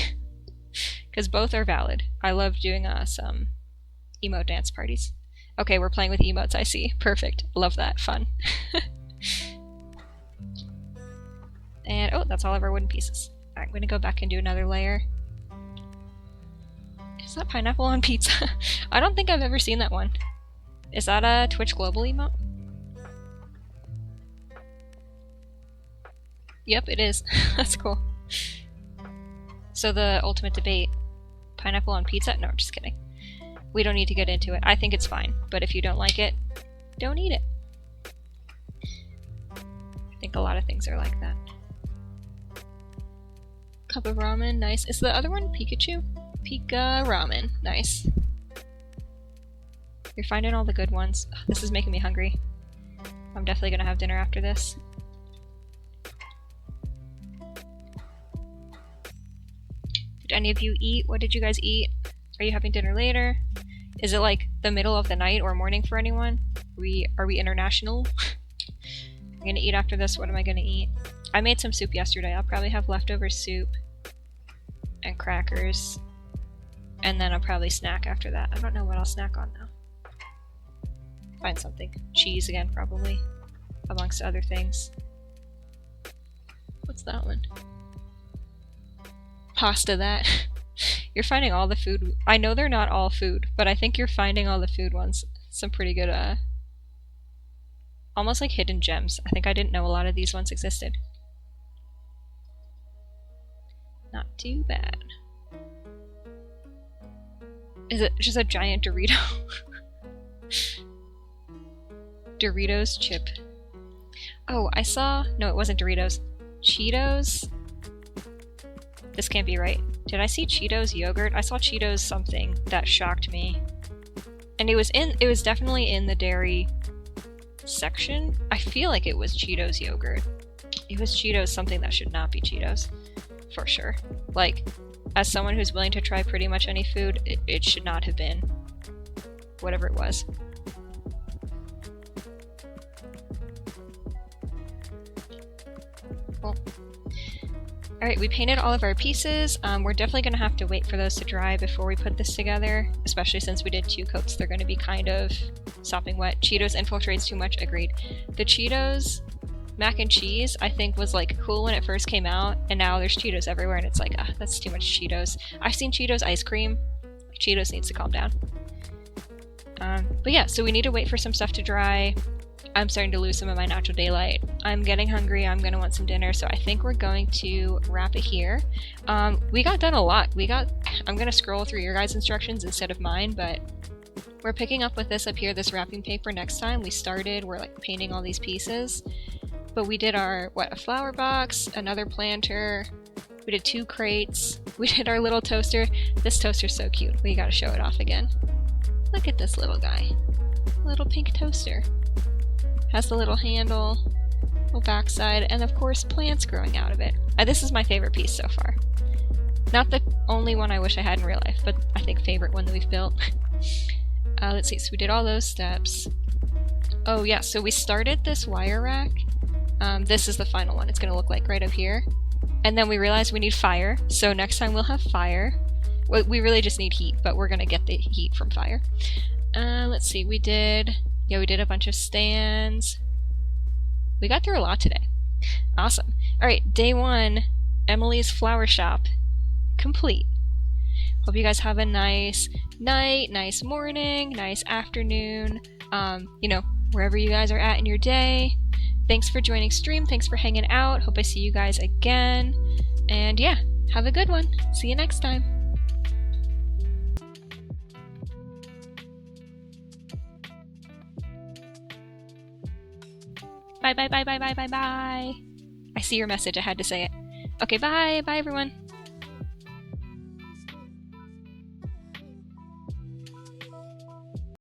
Because both are valid. I love doing some emote dance parties. Okay, we're playing with emotes, I see. Perfect. Love that. Fun. And, oh, that's all of our wooden pieces. Alright, I'm gonna go back and do another layer. Is that pineapple on pizza? I don't think I've ever seen that one. Is that a Twitch Global emote? Yep, it is. That's cool. So the ultimate debate, pineapple on pizza? No, just kidding. We don't need to get into it. I think it's fine, but if you don't like it, don't eat it. I think a lot of things are like that. Cup of ramen, nice. Is the other one Pikachu? Pika ramen, nice. You're finding all the good ones. Ugh, this is making me hungry. I'm definitely gonna have dinner after this. Did any of you eat? What did you guys eat? Are you having dinner later? Is it like the middle of the night or morning for anyone? Are we international? I'm gonna eat after this. What am I gonna eat? I made some soup yesterday. I'll probably have leftover soup and crackers, and then I'll probably snack after that. I don't know what I'll snack on now. Find something. Cheese again, probably, amongst other things. What's that one? Pasta that. You're finding all the food. I know they're not all food, but I think you're finding all the food ones. Some pretty good, almost like hidden gems. I think I didn't know a lot of these ones existed. Not too bad. Is it just a giant Dorito? Doritos chip. Oh, I saw... No, it wasn't Doritos. Cheetos? This can't be right. Did I see Cheetos yogurt? I saw Cheetos something that shocked me. And it was definitely in the dairy section. I feel like it was Cheetos yogurt. It was Cheetos something that should not be Cheetos. For sure. Like, as someone who's willing to try pretty much any food, it should not have been whatever it was. Well, Alright, we painted all of our pieces. We're definitely going to have to wait for those to dry before we put this together, especially since we did 2 coats. They're going to be kind of sopping wet. Cheetos infiltrates too much, agreed. The Cheetos mac and cheese, I think, was like cool when it first came out, and now there's Cheetos everywhere, and it's like, that's too much Cheetos. I've seen Cheetos ice cream. Cheetos needs to calm down. But yeah, so we need to wait for some stuff to dry. I'm starting to lose some of my natural daylight. I'm getting hungry. I'm gonna want some dinner, so I think we're going to wrap it here. We got done a lot. I'm gonna scroll through your guys' instructions instead of mine, but we're picking up with this up here, this wrapping paper next time. We're like painting all these pieces, but we did a flower box, another planter, we did 2 crates, we did our little toaster. This toaster's so cute. We gotta show it off again. Look at this little guy. Little pink toaster. Has the little handle, little backside, and of course plants growing out of it. This is my favorite piece so far. Not the only one I wish I had in real life, but I think favorite one that we've built. Let's see, so we did all those steps. Oh yeah, so we started this wire rack. This is the final one. It's gonna look like right up here. And then we realized we need fire, so next time we'll have fire. Well, we really just need heat, but we're gonna get the heat from fire. Let's see, we did a bunch of stands. We got through a lot today. Awesome. Alright, day 1, Emily's flower shop, complete. Hope you guys have a nice night, nice morning, nice afternoon, wherever you guys are at in your day. Thanks for joining stream, thanks for hanging out, hope I see you guys again. And yeah, have a good one. See you next time. Bye, bye, bye, bye, bye, bye, bye. I see your message, I had to say it. Okay, bye, bye everyone.